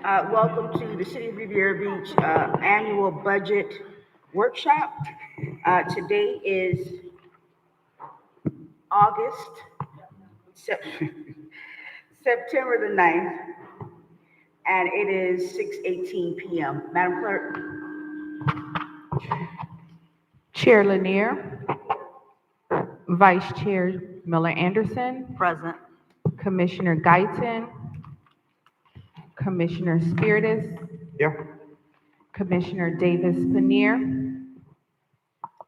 Welcome to the City of Riviera Beach Annual Budget Workshop. Today is August, Sep- September the 9th, and it is 6:18 p.m. Madam Clerk? Chair Lanier, Vice Chair Miller Anderson, Present. Commissioner Guyton, Commissioner Spiritus, Here. Commissioner Davis Paneer.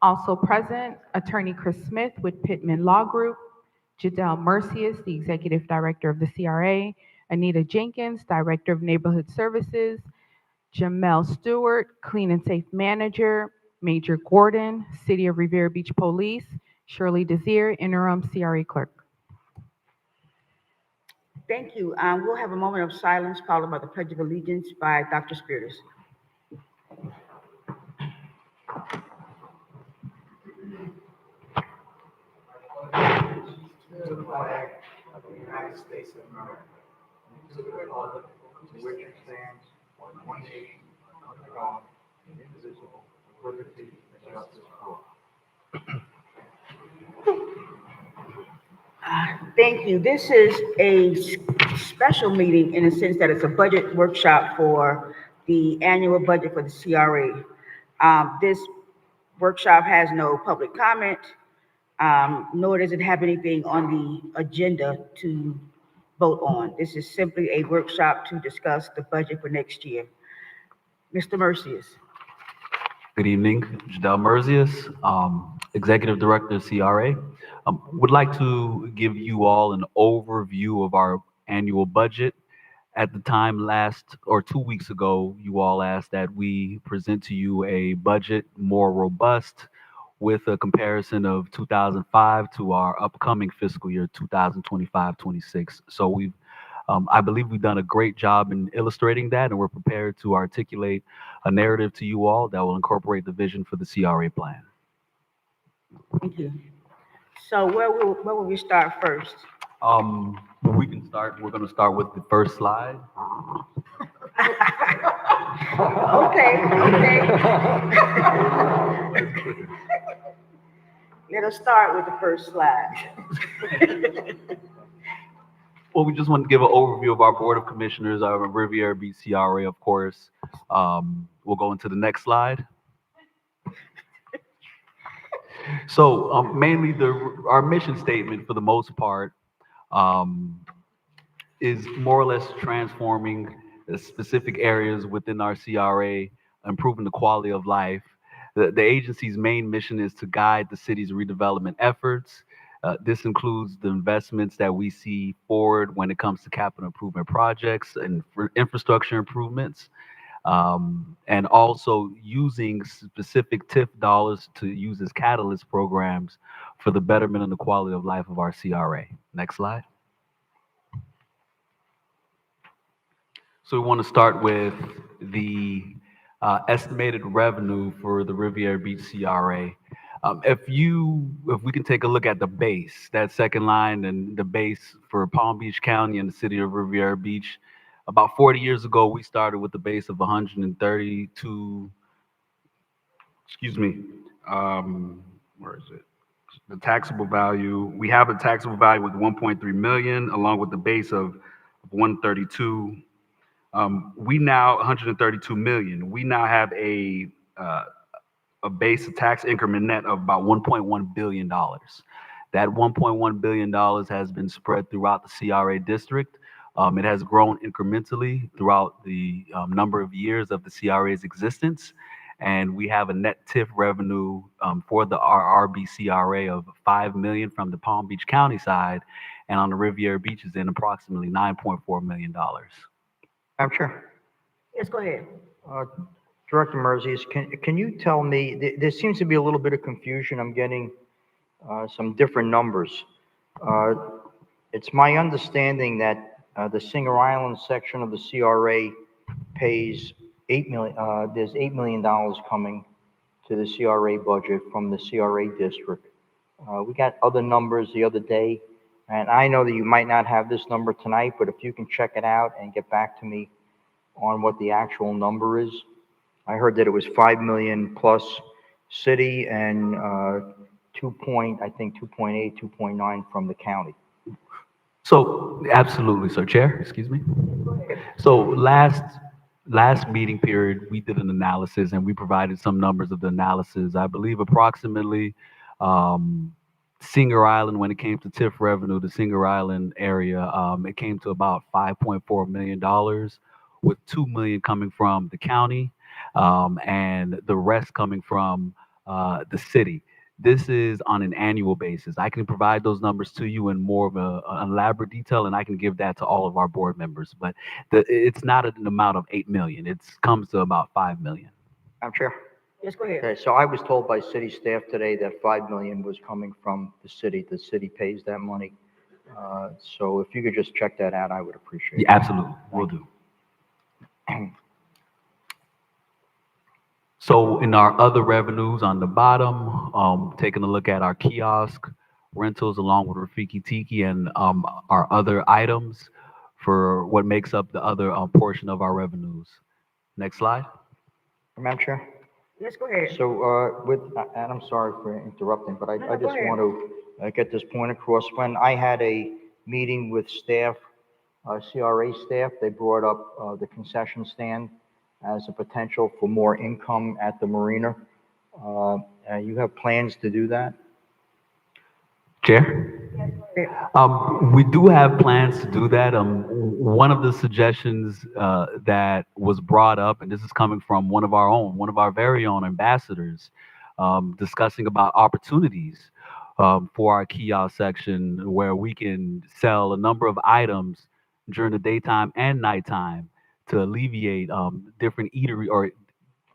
Also present, Attorney Chris Smith with Pittman Law Group, Jadelle Mercius, the Executive Director of the CRA, Anita Jenkins, Director of Neighborhood Services, Jamel Stewart, Clean and Safe Manager, Major Gordon, City of Riviera Beach Police, Shirley Desir, Interim CRA Clerk. Thank you. We'll have a moment of silence followed by the Pledge of Allegiance by Dr. Spiritus. To the flag of the United States of America, to the republic to which it stands, one nation, under God, indivisible, with liberty and justice for all. Thank you. This is a special meeting in the sense that it's a budget workshop for the annual budget for the CRA. This workshop has no public comment, nor does it have anything on the agenda to vote on. This is simply a workshop to discuss the budget for next year. Mr. Mercius. Good evening, Jadelle Merzius, Executive Director of CRA. Would like to give you all an overview of our annual budget. At the time 2 weeks ago, you all asked that we present to you a budget more robust with a comparison of 2005 to our upcoming fiscal year 2025-26. So I believe we've done a great job in illustrating that, and we're prepared to articulate a narrative to you all that will incorporate the vision for the CRA plan. Thank you. So where will we start first? We can start. We're going to start with the first slide. Okay. Let us start with the first slide. Well, we just want to give an overview of our Board of Commissioners, our Riviera Beach CRA, of course. We'll go into the next slide. So mainly our mission statement, for the most part, is more or less transforming the specific areas within our CRA, improving the quality of life. The agency's main mission is to guide the city's redevelopment efforts. This includes the investments that we see forward when it comes to capital improvement projects and for infrastructure improvements, and also using specific TIF dollars to use as catalyst programs for the betterment and the quality of life of our CRA. Next slide. So we want to start with the estimated revenue for the Riviera Beach CRA. If we can take a look at the base, that second line, and the base for Palm Beach County and the city of Riviera Beach, about 40 years ago, we started with the base of 132, where is it? The taxable value, we have a taxable value with 1.3 million, along with the base of 132. We now 132 million. We now have a base tax increment net of about $1.1 billion. That $1.1 billion has been spread throughout the CRA district. It has grown incrementally throughout the number of years of the CRA's existence. And we have a net TIF revenue for the RRB CRA of $5 million from the Palm Beach County side, and on the Riviera Beach is in approximately $9.4 million. Madam Chair. Yes, go ahead. Director Merzius, can you tell me, there seems to be a little bit of confusion. I'm getting some different numbers. It's my understanding that the Singer Island section of the CRA pays $8 million. There's $8 million coming to the CRA budget from the CRA district. We got other numbers the other day, and I know that you might not have this number tonight, but if you can check it out and get back to me on what the actual number is? I heard that it was 5 million plus city and, 2.8, 2.9 from the county. So absolutely, sir. Chair, excuse me. So last meeting period, we did an analysis and we provided some numbers of the analysis. I believe approximately um, Singer Island, when it came to TIF revenue, the Singer Island area, it came to about $5.4 million, with 2 million coming from the county, and the rest coming from the city. This is on an annual basis. I can provide those numbers to you in more of an elaborate detail, and I can give that to all of our board members. But it's not an amount of 8 million. It comes to about 5 million. Madam Chair? Yes, go ahead. Okay, so I was told by city staff today that 5 million was coming from the city. The city pays that money. So if you could just check that out, I would appreciate it. Yeah, absolutely, we'll do. So in our other revenues on the bottom, taking a look at our kiosk rentals along with Rafiki Tiki and our other items for what makes up the other portion of our revenues. Next slide. Madam Chair? Yes, go ahead. So, and I'm sorry for interrupting, but I No, go just ahead. want to get this point across. When I had a meeting with staff, CRA staff, they brought up the concession stand as a potential for more income at the marina. You have plans to do that? Chair? Yes, go ahead. We do have plans to do that. One of the suggestions that was brought up, and this is coming from one of our very own ambassadors, discussing about opportunities for our kiosk section where we can sell a number of items during the daytime and nighttime to alleviate different eatery or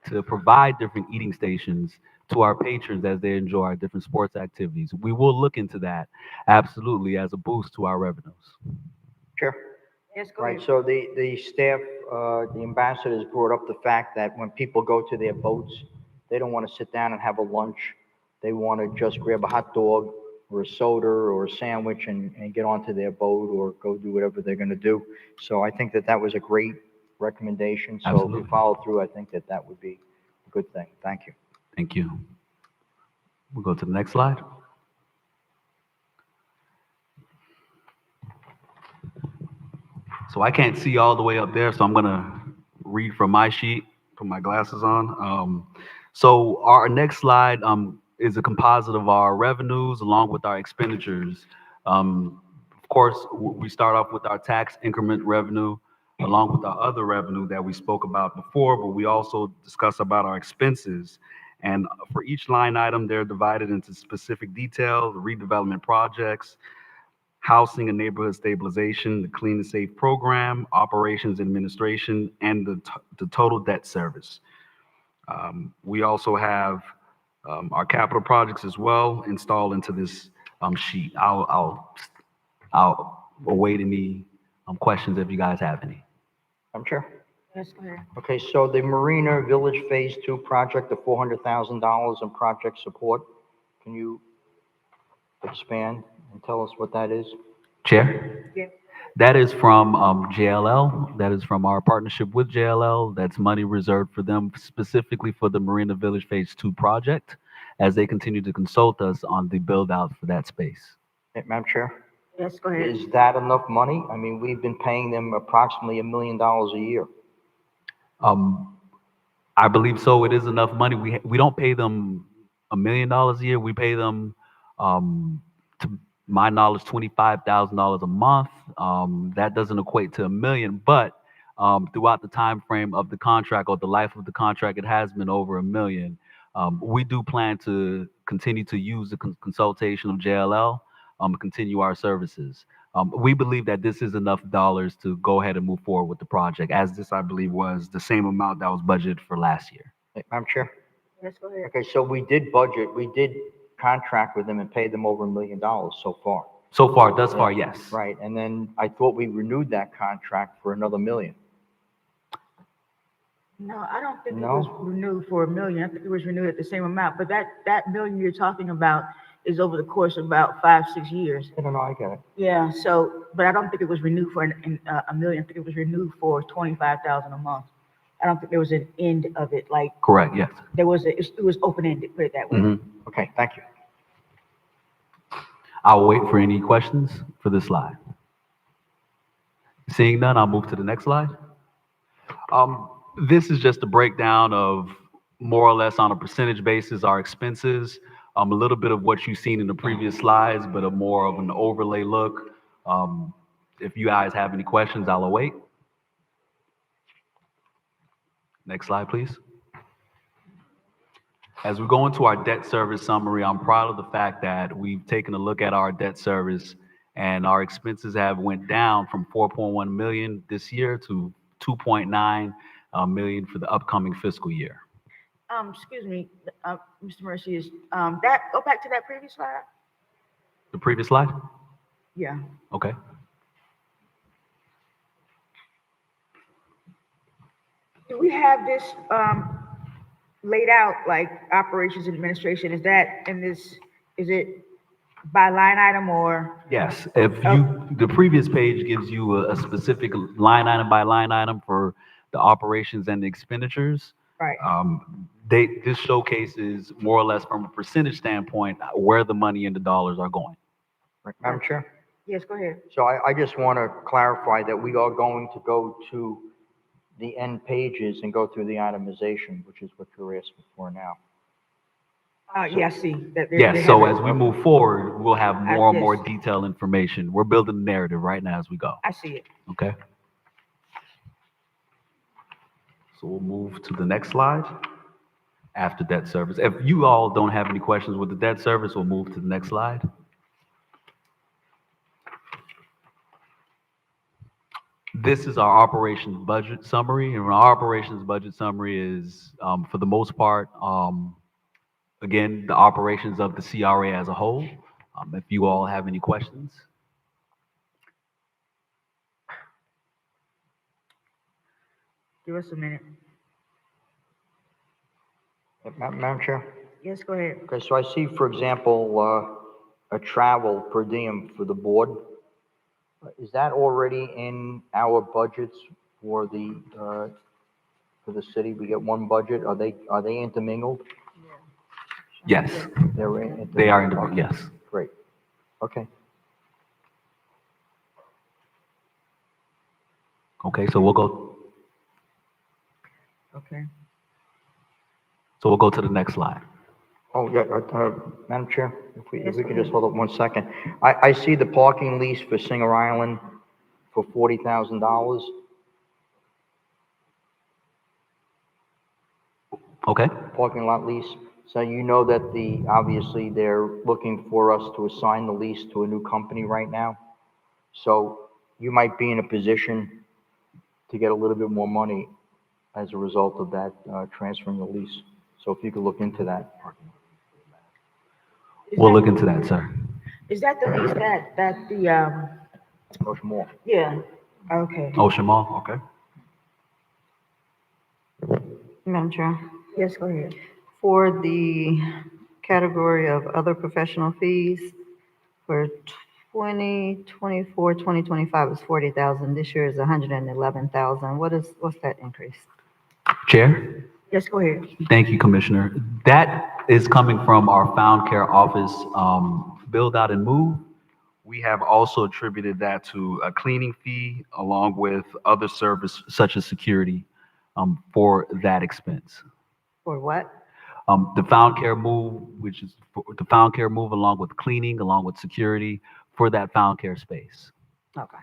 to provide different eating stations to our patrons as they enjoy our different sports activities. We will look into that absolutely as a boost to our revenues. Chair? Yes, go Right, ahead. so the staff, the ambassadors brought up the fact that when people go to their boats, they don't want to sit down and have a lunch. They want to just grab a hot dog or a soda or a sandwich and get onto their boat or go do whatever they're going to do. So I think that that was a great recommendation. So if Absolutely. you follow through, I think that that would be a good thing. Thank you. Thank you. We'll go to the next slide. So I can't see all the way up there, so I'm gonna read from my sheet. Put my glasses on. So our next slide is a composite of our revenues along with our expenditures. Of course, we start off with our tax increment revenue along with our other revenue that we spoke about before, but we also discuss about our expenses. And for each line item, they're divided into specific detail, the redevelopment projects, housing and neighborhood stabilization, the clean and safe program, operations administration, and the total debt service. We also have our capital projects as well installed into this sheet. I'll await any questions if you guys have any. Madam Chair? Yes, go ahead. Okay, so the Marina Village Phase 2 project, the $400,000 in project support, can you expand and tell us what that is? Chair? Yeah. That is from JLL. That is from our partnership with JLL. That's money reserved for them specifically for the Marina Village Phase 2 project as they continue to consult us on the build out for that space. Madam Chair? Yes, go ahead. Is that enough money? I mean, we've been paying them approximately $1 million a year. Um, I believe so. It is enough money. We don't pay them $1 million a year. We pay them, to my knowledge, $25,000 a month. That doesn't equate to $1 million, but throughout the time frame of the contract or the life of the contract, it has been over $1 million. We do plan to continue to use the consultation of JLL, continue our services. We believe that this is enough dollars to go ahead and move forward with the project, as this, I believe, was the same amount that was budgeted for last year. Madam Chair? Yes, go ahead. Okay, so we did contract with them and pay them over $1 million so far. So far, thus far, yes. Right, and then I thought we renewed that contract for another $1 million. No, I don't think it No? was renewed for $1 million. I think it was renewed at the same amount, but that $1 million you're talking about is over the course of about 5, 6 years. I don't know, I get it. Yeah, so, but I don't think it was renewed for a million. I think it was renewed for 25,000 a month. I don't think there was an end of it, like, Correct, yes. there was, it was open-ended, put it that way. Mhm. Okay, thank you. I'll wait for any questions for this slide. Seeing none, I'll move to the next slide. This is just a breakdown of more or less on a percentage basis, our expenses. A little bit of what you've seen in the previous slides, but a more of an overlay look. If you guys have any questions, I'll await. Next slide, please. As we go into our debt service summary, I'm proud of the fact that we've taken a look at our debt service and our expenses have went down from 4.1 million this year to 2.9 million for the upcoming fiscal year. Excuse me, Mr. Mercy, that, go back to that previous slide? The previous slide? Yeah. Okay. Do we have this, laid out, like operations and administration? Is that in this, is it by line item or? Yes, if you, the previous page gives you a specific line item by line item for the operations and the expenditures. Right. This showcases more or less from a percentage standpoint, where the money and the dollars are going. Madam Chair? Yes, go ahead. So I just want to clarify that we are going to go to the end pages and go through the itemization, which is what you're asking for now. Yeah, I see. That they Yes, have so it. as we move forward, we'll have more and more Yes. detailed information. We're building the narrative right now as we go, I see it. okay? So we'll move to the next slide after debt service. If you all don't have any questions with the debt service, we'll move to the next slide. This is our operations budget summary, and our operations budget summary is, for the most part, again, the operations of the CRA as a whole. If you all have any questions. Give us a minute. Madam Chair? Yes, go ahead. Okay, so I see, for example, a travel per diem for the board. Is that already in our budgets for the city? We get one budget. Are they intermingled? Yes, They're intermingled. they are in the, Okay, yes. great. Okay. Okay, so we'll go Okay. to the next slide. Oh, yeah, Madam Chair, if Yes, we go can just ahead. hold up 1 second. I see the parking lease for Singer Island for $40,000. Okay, Parking lot lease. So you know that obviously they're looking for us to assign the lease to a new company right now. So you might be in a position to get a little bit more money as a result of that, transferring the lease. So if you could look into that. we'll look into that, sir. Is that the lease that Much more. yeah, okay. Ocean Mall, okay. Madam Chair, Yes, go ahead. for the category of other professional fees, for 2024, 2025 is 40,000. This year is 111,000. What's that increase? Chair? Yes, go ahead. Thank you, Commissioner. That is coming from our Found Care Office, build out and move. We have also attributed that to a cleaning fee along with other service. Such as security, for that expense. For what? The Found Care move, which is the Found Care move along with cleaning, along with security for that Found Care space. Okay.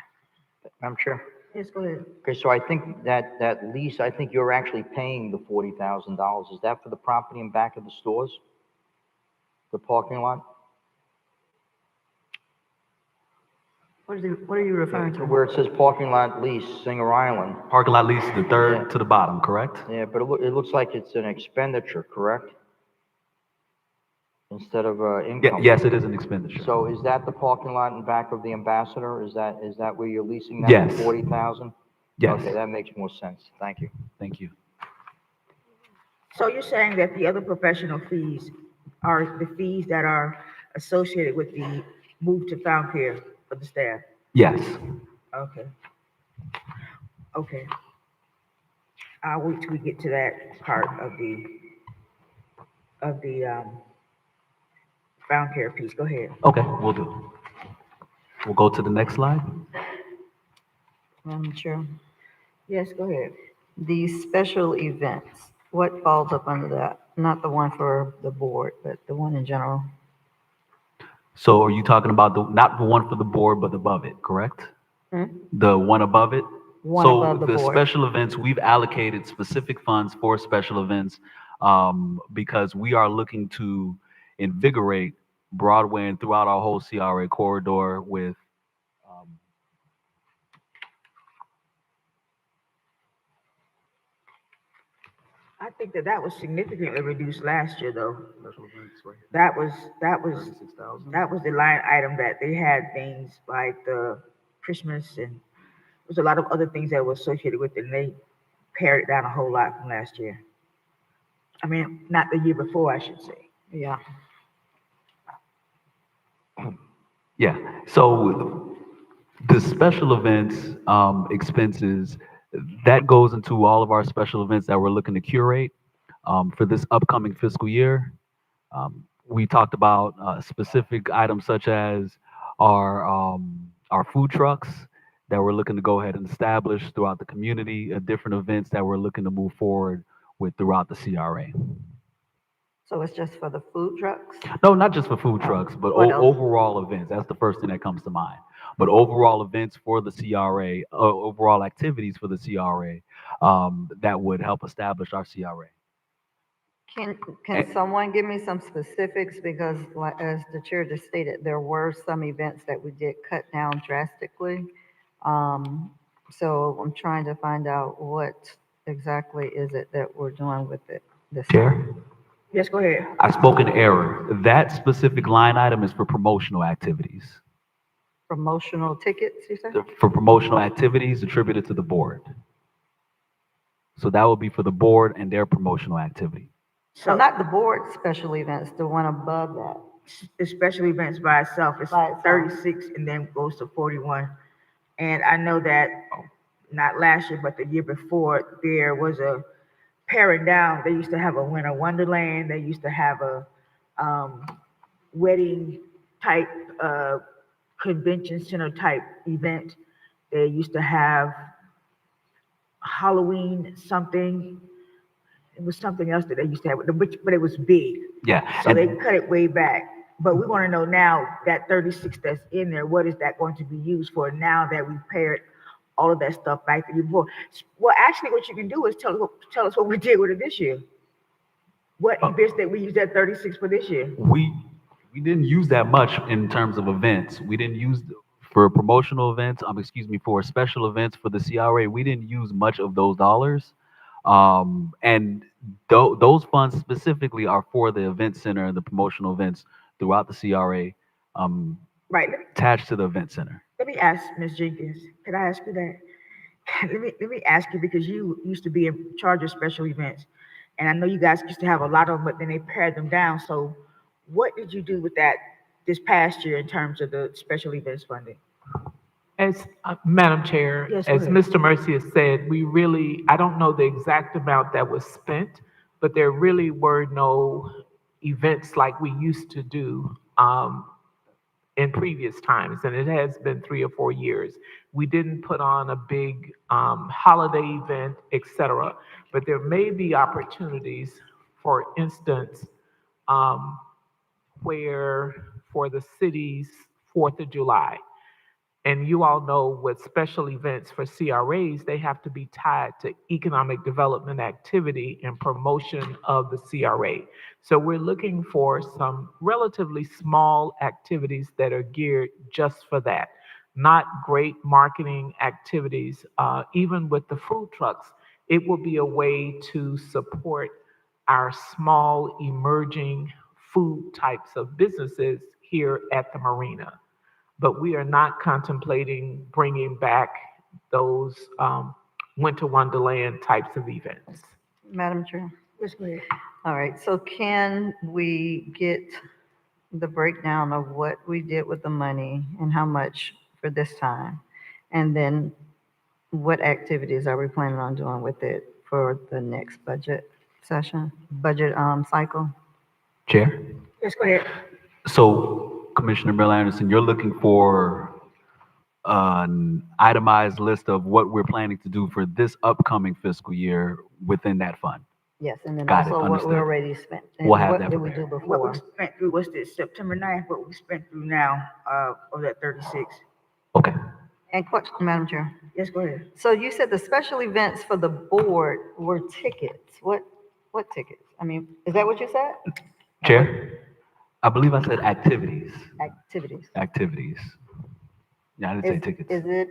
Madam Chair? Yes, go ahead. Okay, so I think that lease, I think you're actually paying the $40,000. Is that for the property in back of the stores? The parking lot? What are you referring to? Where it says parking lot lease, Singer Island. Parking lot lease, the Yeah. third to the bottom, correct? Yeah, but it looks like it's an expenditure, correct? Instead of, income. Yes, it is an expenditure. So is that the parking lot in back of the Ambassador? Is that where you're leasing that Yes. for 40,000? Yes, Okay, that makes more sense. Thank you. thank you. So you're saying that the other professional fees are the fees that are associated with the move to found care for the staff? Yes. Okay, okay. I'll wait till we get to that part of the, found care piece. Go ahead. Okay, we'll do. We'll go to the next slide. Madam Chair, Yes, go ahead. these special events, what falls up under that? Not the one for the board, but the one in general. So are you talking about not the one for the board, but above it, correct? Hmm? The one above it? One So above the the board. special events, we've allocated specific funds for special events because we are looking to invigorate Broadway and throughout our whole CRA corridor with um, I think that was significantly reduced last year, though. Special events, right? That was, that was, 36,000. that was the line item that they had things like the Christmas and there was a lot of other things that were associated with it, and they pared it down a whole lot from last year. I mean, not the year before, I should say. Yeah. Yeah, so the special events expenses, that goes into all of our special events that we're looking to curate for this upcoming fiscal year. We talked about specific items such as our food trucks that we're looking to go ahead and establish throughout the community, different events that we're looking to move forward with throughout the CRA. So it's just for the food trucks? No, not just for food trucks, but What else? overall events. That's the first thing that comes to mind. But overall events for the CRA, overall activities for the CRA that would help establish our CRA. Can someone give me some specifics? Because as the chair just stated, there were some events that we did cut down drastically. So I'm trying to find out what exactly is it that we're doing with it this Chair? time. Yes, go ahead. I spoke in error. That specific line item is for promotional activities. Promotional tickets, you said? For promotional activities attributed to the board. So that would be for the board and their promotional activity. So not the board special events, the one above that. The special events by itself is By itself. 36 and then goes to 41. And I know that not last year, but the year before, there was a paring down. They used to have a winter wonderland. They used to have a wedding type, convention center type event. They used to have Halloween something. It was something else that they used to have, but it was big. Yeah. So and- they cut it way back. But we want to know now that 36 that's in there, what is that going to be used for now that we've pared all of that stuff back the year before? Well, actually, what you can do is tell us what we did with it this year. What events that we used that 36 for this year? we didn't use that much in terms of events. We didn't use for promotional events, for special events for the CRA. We didn't use much of those dollars. And those funds specifically are for the event center and the promotional events throughout the CRA, Right. attached to the event center. Let me ask Ms. Jenkins. Can I ask you that? Let me ask you because you used to be in charge of special events, and I know you guys used to have a lot of them, but then they pared them down. So, what did you do with that this past year in terms of the special events funding? As Madam Chair, Yes, go as ahead. Mr. Mercy has said, we really, I don't know the exact amount that was spent, but there really were no events like we used to do in previous times, and it has been 3 or 4 years. We didn't put on a big holiday event, et cetera, but there may be opportunities, for instance, where for the city's 4th of July. And you all know with special events for CRAs, they have to be tied to economic development activity and promotion of the CRA. So we're looking for some relatively small activities that are geared just for that. Not great marketing activities. Even with the food trucks, it will be a way to support our small emerging food types of businesses here at the marina. But we are not contemplating bringing back those winter wonderland types of events. Madam Chair? Yes, go ahead. All right, so can we get the breakdown of what we did with the money and how much for this time. And then what activities are we planning on doing with it for the next budget session, budget cycle? Chair? Yes, go ahead. So Commissioner Miller Anderson, you're looking for an itemized list of what we're planning to do for this upcoming fiscal year within that fund. Yes, and then Got it, also what we understood. already spent. And We'll have what that did we do prepared. What we before? spent through, what's this, September 9th, what we spent through now, of that 36. Okay. And question, Madam Chair. Yes, go ahead. So you said the special events for the board were tickets. What tickets? I mean, is that what you said? Chair? I believe I said activities. Activities. Activities. Yeah, I didn't say Is tickets. it,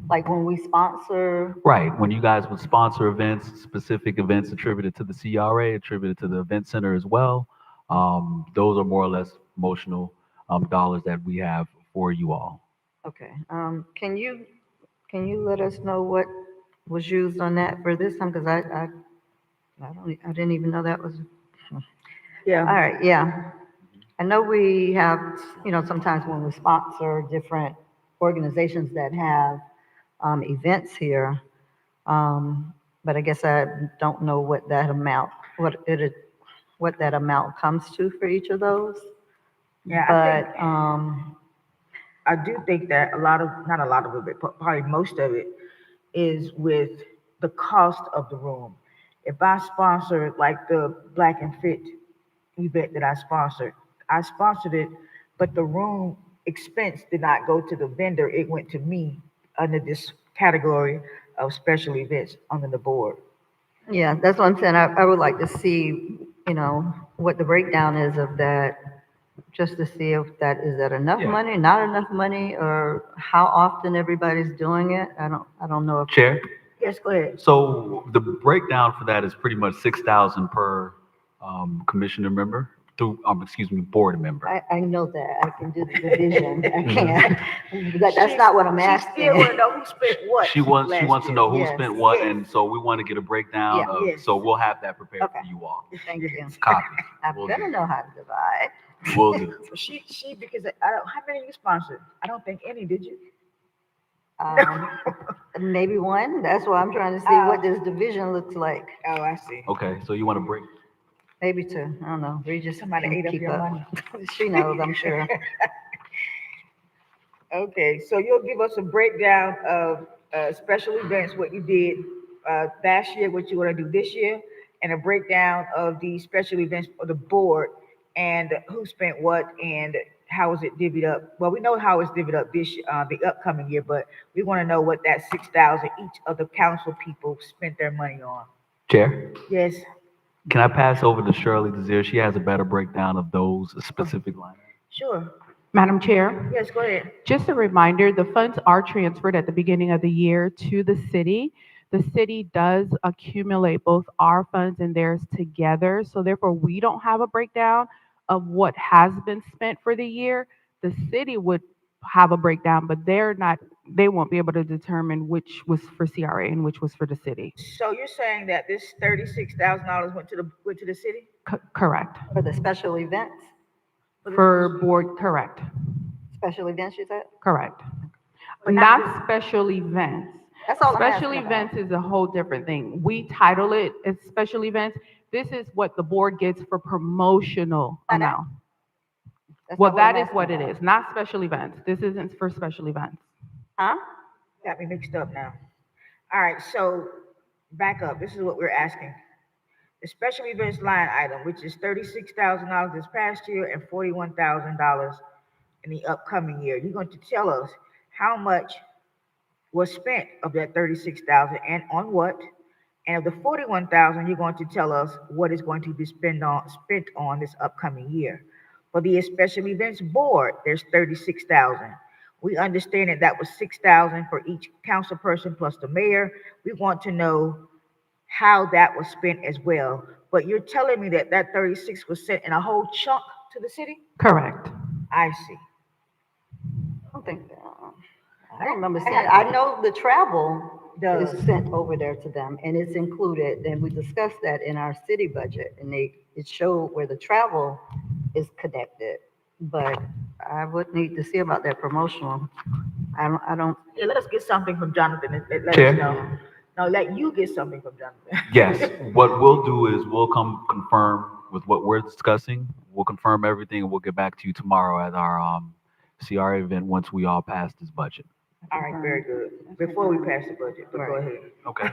like when we sponsor, Right, when you guys would sponsor events, specific events attributed to the CRA, attributed to the event center as well, those are more or less promotional dollars that we have for you all. okay, can you let us know what was used on that for this time? Because I didn't even know that was, all Yeah, right, yeah. I know we have, sometimes when we sponsor different organizations that have events here, but I guess I don't know what that amount, what that amount comes to for each of those. yeah, But, I do think that a lot of, not a lot of it, but probably most of it is with the cost of the room. If I sponsor like the Black and Fit event that I sponsored it, but the room expense did not go to the vendor, it went to me under this category of special events under the board. yeah, that's what I'm saying. I would like to see, what the breakdown is of that, just to see if is that enough Yeah. money, not enough money, or how often everybody's doing it. I don't know if, Chair? Yes, go ahead. So the breakdown for that is pretty much 6,000 per commissioner member through, excuse me, board member. I know that. I can do the division. I can't. But that's not what I'm She still asking. wanna know who spent what She wants last to year. know who Yes. spent what, Yes. and so we want to get a breakdown Yeah. of, Yes. so we'll have that prepared for Okay. you all. Thank you. Copy. I'm Will gonna do. know how to divide. Will do. So she, because I don't, how many you sponsored? I don't think any, did you? Um, maybe one. That's why I'm trying to see what this division looks like. Oh, I see. Okay, so you want to break, Maybe two. I don't know. Regis Somebody can ate up keep your up. money. She knows, I'm sure. Okay, so you'll give us a breakdown of special events, what you did last year, what you want to do this year, and a breakdown of the special events for the board and who spent what and how is it divvied up. Well, we know how it's divvied up this the upcoming year, but we want to know what that 6,000 each of the council people spent their money on. Chair? Yes. Can I pass over to Shirley Desir? She has a better breakdown of those specific line items. Sure. Madam Chair, Yes, go ahead. just a reminder, the funds are transferred at the beginning of the year to the city. The city does accumulate both our funds and theirs together, so therefore we don't have a breakdown of what has been spent for the year. The city would have a breakdown, but they won't be able to determine which was for CRA and which was for the city. So you're saying that this $36,000 went to the city? Correct. For the special events, For board, correct, special events, you said? correct. But not Not special events. That's all I'm Special asking about. events is a whole different thing. We title it as special events. This is what the board gets for promotional I know. amount. That's Well, not what I'm that is asking what it about. is, not special events. This isn't for special events. Huh? Got me mixed up now. All right, so back up. This is what we're asking. The special events line item, which is $36,000 this past year and $41,000 in the upcoming year. You're going to tell us how much was spent of that 36,000 and on what? And of the 41,000, you're going to tell us what is going to be spent on this upcoming year. For the special events board, there's 36,000. We understand that was 6,000 for each council person plus the mayor. We want to know how that was spent as well. But you're telling me that that 36 was sent in a whole chunk to the city? Correct. I see. I don't think, I don't remember seeing, I know the travel is Does. sent over there to them, and it's included, and we discussed that in our city budget, and it showed where the travel is connected, but I would need to see about that promotional. I don't, Yeah, let us get something from Jonathan and let us Chair? know. No, let you get something from Jonathan. Yes, what we'll do is we'll come confirm with what we're discussing. We'll confirm everything and we'll get back to you tomorrow at our CRA event once we all pass this budget. All right, very good. Before we pass the budget, but go Right. ahead. Okay.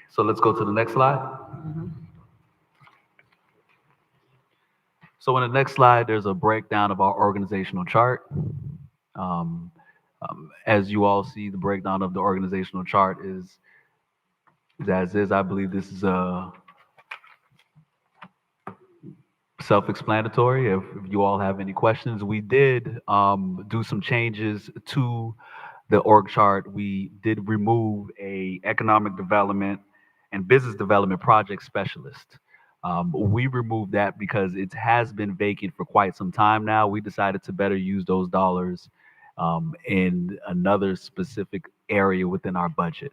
So let's go to the next slide. So in the next slide, there's a breakdown of our organizational chart. Um, as you all see, the breakdown of the organizational chart is as is. I believe this is self-explanatory. If you all have any questions, we did do some changes to the org chart. We did remove a economic development and business development project specialist. We removed that because it has been vacant for quite some time now. We decided to better use those dollars in another specific area within our budget.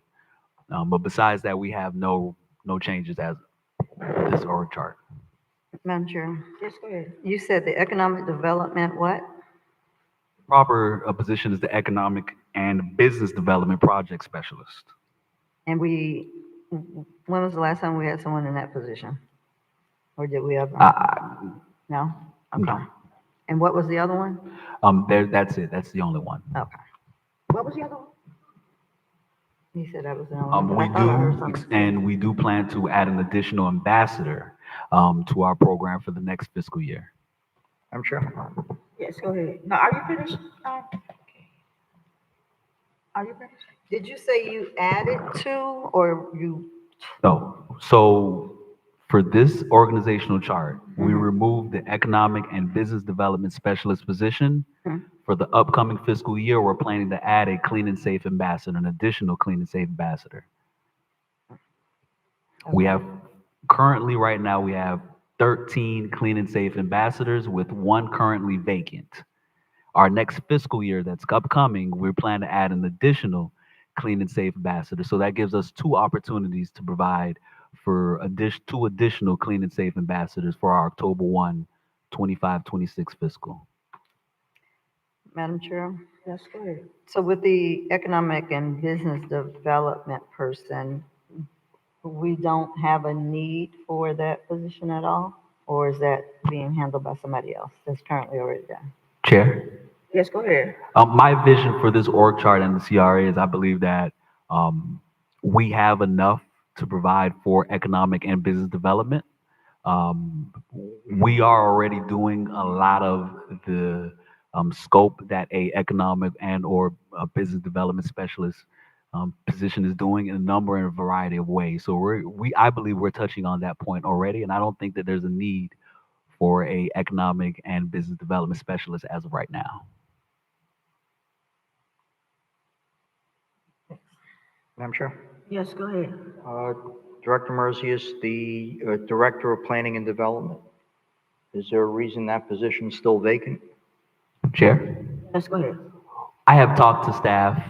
But besides that, we have no changes as this org chart. Madam Chair, Yes, go ahead. you said the economic development, what? Proper position is the economic and business development project specialist. And when was the last time we had someone in that position? Or did we ever? No? Okay. No. And what was the other one? That's it. That's the only one. Okay. What was the other one? You said that was the only one. We I thought I heard do, something. and we do plan to add an additional ambassador to our program for the next fiscal year. Madam Chair? Yes, go ahead. No, are you finished? Are you finished? Did you say you added two or you? No. So for this organizational chart, we removed the economic and business development specialist position. For the upcoming fiscal year, we're planning to add a clean and safe ambassador, an additional clean and safe ambassador. We have currently, right now, we have 13 clean and safe ambassadors with one currently vacant. Our next fiscal year that's upcoming, we plan to add an additional clean and safe ambassador. So that gives us two opportunities to provide for two additional clean and safe ambassadors for our October 1, 25-26 fiscal. Madam Chair? Yes, go ahead. So with the economic and business development person, we don't have a need for that position at all? Or is that being handled by somebody else that's currently already done? Chair? Yes, go ahead. My vision for this org chart and the CRA is I believe that we have enough to provide for economic and business development. We are already doing a lot of the scope that a economic and or a business development specialist position is doing in a number and a variety of ways. So I believe we're touching on that point already, and I don't think that there's a need for a economic and business development specialist as of right now. Madam Chair? Yes, go ahead. Director Merzius, the Director of Planning and Development. Is there a reason that position is still vacant? Chair? Yes, go ahead. I have talked to staff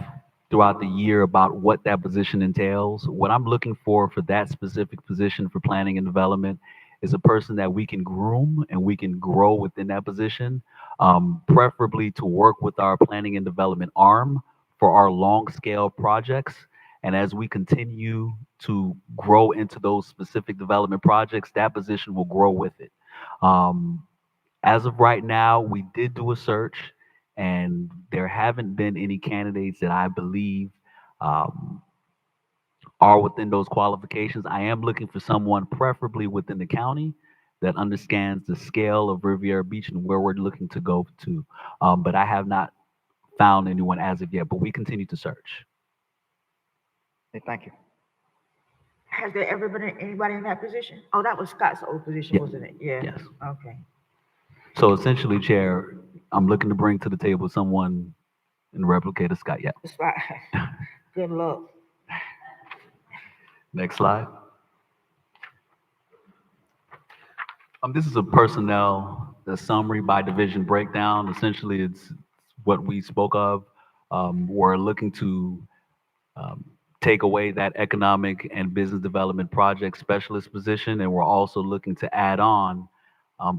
throughout the year about what that position entails. What I'm looking for that specific position for planning and development is a person that we can groom and we can grow within that position, preferably to work with our planning and development arm for our long scale projects. And as we continue to grow into those specific development projects, that position will grow with it. As of right now, we did do a search, and there haven't been any candidates that I believe are within those qualifications. I am looking for someone preferably within the county that understands the scale of Riviera Beach and where we're looking to go to. But I have not found anyone as of yet, but we continue to search. Okay, thank you. Has there ever been anybody in that position? Oh, that was Scott's old position, Yeah. wasn't it? Yeah. Yes. Okay. So essentially, Chair, I'm looking to bring to the table someone in replicate of Scott. Yeah. That's right. Good luck. Next slide. This is a personnel, the summary by division breakdown. Essentially, it's what we spoke of. We're looking to take away that economic and business development project specialist position, and we're also looking to add on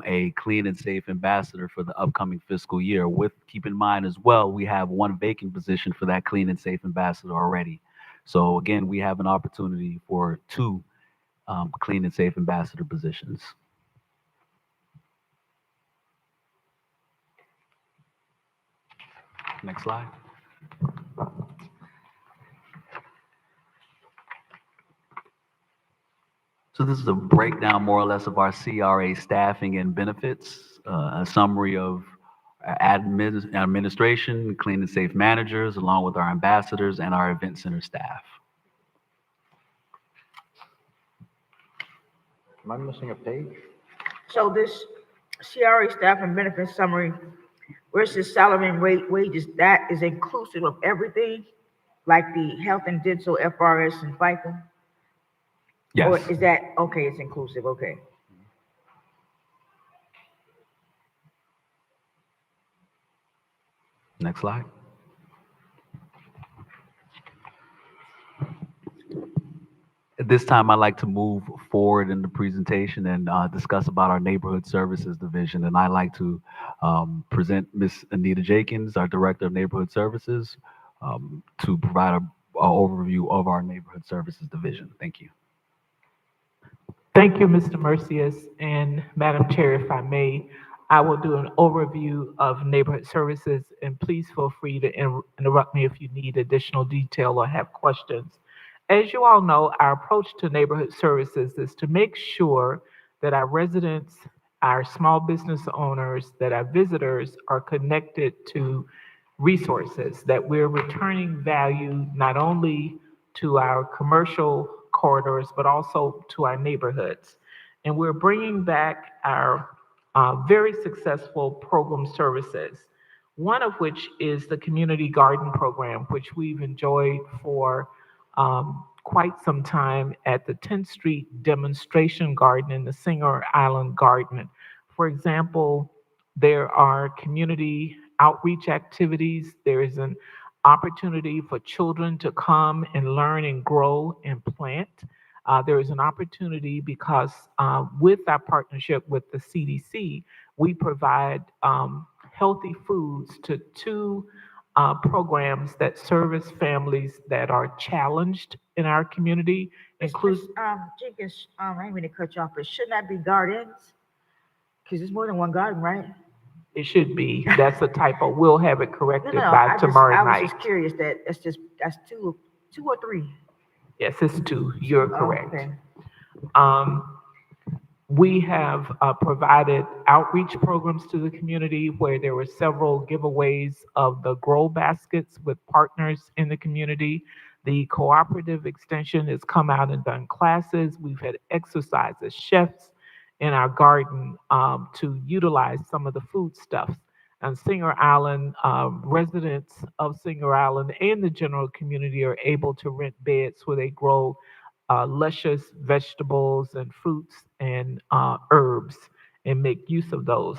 a clean and safe ambassador for the upcoming fiscal year. With keep in mind as well, we have one vacant position for that clean and safe ambassador already. So again, we have an opportunity for two clean and safe ambassador positions. Next slide. So this is a breakdown more or less of our CRA staffing and benefits, a summary of our administration, clean and safe managers, along with our ambassadors and our event center staff. Am I missing a page? So this CRA staff and benefit summary, versus salary and wages, that is inclusive of everything, like the health and dental, FRS and FICA? Or Yes. is that, okay, it's inclusive, okay. Next slide. At this time, I'd like to move forward in the presentation and discuss about our neighborhood services division. And I'd like to present Ms. Anita Jenkins, our Director of Neighborhood Services, to provide a overview of our neighborhood services division. Thank you. Thank you, Mr. Mercius. And Madam Chair, if I may, I will do an overview of neighborhood services, and please feel free to interrupt me if you need additional detail or have questions. As you all know, our approach to neighborhood services is to make sure that our residents, our small business owners, that our visitors are connected to resources, that we're returning value not only to our commercial corridors, but also to our neighborhoods. And we're bringing back our very successful program services, one of which is the Community Garden Program, which we've enjoyed for quite some time at the 10th Street Demonstration Garden and the Singer Island Garden. For example, there are community outreach activities. There is an opportunity for children to come and learn and grow and plant. There is an opportunity because with our partnership with the CDC, we provide healthy foods to two programs that service families that are challenged in our community, includes. Jenkins, I didn't mean to cut you off, but shouldn't that be gardens? Because there's more than one garden, right? It should be. That's a typo. We'll have it No, corrected no, by I tomorrow was night. just curious that's two or three. Yes, it's two. You're Oh, correct. okay. We have provided outreach programs to the community where there were several giveaways of the grow baskets with partners in the community. The cooperative extension has come out and done classes. We've had exercises, chefs in our garden to utilize some of the foodstuffs. And Singer Island, residents of Singer Island and the general community are able to rent beds where they grow luscious vegetables and fruits and herbs and make use of those.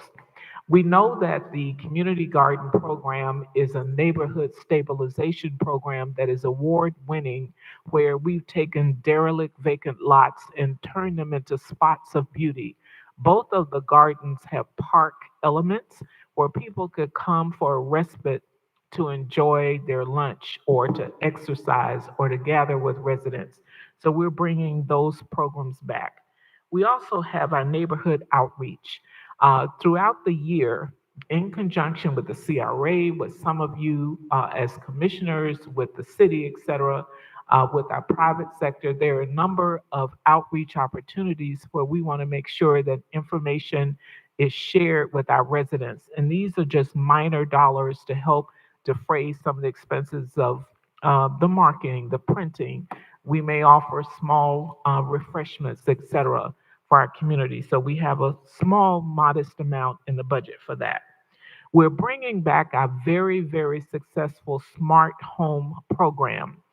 We know that the community garden program is a neighborhood stabilization program that is award winning, where we've taken derelict vacant lots and turned them into spots of beauty. Both of the gardens have park elements where people could come for a respite to enjoy their lunch or to exercise or to gather with residents. So we're bringing those programs back. We also have our neighborhood outreach. Throughout the year, in conjunction with the CRA, with some of you as commissioners, with the city, et cetera, with our private sector, there are a number of outreach opportunities where we want to make sure that information is shared with our residents. And these are just minor dollars to help defray some of the expenses of the marketing, the printing. We may offer small refreshments, et cetera, for our community. So we have a small, modest amount in the budget for that. We're bringing back our very, very successful Smart Home program.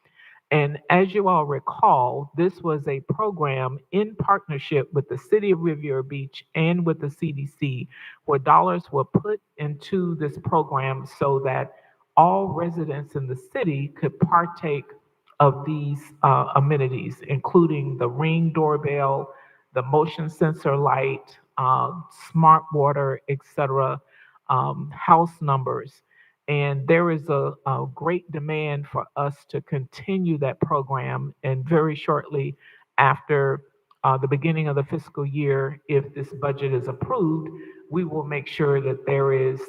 And as you all recall, this was a program in partnership with the City of Riviera Beach and with the CDC, where dollars were put into this program so that all residents in the city could partake of these amenities, including the Ring doorbell, the motion sensor light, smart water, etc., house numbers. And there is a great demand for us to continue that program. And very shortly after the beginning of the fiscal year, if this budget is approved, we will make sure that there is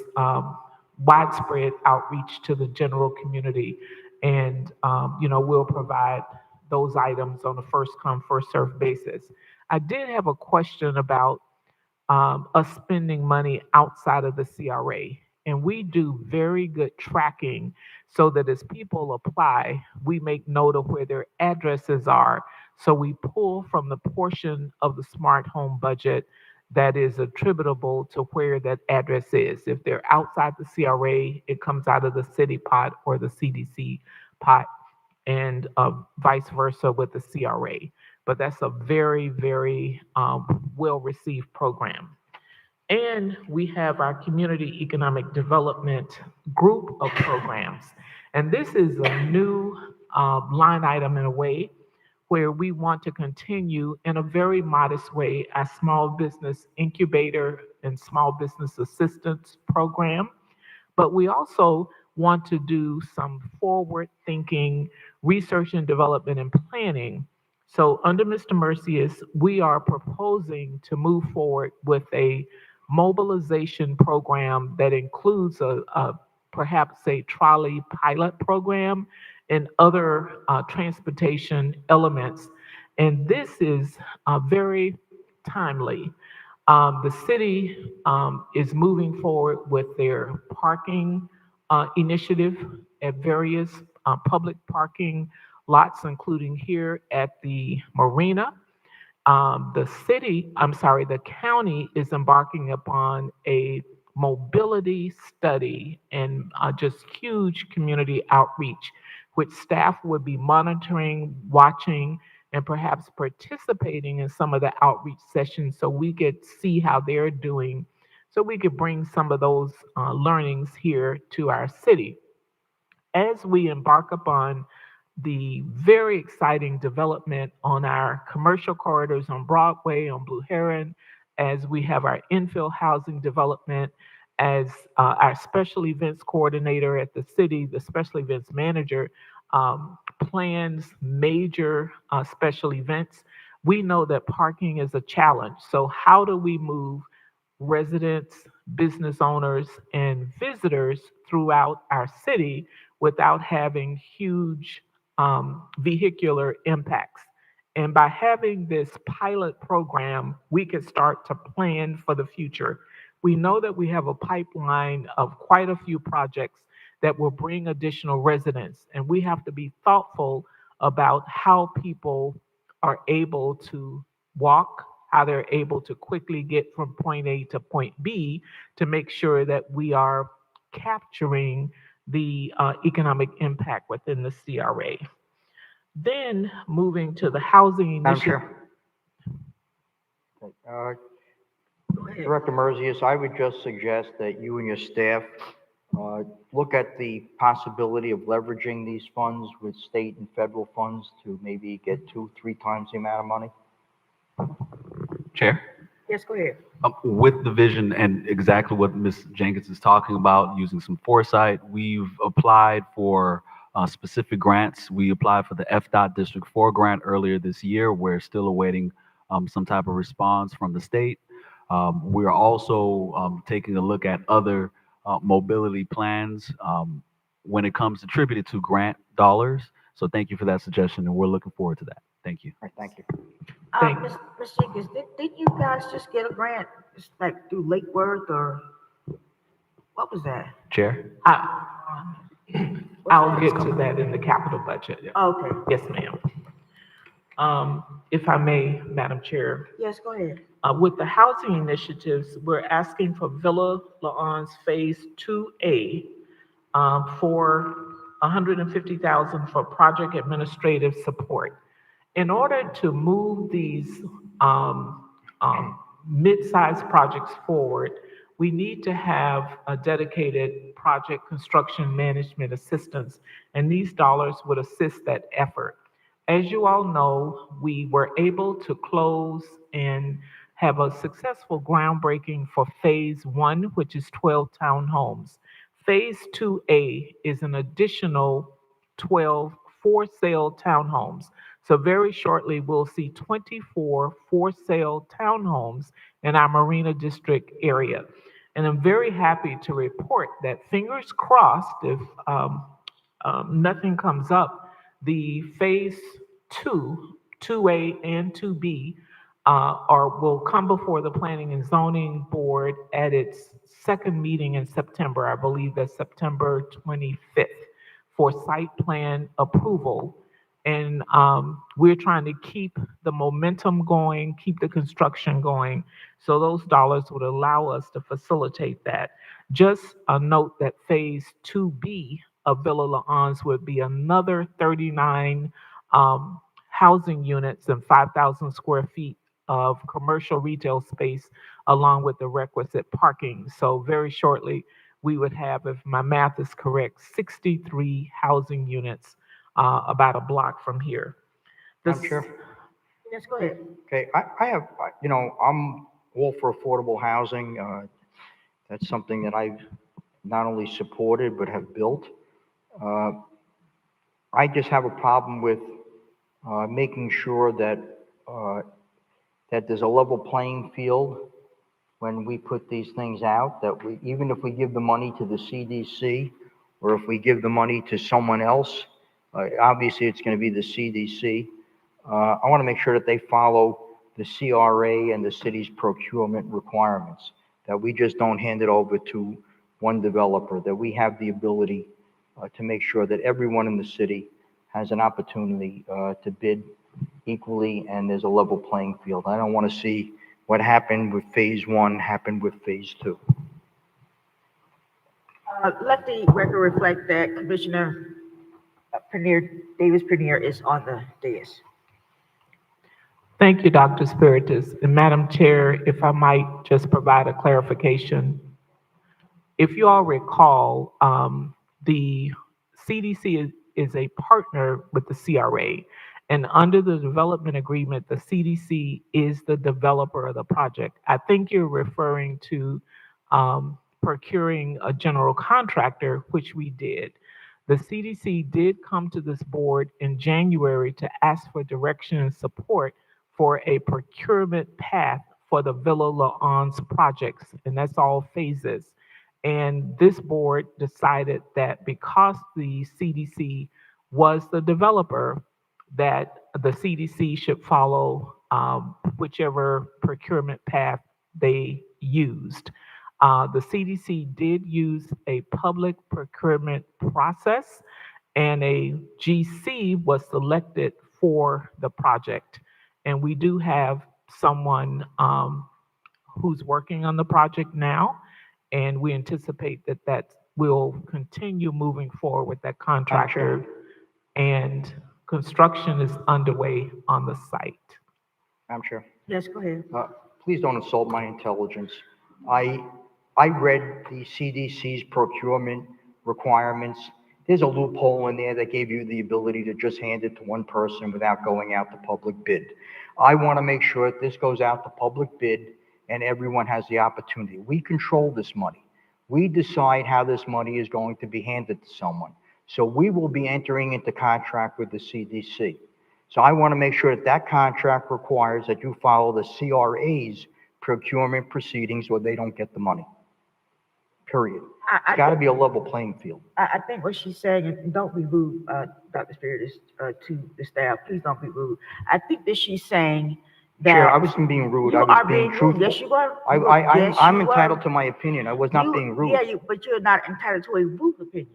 widespread outreach to the general community. And, we'll provide those items on a first come, first served basis. I did have a question about us spending money outside of the CRA. And we do very good tracking so that as people apply, we make note of where their addresses are. So we pull from the portion of the smart home budget that is attributable to where that address is. If they're outside the CRA, it comes out of the city pot or the CDC pot, and vice versa with the CRA. But that's a very, very well-received program. And we have our community economic development group of programs. And this is a new line item in a way where we want to continue in a very modest way our small business incubator and small business assistance program. But we also want to do some forward thinking research and development and planning. So under Mr. Mercius, we are proposing to move forward with a mobilization program that includes perhaps a trolley pilot program and other transportation elements. And this is very timely. The city is moving forward with their parking initiative at various public parking lots, including here at the marina. The county is embarking upon a mobility study and just huge community outreach, which staff would be monitoring, watching, and perhaps participating in some of the outreach sessions so we could see how they're doing, so we could bring some of those learnings here to our city. As we embark upon the very exciting development on our commercial corridors on Broadway, on Blue Heron, as we have our infill housing development, as our special events coordinator at the city, the special events manager, plans major special events. We know that parking is a challenge. So how do we move residents, business owners, and visitors throughout our city without having huge vehicular impacts? And by having this pilot program, we could start to plan for the future. We know that we have a pipeline of quite a few projects that will bring additional residents, and we have to be thoughtful about how people are able to walk, how they're able to quickly get from point A to point B to make sure that we are capturing the economic impact within the CRA. Then moving to the housing Madam initiative. Chair. Director Merzius, I would just suggest that you and your staff look at the possibility of leveraging these funds with state and federal funds to maybe get 2-3 times the amount of money. Chair? Yes, go ahead. With the vision and exactly what Ms. Jenkins is talking about, using some foresight, we've applied for specific grants. We applied for the FDOT District 4 grant earlier this year. We're still awaiting some type of response from the state. We're also taking a look at other mobility plans when it comes attributed to grant dollars. So thank you for that suggestion, and we're looking forward to that. Thank you. All right, thank you. Thank- Ms. Jenkins, didn't you guys just get a grant, just like through Lake Worth, or what was that? Chair? I'll get to that in the capital budget. Okay, Yes, ma'am. If I may, Madam Chair, yes, go ahead. with the housing initiatives, we're asking for Villa La'An's Phase 2A for $150,000 for project administrative support. In order to move these mid-sized projects forward, we need to have a dedicated project construction management assistance, and these dollars would assist that effort. As you all know, we were able to close and have a successful groundbreaking for Phase 1, which is 12 townhomes. Phase 2A is an additional 12 for-sale townhomes. So very shortly, we'll see 24 for-sale townhomes in our Marina District area. And I'm very happy to report that, fingers crossed, if nothing comes up, the Phase 2, 2A and 2B, will come before the Planning and Zoning Board at its second meeting in September. I believe that's September 25th, for site plan approval. And we're trying to keep the momentum going, keep the construction going. So those dollars would allow us to facilitate that. Just a note that Phase 2B of Villa La'Anz would be another 39 housing units and 5,000 square feet of commercial retail space, along with the requisite parking. So very shortly, we would have, if my math is correct, 63 housing units about a block from here. Madam Chair? Yes, go ahead. Okay, I have, I'm all for affordable housing. That's something that I've not only supported, but have built. I just have a problem with making sure that that there's a level playing field when we put these things out, that we, even if we give the money to the CDC, or if we give the money to someone else, obviously it's going to be the CDC. I want to make sure that they follow the CRA and the city's procurement requirements, that we just don't hand it over to one developer, that we have the ability to make sure that everyone in the city has an opportunity to bid equally, and there's a level playing field. I don't want to see what happened with Phase 1 happen with Phase 2. Let the record reflect that Commissioner Davis Penier is on the dais. Thank you, Dr. Spiritus. And Madam Chair, if I might just provide a clarification. If you all recall, the CDC is a partner with the CRA. And under the development agreement, the CDC is the developer of the project. I think you're referring to procuring a general contractor, which we did. The CDC did come to this board in January to ask for direction and support for a procurement path for the Villa La'Anz projects, and that's all phases. And this board decided that because the CDC was the developer, that the CDC should follow whichever procurement path they used. The CDC did use a public procurement process, and a GC was selected for the project. And we do have someone who's working on the project now, and we anticipate that that will continue moving forward with that contractor. And construction is underway on the site. Madam Chair, Yes, go ahead. please don't insult my intelligence. I read the CDC's procurement requirements. There's a loophole in there that gave you the ability to just hand it to one person without going out to public bid. I want to make sure that this goes out to public bid and everyone has the opportunity. We control this money. We decide how this money is going to be handed to someone. So we will be entering into contract with the CDC. So I want to make sure that that contract requires that you follow the CRA's procurement proceedings or they don't get the money. Period. It's got to be a level playing field. I think what she's saying, and don't be rude, Dr. Spiritus, to the staff, please don't be rude. I think that she's saying that. Chair, I wasn't being rude. I was being truthful. Yes, you were. I'm entitled to my opinion. I was not being rude. Yeah, but you're not entitled to a rude opinion.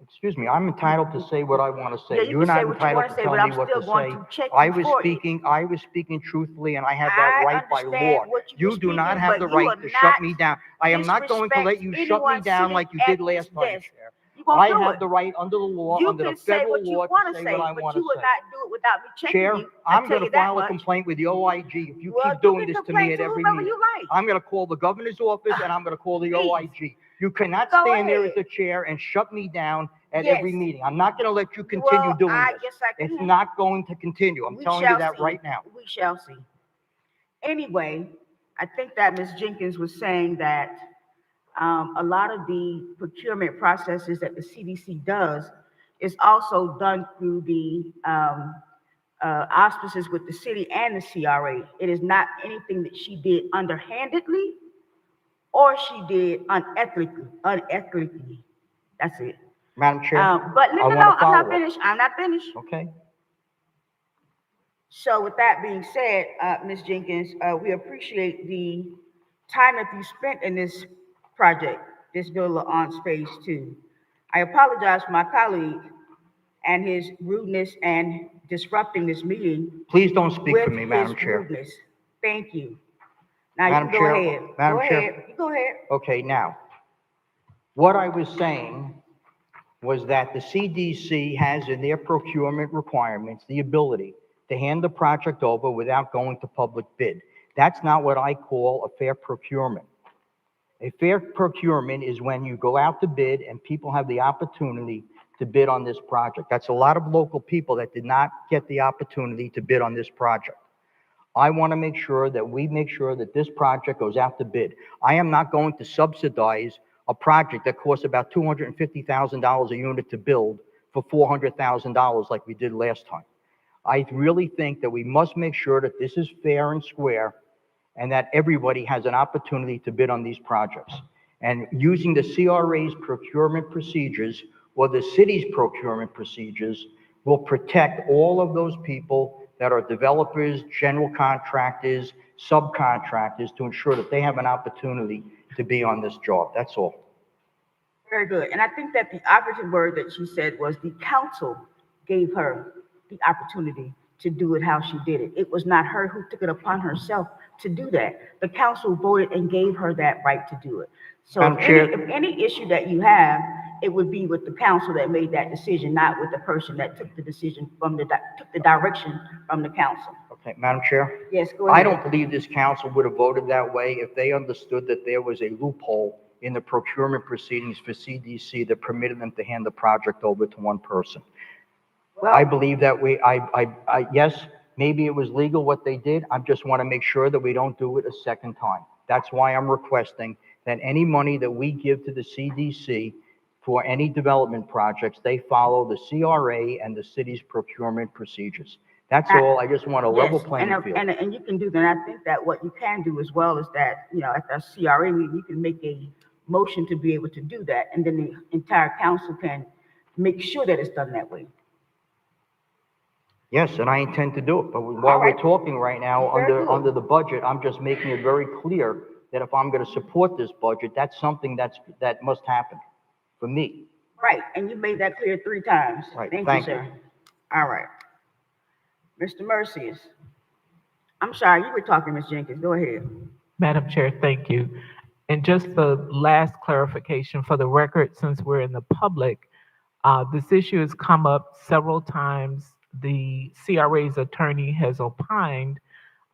Excuse me, I'm entitled to say what I want to say. Yeah, you You're can say not what you entitled want to to say, tell but me I'm what still to going say. to check I you was for it. speaking truthfully, and I have that I right by understand law. what you were You do not speaking, have but the you right are to shut not me down. I am not going to let you shut me disrespect down anyone like you sitting did last at time, this Chair. You won't I do have it. the right under the law, You under the can say federal what you law, want to to say say, what I but want you to will say. not do it without me checking Chair, you. I'm I going tell to you that file a much. complaint with the OIG if you Well, keep doing you can this to me complain at to every whomever meeting. you like. I'm going to call the governor's office and I'm going to call the Please. OIG. You cannot Go stand there as ahead. the chair and shut me down at Yes. every meeting. I'm not going to let you continue Well, doing I this. guess I It's can. not going to continue. I'm We telling you shall that see. right now. We shall see. Anyway, I think that Ms. Jenkins was saying that a lot of the procurement processes that the CDC does is also done through the auspices with the city and the CRA. It is not anything that she did underhandedly or she did unethically. Unethically. That's it. Madam Chair, But I no, want to I'm follow not up. finished. I'm not finished. Okay, So with that being said, Ms. Jenkins, we appreciate the time that you spent in this project, this Villa on Phase 2. I apologize for my colleague and his rudeness and disrupting this meeting please don't speak with for me, his Madam Chair. rudeness. Thank you. Now you Madam can go Chair, ahead. Madam Go Chair. ahead. You go ahead. Okay, now, what I was saying was that the CDC has in their procurement requirements the ability to hand the project over without going to public bid. That's not what I call a fair procurement. A fair procurement is when you go out to bid and people have the opportunity to bid on this project. That's a lot of local people that did not get the opportunity to bid on this project. I want to make sure that we make sure that this project goes out to bid. I am not going to subsidize a project that costs about $250,000 a unit to build for $400,000 like we did last time. I really think that we must make sure that this is fair and square and that everybody has an opportunity to bid on these projects. And using the CRA's procurement procedures or the city's procurement procedures will protect all of those people that are developers, general contractors, subcontractors, to ensure that they have an opportunity to be on this job. That's all. Very good. And I think that the operative word that she said was the council gave her the opportunity to do it how she did it. It was not her who took it upon herself to do that. The council voted and gave her that right to do it. So Madam Chair. if any issue that you have, it would be with the council that made that decision, not with the person that took the decision from took the direction from the council. Okay, Madam Chair? Yes, go ahead. I don't believe this council would have voted that way if they understood that there was a loophole in the procurement proceedings for CDC that permitted them to hand the project over to one person. Well, I believe that yes, maybe it was legal what they did. I just want to make sure that we don't do it a second time. That's why I'm requesting that any money that we give to the CDC for any development projects, they follow the CRA and the city's procurement procedures. That's all. I just want a level yes, playing field. and you can do that. I think that what you can do as well is that, at the CRA meeting, you can make a motion to be able to do that, and then the entire council can make sure that it's done that way. Yes, and I intend to do it. But while All right. we're talking right now, Very good. under the budget, I'm just making it very clear that if I'm going to support this budget, that's something that must happen for me. Right, and you made that clear 3 times. Right, Thank you, thank you. sir. All right. Mr. Mercius. I'm sorry, you were talking, Ms. Jenkins. Go ahead. Madam Chair, thank you. And just the last clarification for the record, since we're in the public, this issue has come up several times. The CRA's attorney has opined,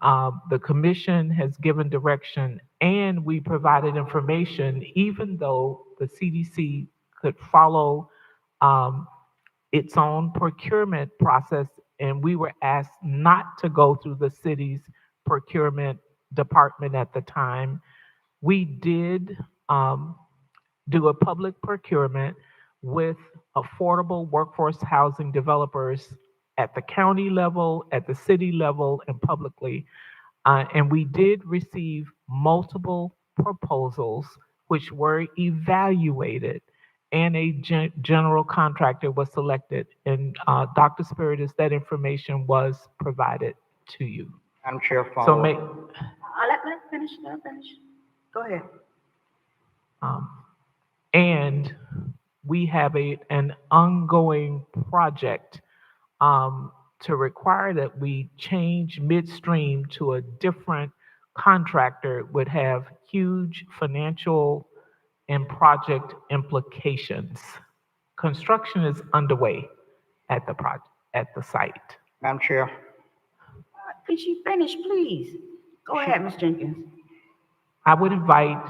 the commission has given direction, and we provided information, even though the CDC could follow its own procurement process, and we were asked not to go through the city's procurement department at the time. We did do a public procurement with affordable workforce housing developers at the county level, at the city level, and publicly. And we did receive multiple proposals which were evaluated, and a general contractor was selected. And Dr. Spiritus, that information was provided to you. Madam Chair, So follow may, up. Let finish. Go ahead. and we have an ongoing project to require that we change midstream to a different contractor would have huge financial and project implications. Construction is underway at the site. Madam Chair, Could you finish, please? Go ahead, Ms. Jenkins. I would invite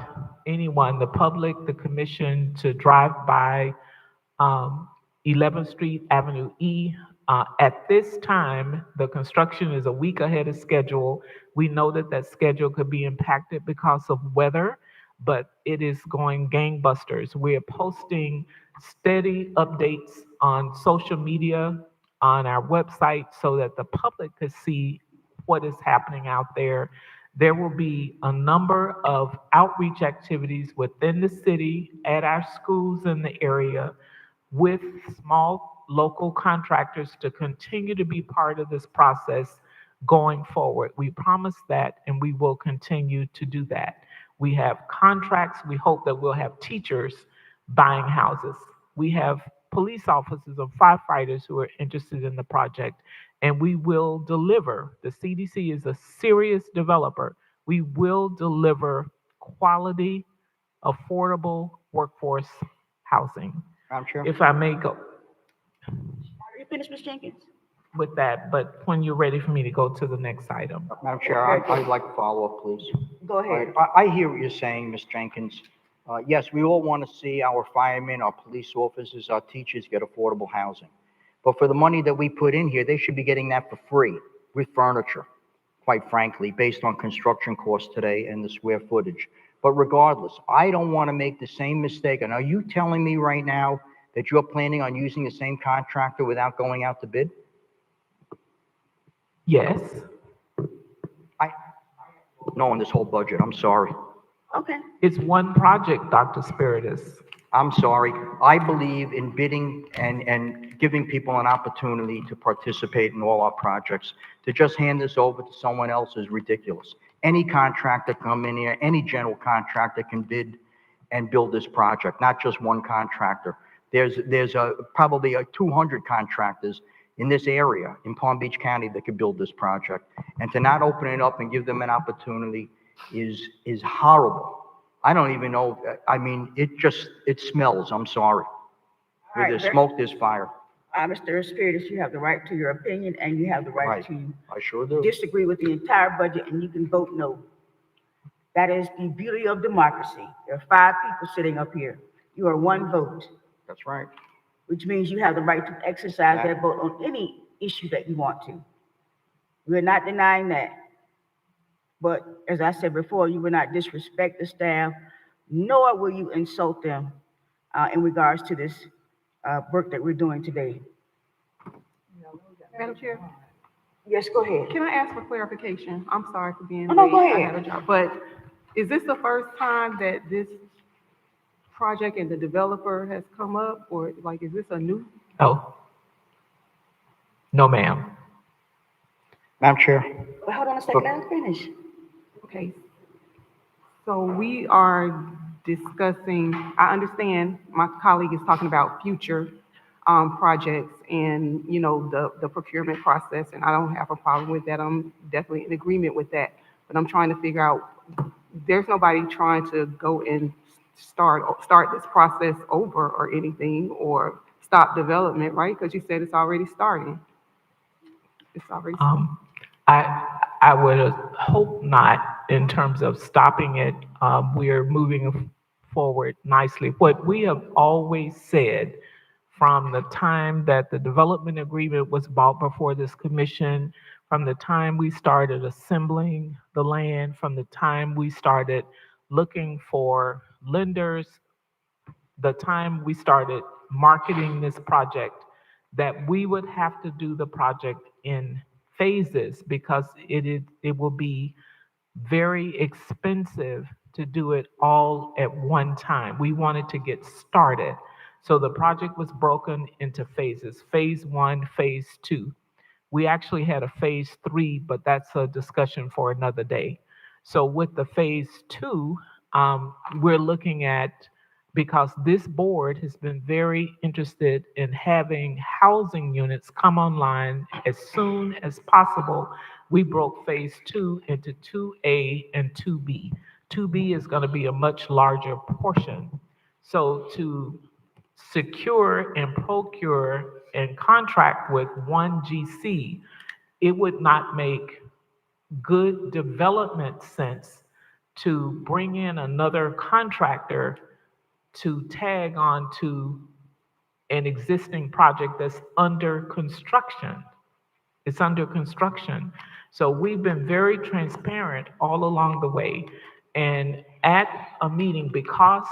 anyone, the public, the commission, to drive by 11th Street Avenue E At this time, the construction is a week ahead of schedule. We know that that schedule could be impacted because of weather, but it is going gangbusters. We're posting steady updates on social media, on our website, so that the public could see what is happening out there. There will be a number of outreach activities within the city, at our schools in the area, with small local contractors to continue to be part of this process going forward. We promise that, and we will continue to do that. We have contracts. We hope that we'll have teachers buying houses. We have police officers and firefighters who are interested in the project, and we will deliver. The CDC is a serious developer. We will deliver quality, affordable workforce housing. Madam Chair? If I may go Are you finished, Ms. Jenkins? with that, but when you're ready for me to go to the next item. Madam Chair, I'd like to follow up, please. Go ahead. I hear what you're saying, Ms. Jenkins. Yes, we all want to see our firemen, our police officers, our teachers get affordable housing. But for the money that we put in here, they should be getting that for free with furniture, quite frankly, based on construction costs today and the square footage. But regardless, I don't want to make the same mistake. And are you telling me right now that you're planning on using the same contractor without going out to bid? Yes, No, on this whole budget, I'm sorry. Okay. it's one project, Dr. Spiritus. I'm sorry. I believe in bidding and giving people an opportunity to participate in all our projects. To just hand this over to someone else is ridiculous. Any contractor come in here, any general contractor can bid and build this project, not just one contractor. There's probably 200 contractors in this area in Palm Beach County that could build this project. And to not open it up and give them an opportunity is horrible. I don't even know, I mean, it smells, I'm sorry. Where right, there's very- smoke, there's fire. Mr. Spiritus, you have the right to your opinion, and you have the right Right. to I sure do. disagree with the entire budget, and you can vote no. That is the beauty of democracy. There are 5 people sitting up here. You are one vote, That's right. which means you have the right to exercise That- that vote on any issue that you want to. We're not denying that. But as I said before, you will not disrespect the staff, nor will you insult them in regards to this work that we're doing today. Madam Chair, Yes, go ahead. can I ask for clarification? I'm sorry for being Oh, no, late. go I ahead. had a job. But is this the first time that this project and the developer has come up? Or like, is this a new? No. No, ma'am. Madam Chair, Well, hold on a second, let us finish. Okay. So we are discussing, I understand my colleague is talking about future projects and, you know, the procurement process, and I don't have a problem with that. I'm definitely in agreement with that. But I'm trying to figure out, there's nobody trying to go and start this process over or anything, or stop development, right? Because you said it's already starting. It's already starting. I would hope not in terms of stopping it. We're moving forward nicely. What we have always said from the time that the development agreement was brought before this commission, from the time we started assembling the land, from the time we started looking for lenders, the time we started marketing this project, that we would have to do the project in phases because it will be very expensive to do it all at one time. We wanted to get started. So the project was broken into phases, phase 1, phase 2. We actually had a phase 3, but that's a discussion for another day. So with the phase 2, we're looking at, because this board has been very interested in having housing units come online as soon as possible, we broke phase 2 into 2A and 2B. 2B is going to be a much larger portion. So to secure and procure and contract with one GC, it would not make good development sense to bring in another contractor to tag on to an existing project that's under construction. It's under construction. So we've been very transparent all along the way. And at a meeting, because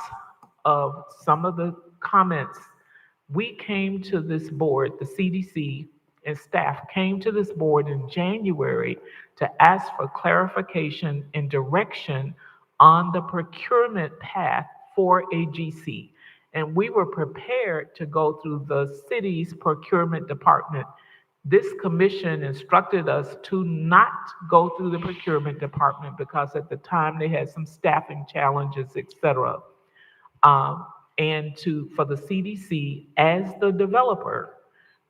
of some of the comments, we came to this board, the CDC and staff came to this board in January to ask for clarification and direction on the procurement path for a GC. And we were prepared to go through the city's procurement department. This commission instructed us to not go through the procurement department because at the time they had some staffing challenges, et cetera. And for the CDC as the developer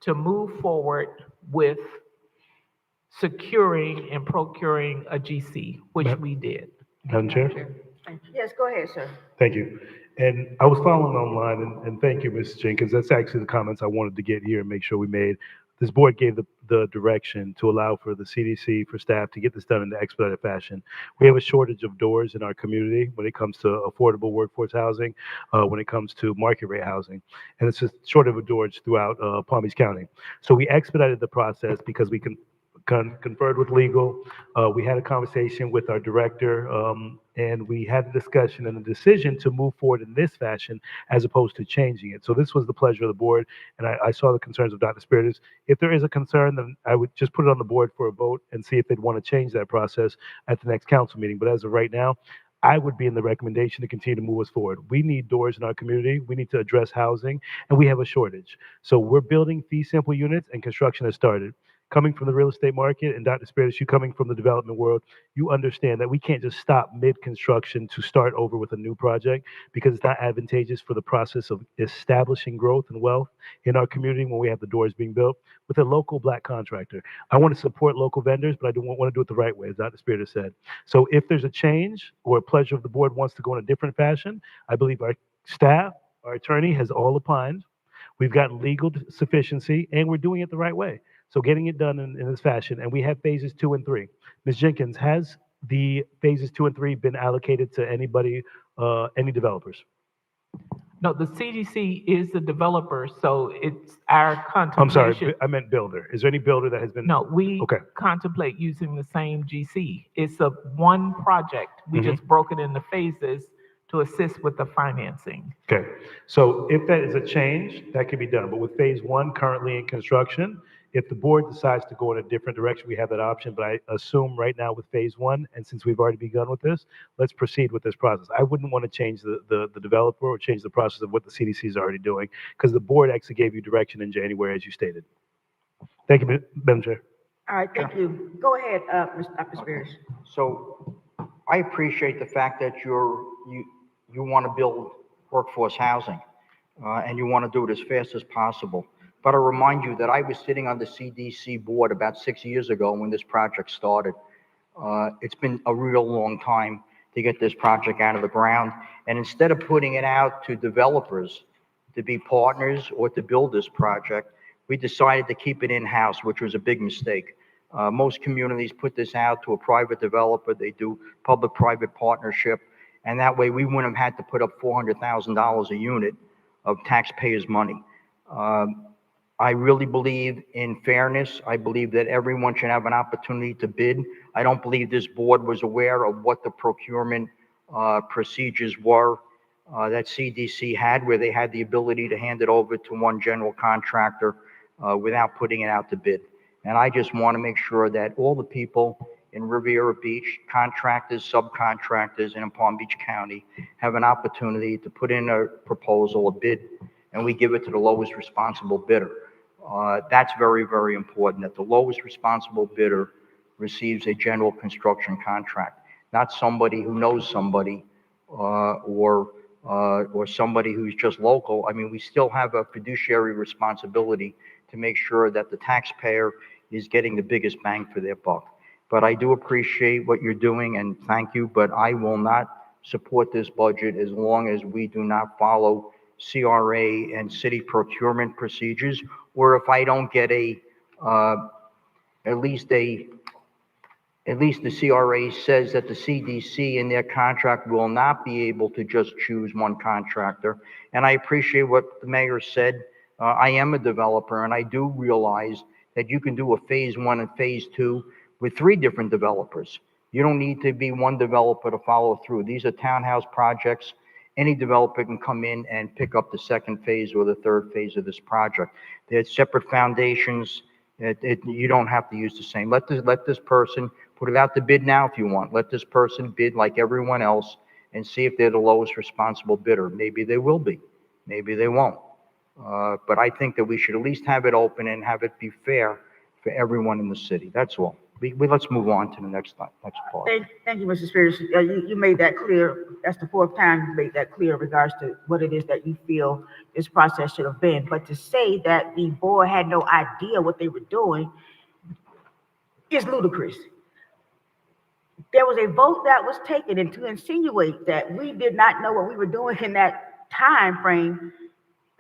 to move forward with securing and procuring a GC, which we did. Madam Chair? Yes, go ahead, sir. Thank you. And I was following online, and thank you, Ms. Jenkins. That's actually the comments I wanted to get here and make sure we made. This board gave the direction to allow for the CDC, for staff to get this done in an expedited fashion. We have a shortage of doors in our community when it comes to affordable workforce housing, when it comes to market rate housing. And it's just shortage of doors throughout Palm Beach County. So we expedited the process because we conferred with legal. We had a conversation with our director, and we had a discussion and a decision to move forward in this fashion as opposed to changing it. So this was the pleasure of the board, and I saw the concerns of Dr. Spiritus. If there is a concern, then I would just put it on the board for a vote and see if they'd want to change that process at the next council meeting. But as of right now, I would be in the recommendation to continue to move us forward. We need doors in our community. We need to address housing, and we have a shortage. So we're building fee simple units, and construction has started. Coming from the real estate market, and Dr. Spiritus, you coming from the development world, you understand that we can't just stop mid-construction to start over with a new project because it's not advantageous for the process of establishing growth and wealth in our community when we have the doors being built with a local Black contractor. I want to support local vendors, but I don't want to do it the right way, as Dr. Spiritus said. So if there's a change or a pleasure of the board wants to go in a different fashion, I believe our staff, our attorney has all opined. We've gotten legal sufficiency, and we're doing it the right way. So getting it done in this fashion, and we have phases 2 and 3. Ms. Jenkins, has the phases 2 and 3 been allocated to anybody, any developers? No, the CDC is the developer, so it's our I'm sorry, contemplation. I meant builder. Is there any builder that has been? No, we Okay. contemplate using the same GC. It's a one project. We just broke it into phases to assist with the financing. Okay, so if that is a change, that can be done. But with phase 1 currently in construction, if the board decides to go in a different direction, we have that option. But I assume right now with phase 1, and since we've already begun with this, let's proceed with this process. I wouldn't want to change the developer or change the process of what the CDC is already doing, because the board actually gave you direction in January, as you stated. Thank you, Madam Chair. All right, thank you. Go ahead, Dr. Spears. So I appreciate the fact that you want to build workforce housing, and you want to do it as fast as possible. But I remind you that I was sitting on the CDC board about 6 years ago when this project started. It's been a real long time to get this project out of the ground. And instead of putting it out to developers to be partners or to build this project, we decided to keep it in-house, which was a big mistake. Most communities put this out to a private developer. They do public-private partnership. And that way we wouldn't have had to put up $400,000 a unit of taxpayers' money. I really believe in fairness. I believe that everyone should have an opportunity to bid. I don't believe this board was aware of what the procurement procedures were that CDC had, where they had the ability to hand it over to one general contractor without putting it out to bid. And I just want to make sure that all the people in Riviera Beach, contractors, subcontractors, and in Palm Beach County have an opportunity to put in a proposal, a bid, and we give it to the lowest responsible bidder. That's very, very important, that the lowest responsible bidder receives a general construction contract, not somebody who knows somebody or somebody who's just local. I mean, we still have a fiduciary responsibility to make sure that the taxpayer is getting the biggest bang for their buck. But I do appreciate what you're doing, and thank you, but I will not support this budget as long as we do not follow CRA and city procurement procedures, or if I don't get at least the CRA says that the CDC in their contract will not be able to just choose one contractor. And I appreciate what the mayor said, I am a developer, and I do realize that you can do a phase one and phase two with 3 different developers. You don't need to be one developer to follow through. These are townhouse projects. Any developer can come in and pick up the second phase or the third phase of this project. They're separate foundations. You don't have to use the same. Let this person put it out to bid now if you want. Let this person bid like everyone else and see if they're the lowest responsible bidder. Maybe they will be. Maybe they won't. But I think that we should at least have it open and have it be fair for everyone in the city. That's all. Let's move on to the next part. Thank you, Mr. Spears. You made that clear. That's the 4th time you made that clear in regards to what it is that you feel this process should have been. But to say that the board had no idea what they were doing is ludicrous. There was a vote that was taken, and to insinuate that we did not know what we were doing in that time frame,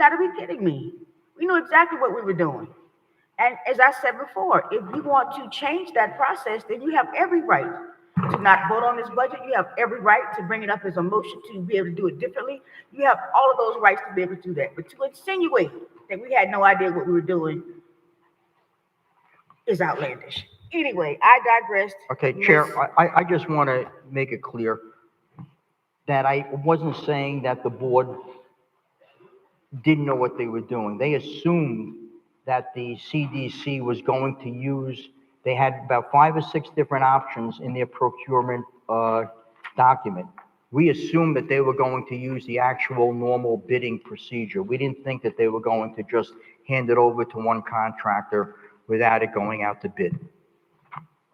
gotta be kidding me. We knew exactly what we were doing. And as I said before, if you want to change that process, then you have every right to not vote on this budget. You have every right to bring it up as a motion to be able to do it differently. You have all of those rights to be able to do that. But to insinuate that we had no idea what we were doing is outlandish. Anyway, I digressed. Okay, Chair, I just want to make it clear that I wasn't saying that the board didn't know what they were doing. They assumed that the CDC was going to use, they had about 5 or 6 different options in their procurement document. We assumed that they were going to use the actual normal bidding procedure. We didn't think that they were going to just hand it over to one contractor without it going out to bid.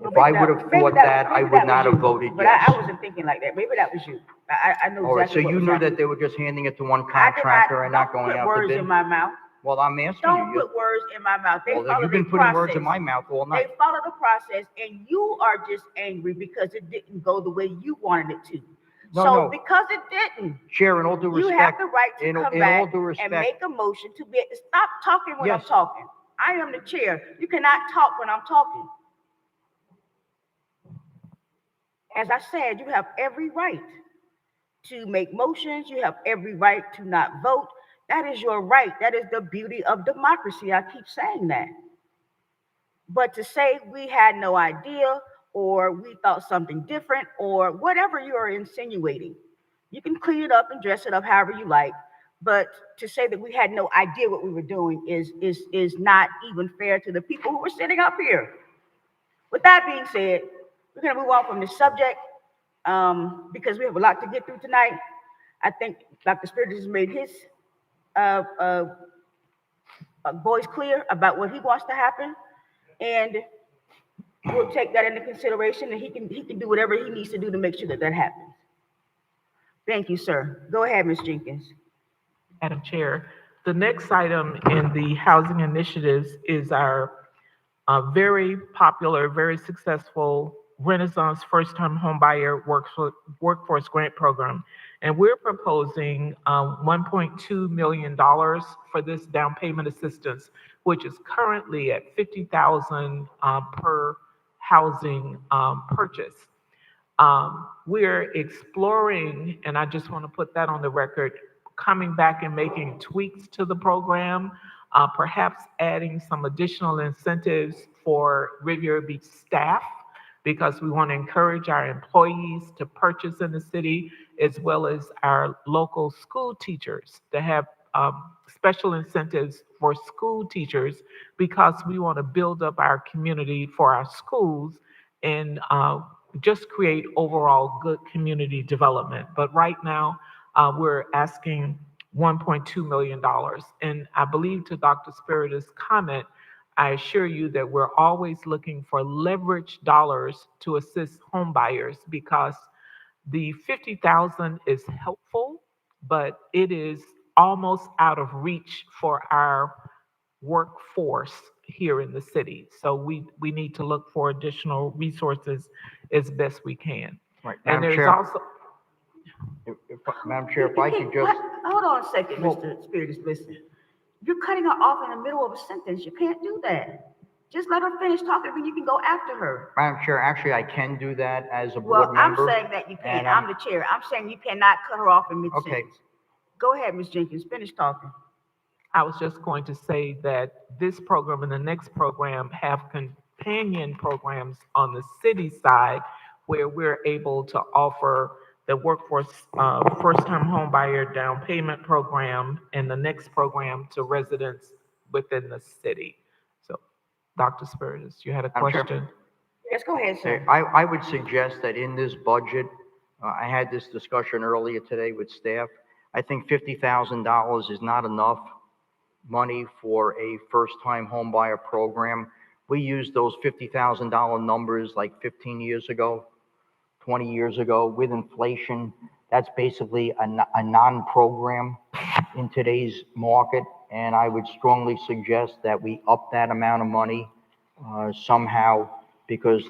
If I would have thought that, I would not have voted yes. But I wasn't thinking like that. Maybe that was you. I know exactly. All right, so you knew that they were just handing it to one contractor and not going out to bid? Don't put words in my mouth. Well, I'm asking you. Don't put words in my mouth. They Well, followed you've been the putting process. words in my mouth all night. They followed the process, and you are just angry because it didn't go the way you wanted it to. No. Because it didn't, Chair, in all due respect. you have the right to come back and respect, make a motion to be, stop talking when I'm Yes. talking. I am the chair. You cannot talk when I'm talking. As I said, you have every right to make motions. You have every right to not vote. That is your right. That is the beauty of democracy. I keep saying that. But to say we had no idea or we thought something different or whatever you are insinuating, you can clean it up and dress it up however you like. But to say that we had no idea what we were doing is not even fair to the people who were sitting up here. With that being said, we're going to move on from this subject because we have a lot to get through tonight. I think Dr. Spears has made his voice clear about what he wants to happen, and we'll take that into consideration, and he can do whatever he needs to do to make sure that that happens. Thank you, sir. Go ahead, Ms. Jenkins. Madam Chair, the next item in the housing initiatives is our very popular, very successful Renaissance First-Time Homebuyer Workforce Grant Program. And we're proposing $1.2 million for this down payment assistance, which is currently at $50,000 per housing purchase. We're exploring, and I just want to put that on the record, coming back and making tweaks to the program, perhaps adding some additional incentives for Riviera Beach staff, because we want to encourage our employees to purchase in the city, as well as our local school teachers to have special incentives for school teachers, because we want to build up our community for our schools and just create overall good community development. But right now, we're asking $1.2 million. And I believe to Dr. Spirida's comment, I assure you that we're always looking for leverage dollars to assist home buyers, because the 50,000 is helpful, but it is almost out of reach for our workforce here in the city. So we need to look for additional resources as best we can. Right, And Madam there's Chair. also, Madam Chair, if I could just. Hold on a second, Mr. Spears, listen. You're cutting her off in the middle of a sentence. You can't do that. Just let her finish talking, and you can go after her. Madam Chair, actually, I can do that as a board member. I'm saying that you can't. I'm the chair. I'm saying you cannot cut her off in mid-sentence. Okay. Go ahead, Ms. Jenkins. Finish talking. I was just going to say that this program and the next program have companion programs on the city side where we're able to offer the workforce first-time home buyer down payment program and the next program to residents within the city. So, Dr. Spiritus, you had a Madam Chair? question? Yes, go ahead, Okay, sir. I would suggest that in this budget, I had this discussion earlier today with staff. I think $50,000 is not enough money for a first-time home buyer program. We used those $50,000 numbers like 15 years ago, 20 years ago. With inflation, that's basically a non-program in today's market. And I would strongly suggest that we up that amount of money somehow, because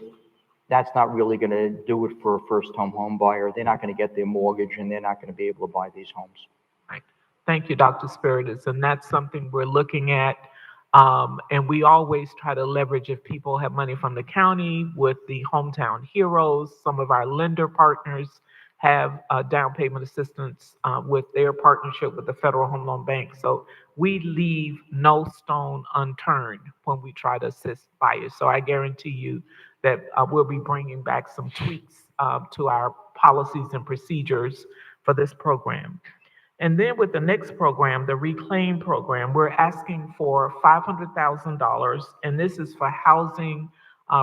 that's not really going to do it for a first-time home buyer. They're not going to get their mortgage, and they're not going to be able to buy these homes. Right. Thank you, Dr. Spiritus. And that's something we're looking at. And we always try to leverage if people have money from the county with the Hometown Heroes. Some of our lender partners have down payment assistance with their partnership with the Federal Home Loan Bank. So we leave no stone unturned when we try to assist buyers. So I guarantee you that we'll be bringing back some tweaks to our policies and procedures for this program. And then with the next program, the Reclaim program, we're asking for $500,000, and this is for housing,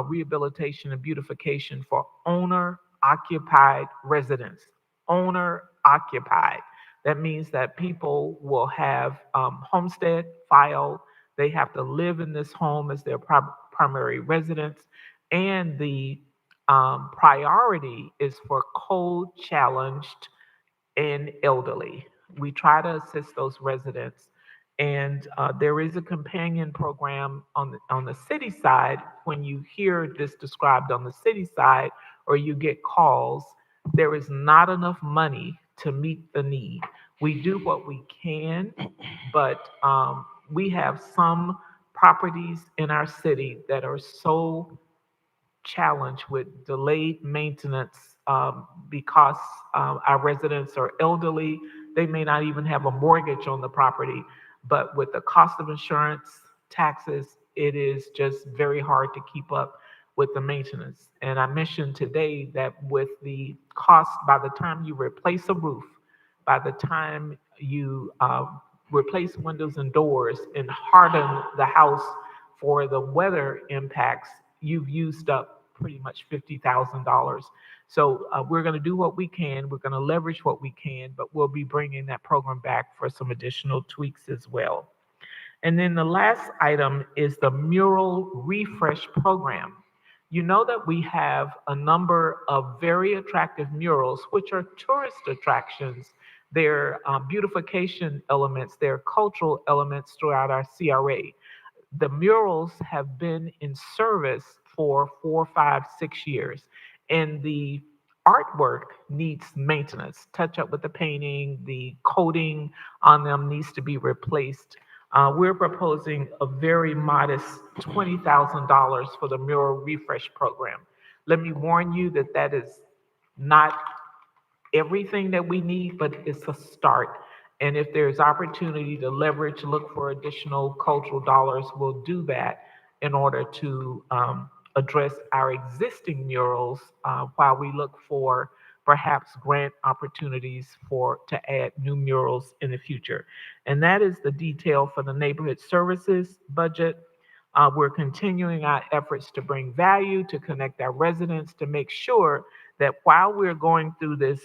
rehabilitation, and beautification for owner-occupied residents. Owner-occupied. That means that people will have homestead filed. They have to live in this home as their primary residence, and the priority is for code-challenged and elderly. We try to assist those residents. And there is a companion program on the city side. When you hear this described on the city side or you get calls, there is not enough money to meet the need. We do what we can, but we have some properties in our city that are so challenged with delayed maintenance because our residents are elderly. They may not even have a mortgage on the property, but with the cost of insurance, taxes, it is just very hard to keep up with the maintenance. And I mentioned today that with the cost, by the time you replace a roof, by the time you replace windows and doors and harden the house for the weather impacts, you've used up pretty much $50,000. So we're going to do what we can. We're going to leverage what we can, but we'll be bringing that program back for some additional tweaks as well. And then the last item is the mural refresh program. You know that we have a number of very attractive murals, which are tourist attractions. They're beautification elements, they're cultural elements throughout our CRA. The murals have been in service for 4, 5, 6 years, and the artwork needs maintenance. Touch up with the painting, the coating on them needs to be replaced. We're proposing a very modest $20,000 for the mural refresh program. Let me warn you that that is not everything that we need, but it's a start. And if there's opportunity to leverage, look for additional cultural dollars, we'll do that in order to address our existing murals while we look for perhaps grant opportunities to add new murals in the future. And that is the detail for the neighborhood services budget. We're continuing our efforts to bring value, to connect our residents, to make sure that while we're going through this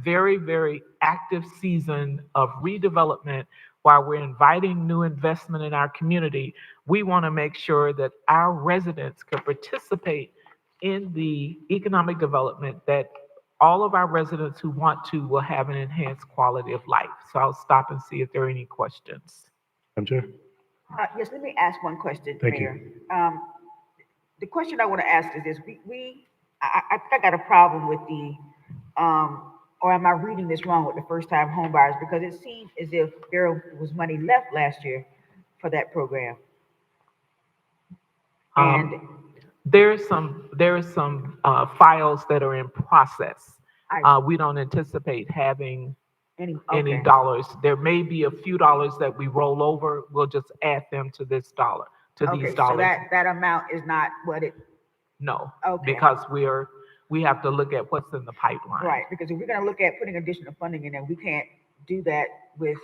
very, very active season of redevelopment, while we're inviting new investment in our community, we want to make sure that our residents can participate in the economic development, that all of our residents who want to will have an enhanced quality of life. So I'll stop and see if there are any questions. Madam Chair? Yes, let me ask one question, Thank Mayor. The question I want to ask is this: I think I got a problem with or am I reading this wrong with the first-time home buyers? Because it seems as if there was money left last year for that program. And There are some files that are in process. I We don't anticipate having any Okay. dollars. There may be a few dollars that we roll over. We'll just add them to this dollar, to these Okay, so dollars. that amount is not what it, No, okay. because we have to look at what's in the pipeline. Right, because if we're gonna look at putting additional funding in there, we can't do that with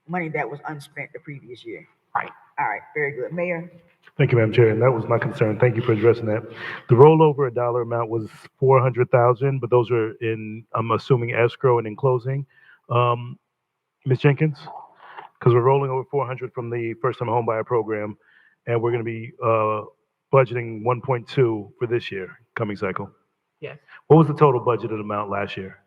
money that was unspent the previous year. Right. All right, very good. Mayor? Thank you, Madam Chair, and that was my concern. Thank you for addressing that. The rollover dollar amount was 400,000, but those are in, I'm assuming escrow and in closing. Ms. Jenkins, because we're rolling over 400 from the first-time homebuyer program, and we're going to be budgeting 1.2 for this year, coming cycle. Yes. What was the total budgeted amount last year?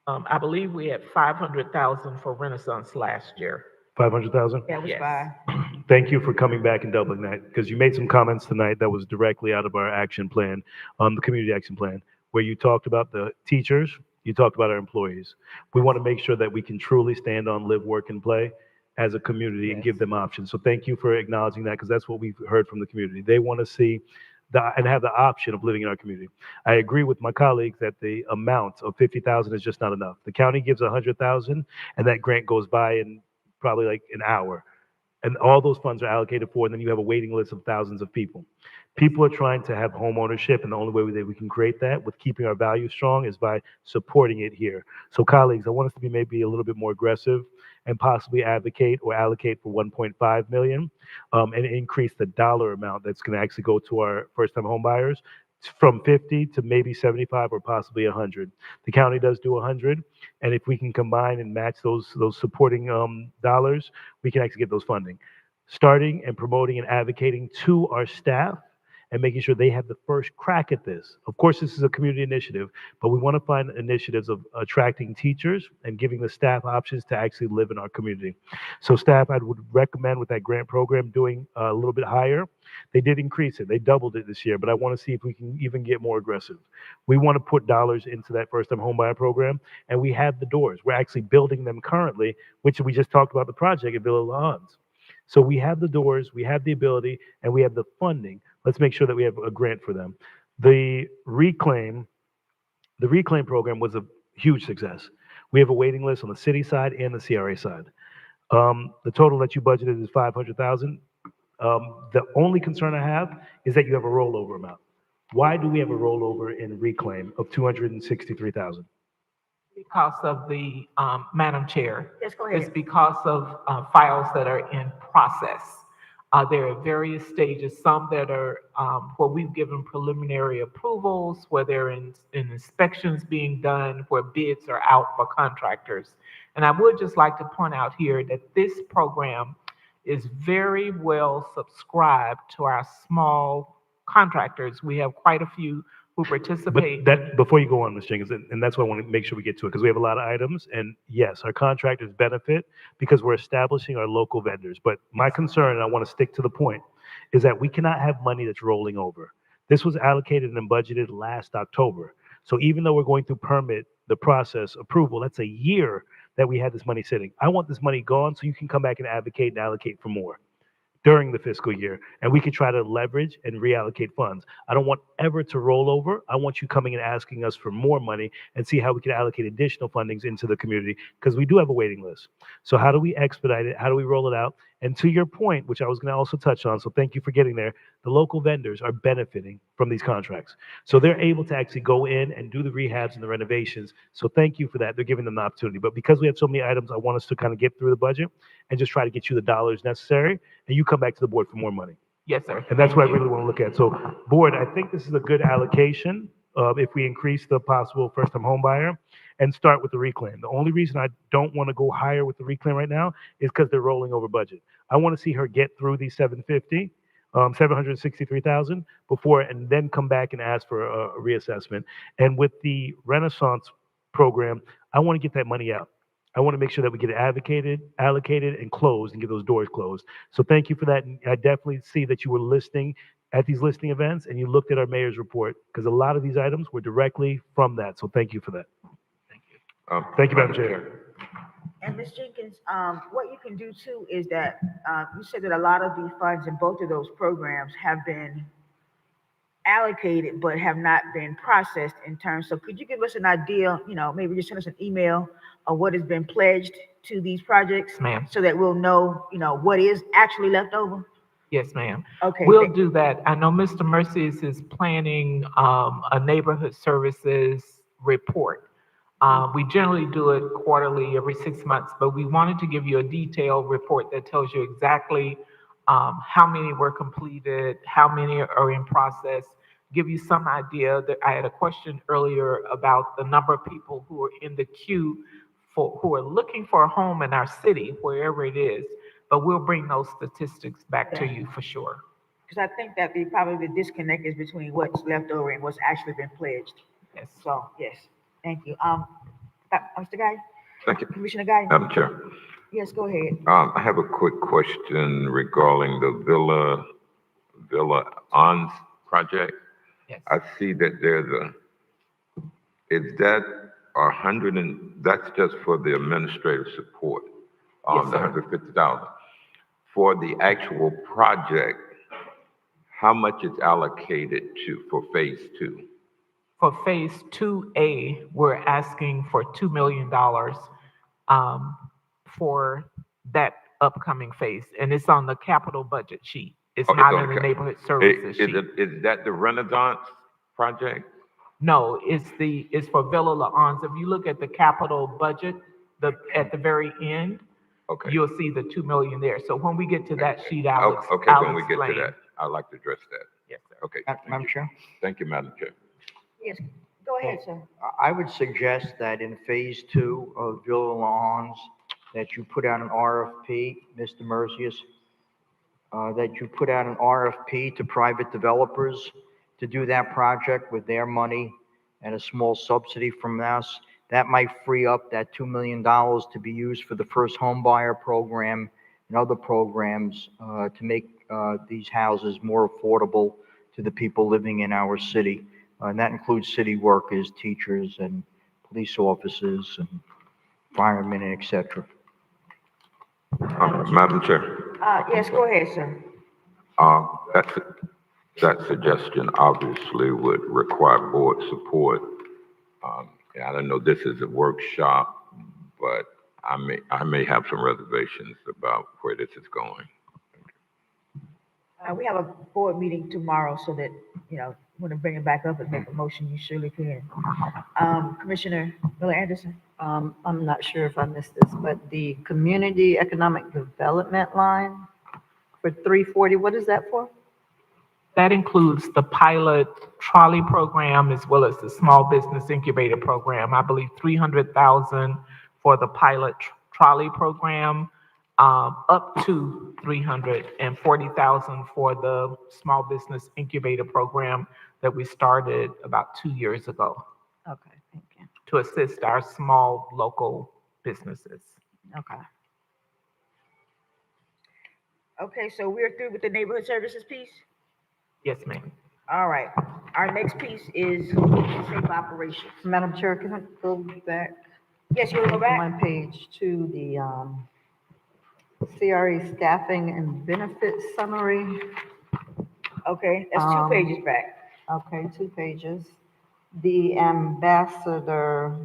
I believe we had 500,000 for Renaissance last year. 500,000? That was Yes. fine. Thank you for coming back and doubling that, because you made some comments tonight that was directly out of our action plan, the community action plan, where you talked about the teachers, you talked about our employees. We want to make sure that we can truly stand on live, work, and play as a community and give them options. So thank you for acknowledging that, because that's what we've heard from the community. They want to see and have the option of living in our community. I agree with my colleagues that the amount of 50,000 is just not enough. The county gives 100,000, and that grant goes by in probably like an hour. And all those funds are allocated for, and then you have a waiting list of thousands of people. People are trying to have home ownership, and the only way that we can create that with keeping our values strong is by supporting it here. So colleagues, I want us to be maybe a little bit more aggressive and possibly advocate or allocate for 1.5 million and increase the dollar amount that's going to actually go to our first-time home buyers from 50 to maybe 75 or possibly 100. The county does do 100, and if we can combine and match those supporting dollars, we can actually get those funding. Starting and promoting and advocating to our staff and making sure they have the first crack at this. Of course, this is a community initiative, but we want to find initiatives of attracting teachers and giving the staff options to actually live in our community. So staff, I would recommend with that grant program doing a little bit higher. They did increase it. They doubled it this year, but I want to see if we can even get more aggressive. We want to put dollars into that first-time homebuyer program, and we have the doors. We're actually building them currently, which we just talked about the project at Villa Lawns. So we have the doors, we have the ability, and we have the funding. Let's make sure that we have a grant for them. The reclaim program was a huge success. We have a waiting list on the city side and the CRA side. The total that you budgeted is 500,000. The only concern I have is that you have a rollover amount. Why do we have a rollover in reclaim of 263,000? Because of the, Madam Chair. Yes, go It's ahead. because of files that are in process. There are various stages, some that are where we've given preliminary approvals, where there are in inspections being done, where bids are out for contractors. And I would just like to point out here that this program is very well subscribed to our small contractors. We have quite a few who participate. But that, before you go on, Ms. Jenkins, and that's why I want to make sure we get to it, because we have a lot of items, and yes, our contractors benefit because we're establishing our local vendors. But my concern, and I want to stick to the point, is that we cannot have money that's rolling over. This was allocated and budgeted last October. So even though we're going through permit, the process, approval, that's a year that we had this money sitting. I want this money gone so you can come back and advocate and allocate for more during the fiscal year, and we can try to leverage and reallocate funds. I don't want ever to roll over. I want you coming and asking us for more money and see how we can allocate additional fundings into the community, because we do have a waiting list. So how do we expedite it? How do we roll it out? And to your point, which I was going to also touch on, so thank you for getting there, the local vendors are benefiting from these contracts. So they're able to actually go in and do the rehabs and the renovations. So thank you for that. They're giving them the opportunity. But because we have so many items, I want us to kind of get through the budget and just try to get you the dollars necessary, and you come back to the board for more money. Yes, sir. And that's what I really want to look at. So board, I think this is a good allocation if we increase the possible first-time home buyer and start with the reclaim. The only reason I don't want to go higher with the reclaim right now is because they're rolling over budget. I want to see her get through these 763,000 before, and then come back and ask for a reassessment. And with the Renaissance program, I want to get that money out. I want to make sure that we get it advocated, allocated, and closed, and get those doors closed. So thank you for that. And I definitely see that you were listening at these listing events, and you looked at our mayor's report, because a lot of these items were directly from that. So thank you for that. Thank you, Madam Chair. And Ms. Jenkins, what you can do too is that, you said that a lot of the funds in both of those programs have been allocated but have not been processed in terms. So could you give us an idea, maybe just send us an email of what has been pledged to these projects Yes, ma'am. so that we'll know, what is actually left over? Yes, ma'am. Okay. We'll do that. I know Mr. Mercies is planning a neighborhood services report. We generally do it quarterly, every 6 months, but we wanted to give you a detailed report that tells you exactly how many were completed, how many are in process, give you some idea. That I had a question earlier about the number of people who are in the queue who are looking for a home in our city, wherever it is. But we'll bring those statistics back to you for sure. Because I think that probably the disconnect is between what's left over and what's actually been pledged. Yes. So, yes, thank you. Mr. Guy, Thank you, Commissioner Guy? Madam Chair. Yes, go ahead. I have a quick question regarding the Villa Ons project. Yes. I see that is that 100 that's just for the administrative support, Yes, the sir. 150,000. For the actual project, how much is allocated for phase 2? For phase 2A, we're asking for $2 million for that upcoming phase. And it's on the capital budget sheet. It's Oh, it's not on in the the cap- neighborhood services sheet. Is that the Renaissance project? No, it's for Villa La'Ons. If you look at the capital budget, at the very end, Okay. you'll see the 2 million there. So when we get to that sheet, Okay, I'll when we get to explain. that, I'd like to address that. Yes, sir. Okay. thank Madam you. Chair? Thank you, Madam Chair. Yes, go ahead, sir. I would suggest that in phase 2 of Villa Lawns, that you put out an RFP, Mr. Mercius, that you put out an RFP to private developers to do that project with their money and a small subsidy from us. That might free up that $2 million to be used for the first home buyer program and other programs to make these houses more affordable to the people living in our city. And that includes city workers, teachers, and police officers, and firemen, and et cetera. Madam Chair, Yes, go ahead, sir. that suggestion obviously would require board support. And I don't know, this is a workshop, but I may have some reservations about where this is going. We have a board meeting tomorrow, so that, want to bring it back up and make a motion, you surely can. Commissioner Miller Anderson? I'm not sure if I missed this, but the community economic development line for 340, what is that for? That includes the pilot trolley program as well as the small business incubator program. I believe 300,000 for the pilot trolley program, up to 340,000 for the small business incubator program that we started about 2 years ago Okay, thank you. to assist our small local businesses. Okay. Okay, so we're through with the neighborhood services piece? Yes, ma'am. All right, our next piece is safe operations. Madam Chair, can I go back Yes, you want to go back? one page to the CRA staffing and benefits summary? Okay, that's 2 pages back. Okay, 2 pages. The ambassador,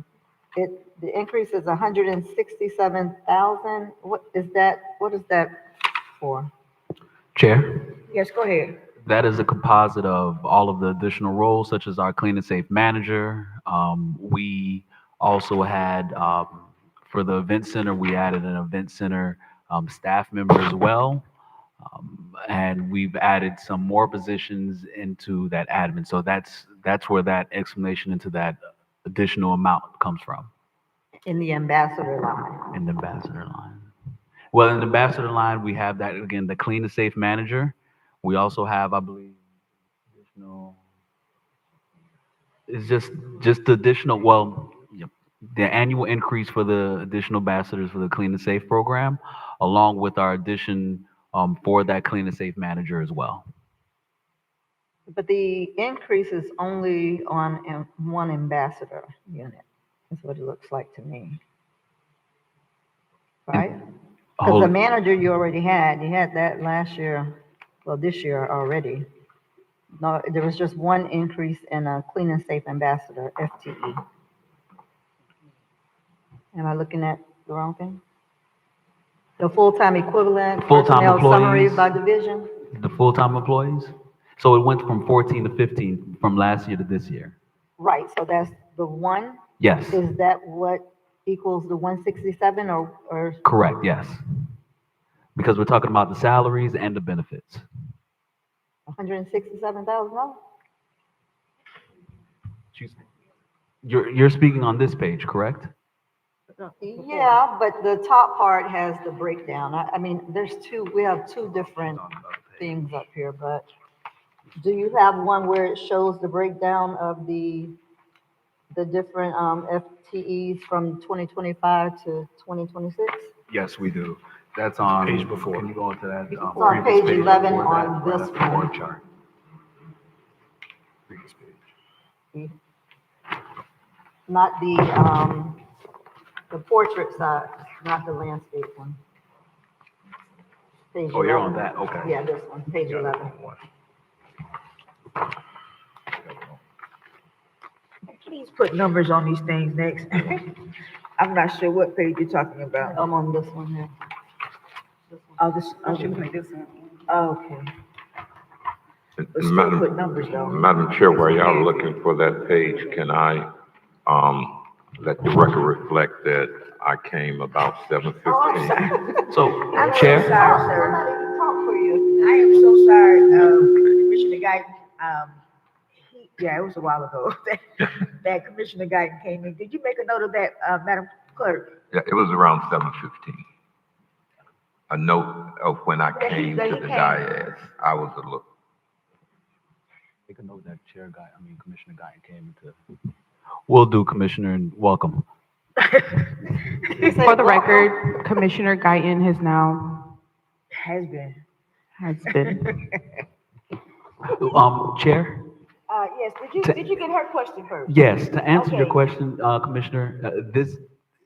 the increase is 167,000. What is that for? Chair? Yes, go ahead. That is a composite of all of the additional roles, such as our clean and safe manager. We also had, for the event center, we added an event center staff member as well. And we've added some more positions into that admin. So that's where that explanation into that additional amount comes from, In the ambassador line. in the ambassador line. Well, in the ambassador line, we have that, again, the clean and safe manager. We also have, I believe, additional, it's just additional, well, yep, the annual increase for the additional ambassadors for the clean and safe program, along with our addition for that clean and safe manager as well. But the increase is only on one ambassador unit, is what it looks like to me. Right? Because the Hold- manager you already had, you had that last year, well, this year already. No, there was just one increase in a clean and safe ambassador, FTE. Am I looking at the wrong thing? The full-time equivalent Full-time personnel summary employees. by division? The full-time employees? So it went from 14 to 15 from last year to this year. Right, so that's the one? Yes, Is that what equals the 167 or correct, yes. Because we're talking about the salaries and the benefits. $167,000? You're speaking on this page, correct? Yeah, but the top part has the breakdown. I mean, we have two different things up here, but do you have one where it shows the breakdown of the different FTEs from 2025 to 2026? Yes, we do. That's on. Page before. Can you go into that? It's on page 11 before that, on right this after the one. org chart. Previous page. Not the portrait side, not the landscape one. Page Oh, you're on 11. that, okay. Yeah, this one, page 11. Please put numbers on these things next. I'm not sure what page you're talking about. I'm on this one here. Oh, this, okay. But still Madam, put numbers though. Madam Chair, while y'all looking for that page, can I, let the record reflect that I came about 7:15? Oh, I'm sorry. So, I'm so Chair? sorry, sir. Somebody talk for you. I am so sorry, Commissioner Guyton, yeah, it was a while ago that Commissioner Guyton came in. Did you make a note of that, Madam Clerk? Yeah, it was around 7:15. A note of when I came that to he the came. dais. I was a little, Make a note that Commissioner Guy came into. Will do, Commissioner, and welcome. For the record, Commissioner Guyton has now, Has been. has been. Chair? Yes, To- did you get her question first? Yes, to answer your Okay. question, Commissioner,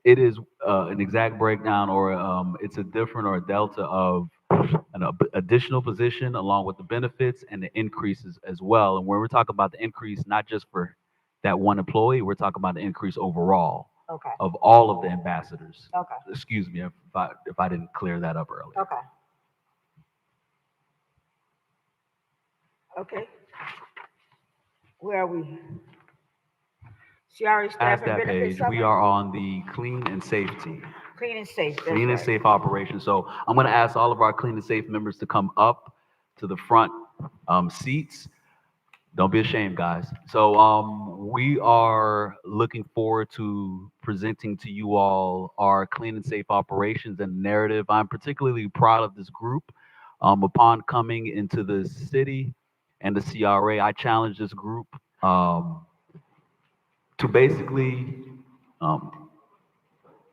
it is an exact breakdown or it's a different or a delta of an additional position along with the benefits and the increases as well. And when we're talking about the increase, not just for that one employee, we're talking about the increase overall Okay, of all of the ambassadors. okay, Excuse me if I didn't clear that up earlier. okay. Okay. Where are we? CRA staff Past and that benefits page, summary? we are on the clean and safety. Clean and safe, that's Clean and right. safe operation. So I'm going to ask all of our clean and safe members to come up to the front seats. Don't be ashamed, guys. So we are looking forward to presenting to you all our clean and safe operations and narrative. I'm particularly proud of this group. Upon coming into the city and the CRA, I challenged this group to basically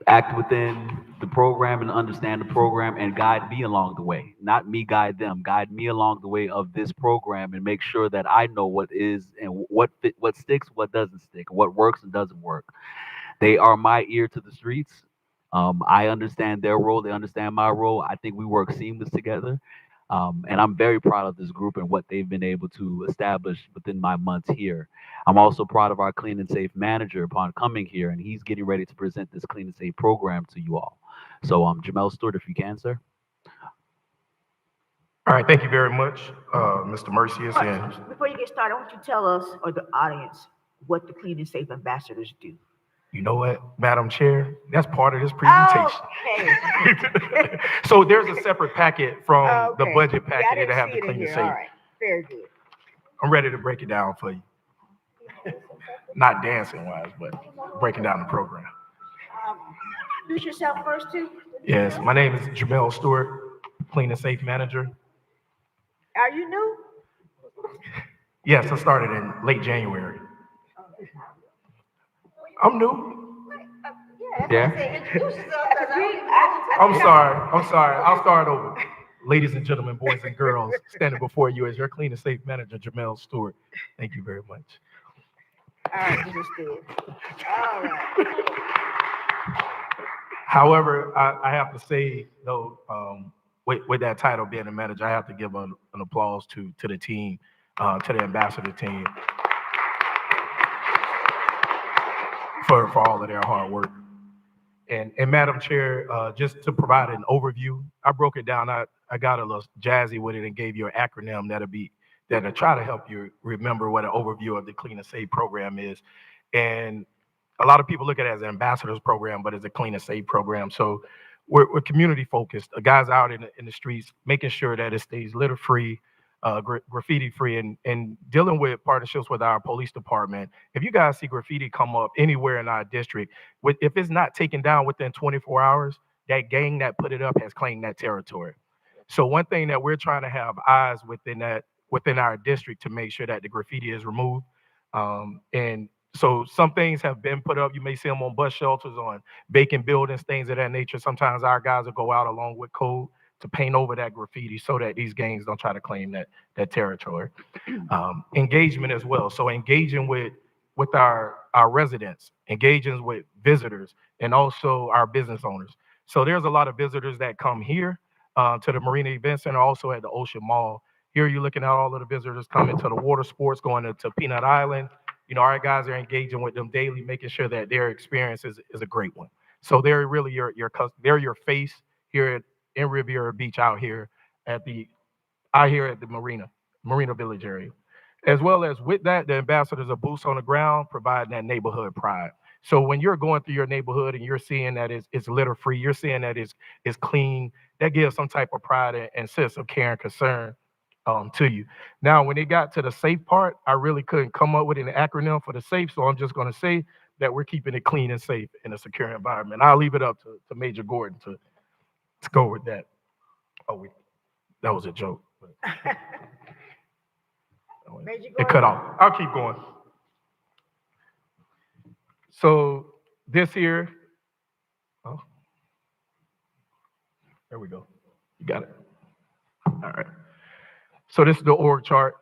act within the program and understand the program and guide me along the way. Not me guide them, guide me along the way of this program and make sure that I know what is and what sticks, what doesn't stick, what works and doesn't work. They are my ear to the streets. I understand their role. They understand my role. I think we work seamless together. And I'm very proud of this group and what they've been able to establish within my months here. I'm also proud of our clean and safe manager upon coming here, and he's getting ready to present this clean and safe program to you all. So, Jamel Stewart, if you can, sir. All right, thank you very much, Mr. Mercius. And Before you get started, I want you to tell us or the audience what the clean and safe ambassadors do. you know what, Madam Chair, that's part of this presentation. Okay. So there's a separate packet from the Okay. budget Yeah, I packet didn't that have see the it in clean and here. safe. All right, very good. I'm ready to break it down for you. Not dancing wise, but breaking down the program. Introduce yourself first, too. Yes, my name is Jamel Stewart, Clean and Safe Manager. Are you new? Yes, I started in late January. I'm new. Yeah. I'm sorry. I'll start over. Ladies and gentlemen, boys and girls, standing before you as your Clean and Safe Manager, Jamel Stewart. Thank you very much. All right, understood. All right. However, I have to say, though, with that title being a manager, I have to give an applause to the team to the ambassador team for all of their hard work. And Madam Chair, just to provide an overview, I broke it down. I got a little jazzy with it and gave you an acronym that'll try to help you remember what an overview of the Clean and Safe program is. And a lot of people look at it as an ambassador's program, but it's a Clean and Safe program. So we're community focused. The guys out in the streets, making sure that it stays litter free, graffiti free, and dealing with partnerships with our police department. If you guys see graffiti come up anywhere in our district, if it's not taken down within 24 hours, that gang that put it up has claimed that territory. So one thing that we're trying to have eyes within our district to make sure that the graffiti is removed. And so some things have been put up. You may see them on bus shelters, on vacant buildings, things of that nature. Sometimes our guys will go out along with code to paint over that graffiti so that these gangs don't try to claim that territory. Engagement as well. So engaging with our residents, engaging with visitors, and also our business owners. So there's a lot of visitors that come here to the Marina Event Center, also at the Ocean Mall. Here you're looking at all of the visitors coming to the water sports, going to Peanut Island. You know, our guys are engaging with them daily, making sure that their experience is a great one. So they're really they're your face here in Riviera Beach out here at the Marina Village area. As well as with that, the ambassadors are boots on the ground, providing that neighborhood pride. So when you're going through your neighborhood and you're seeing that it's litter free, you're seeing that it's clean, that gives some type of pride and sense of care and concern to you. Now, when it got to the safe part, I really couldn't come up with an acronym for the safe, so I'm just going to say that we're keeping it clean and safe in a secure environment. I'll leave it up to Major Gordon to go with that. Oh, that was a joke. It cut off. I'll keep going. So this here, oh, there we go. You got it. All right. So this is the org chart.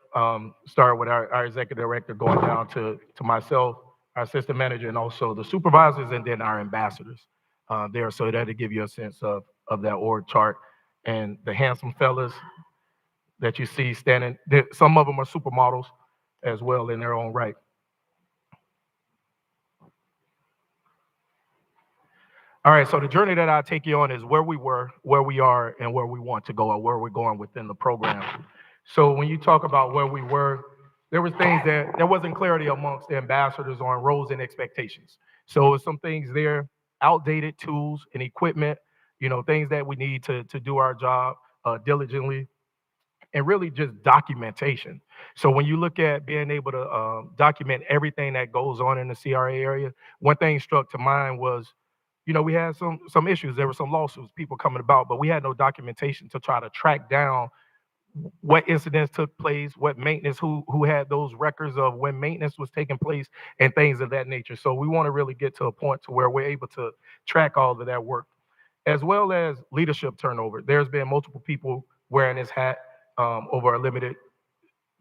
Started with our executive director going down to myself, our assistant manager, and also the supervisors, and then our ambassadors there. So that'll give you a sense of that org chart. And the handsome fellas that you see standing, some of them are supermodels as well in their own right. All right, so the journey that I take you on is where we were, where we are, and where we want to go, or where we're going within the program. So when you talk about where we were, there was things that there wasn't clarity amongst the ambassadors on roles and expectations. So some things there, outdated tools and equipment, things that we need to do our job diligently, and really just documentation. So when you look at being able to document everything that goes on in the CRA area, one thing struck to mind was, we had some issues. There were some lawsuits, people coming about, but we had no documentation to try to track down what incidents took place, what maintenance, who had those records of when maintenance was taking place, and things of that nature. So we want to really get to a point to where we're able to track all of that work, as well as leadership turnover. There's been multiple people wearing this hat over a limited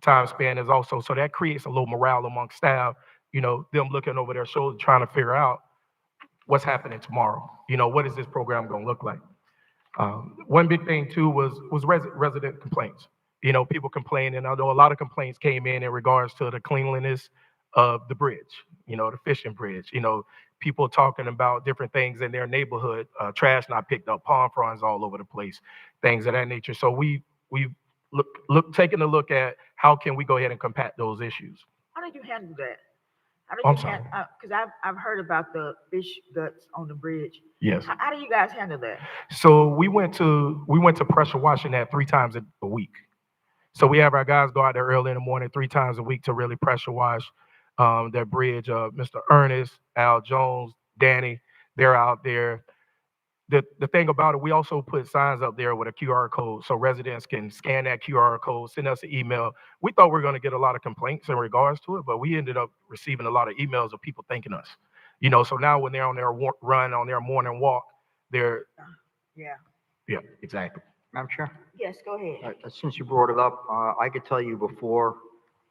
time span as also. So that creates a low morale among staff, them looking over their shoulder, trying to figure out what's happening tomorrow. What is this program going to look like? One big thing too was resident complaints. People complaining. I know a lot of complaints came in regards to the cleanliness of the bridge, the fishing bridge. People talking about different things in their neighborhood, trash not picked up, palm fronds all over the place, things of that nature. So we've taken a look at how can we go ahead and combat those issues. How did you handle that? I'm sorry. Because I've heard about the fish guts on the bridge. Yes. How do you guys handle that? So we went to pressure washing that 3 times a week. So we have our guys go out there early in the morning 3 times a week to really pressure wash that bridge. Mr. Ernest, Al Jones, Danny, they're out there. The thing about it, we also put signs up there with a QR code so residents can scan that QR code, send us an email. We thought we were going to get a lot of complaints in regards to it, but we ended up receiving a lot of emails of people thanking us. So now when they're on their run, on their morning walk, they're... Yeah, exactly. Madam Chair? Yes, go ahead. Since you brought it up, I could tell you before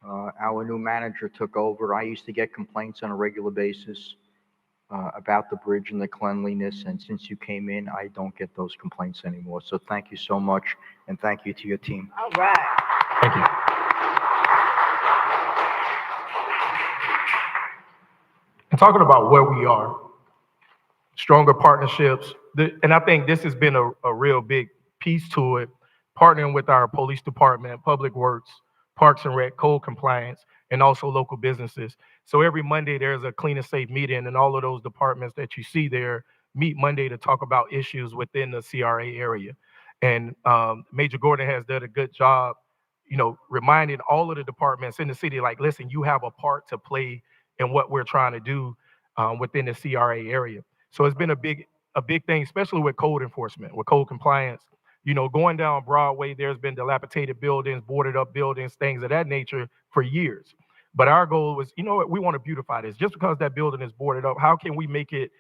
our new manager took over, I used to get complaints on a regular basis about the bridge and the cleanliness, and since you came in, I don't get those complaints anymore. So thank you so much, and thank you to your team. All right. Thank you. talking about where we are, stronger partnerships. And I think this has been a real big piece to it, partnering with our police department, public works, parks and rec, code compliance, and also local businesses. So every Monday, there's a clean and safe meeting, and all of those departments that you see there meet Monday to talk about issues within the CRA area. And Major Gordon has done a good job, reminding all of the departments in the city, like, listen, you have a part to play in what we're trying to do within the CRA area. So it's been a big thing, especially with code enforcement, with code compliance. Going down Broadway, there's been dilapidated buildings, boarded up buildings, things of that nature for years. But our goal was, what, we want to beautify this. Just because that building is boarded up, how can we make it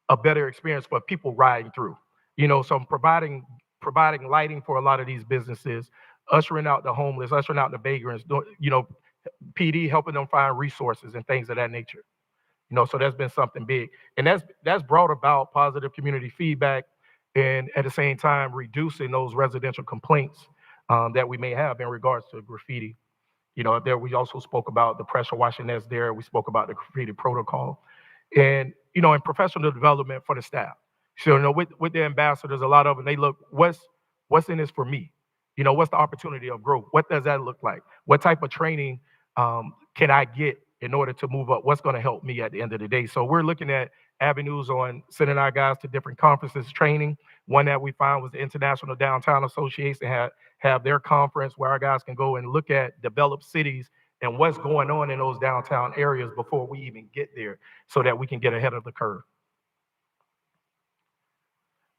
a better experience for people riding through? So I'm providing lighting for a lot of these businesses, ushering out the homeless, ushering out the vagrants, PD helping them find resources and things of that nature. So that's been something big. And that's brought about positive community feedback, and at the same time, reducing those residential complaints that we may have in regards to graffiti. There we also spoke about the pressure washing that's there. We spoke about the graffiti protocol, and and professional development for the staff. So with the ambassadors, a lot of them, they look, what's in this for me? What's the opportunity of growth? What does that look like? What type of training can I get in order to move up? What's going to help me at the end of the day? So we're looking at avenues on sending our guys to different conferences, training. One that we found was the International Downtown Association have their conference where our guys can go and look at developed cities and what's going on in those downtown areas before we even get there, so that we can get ahead of the curve.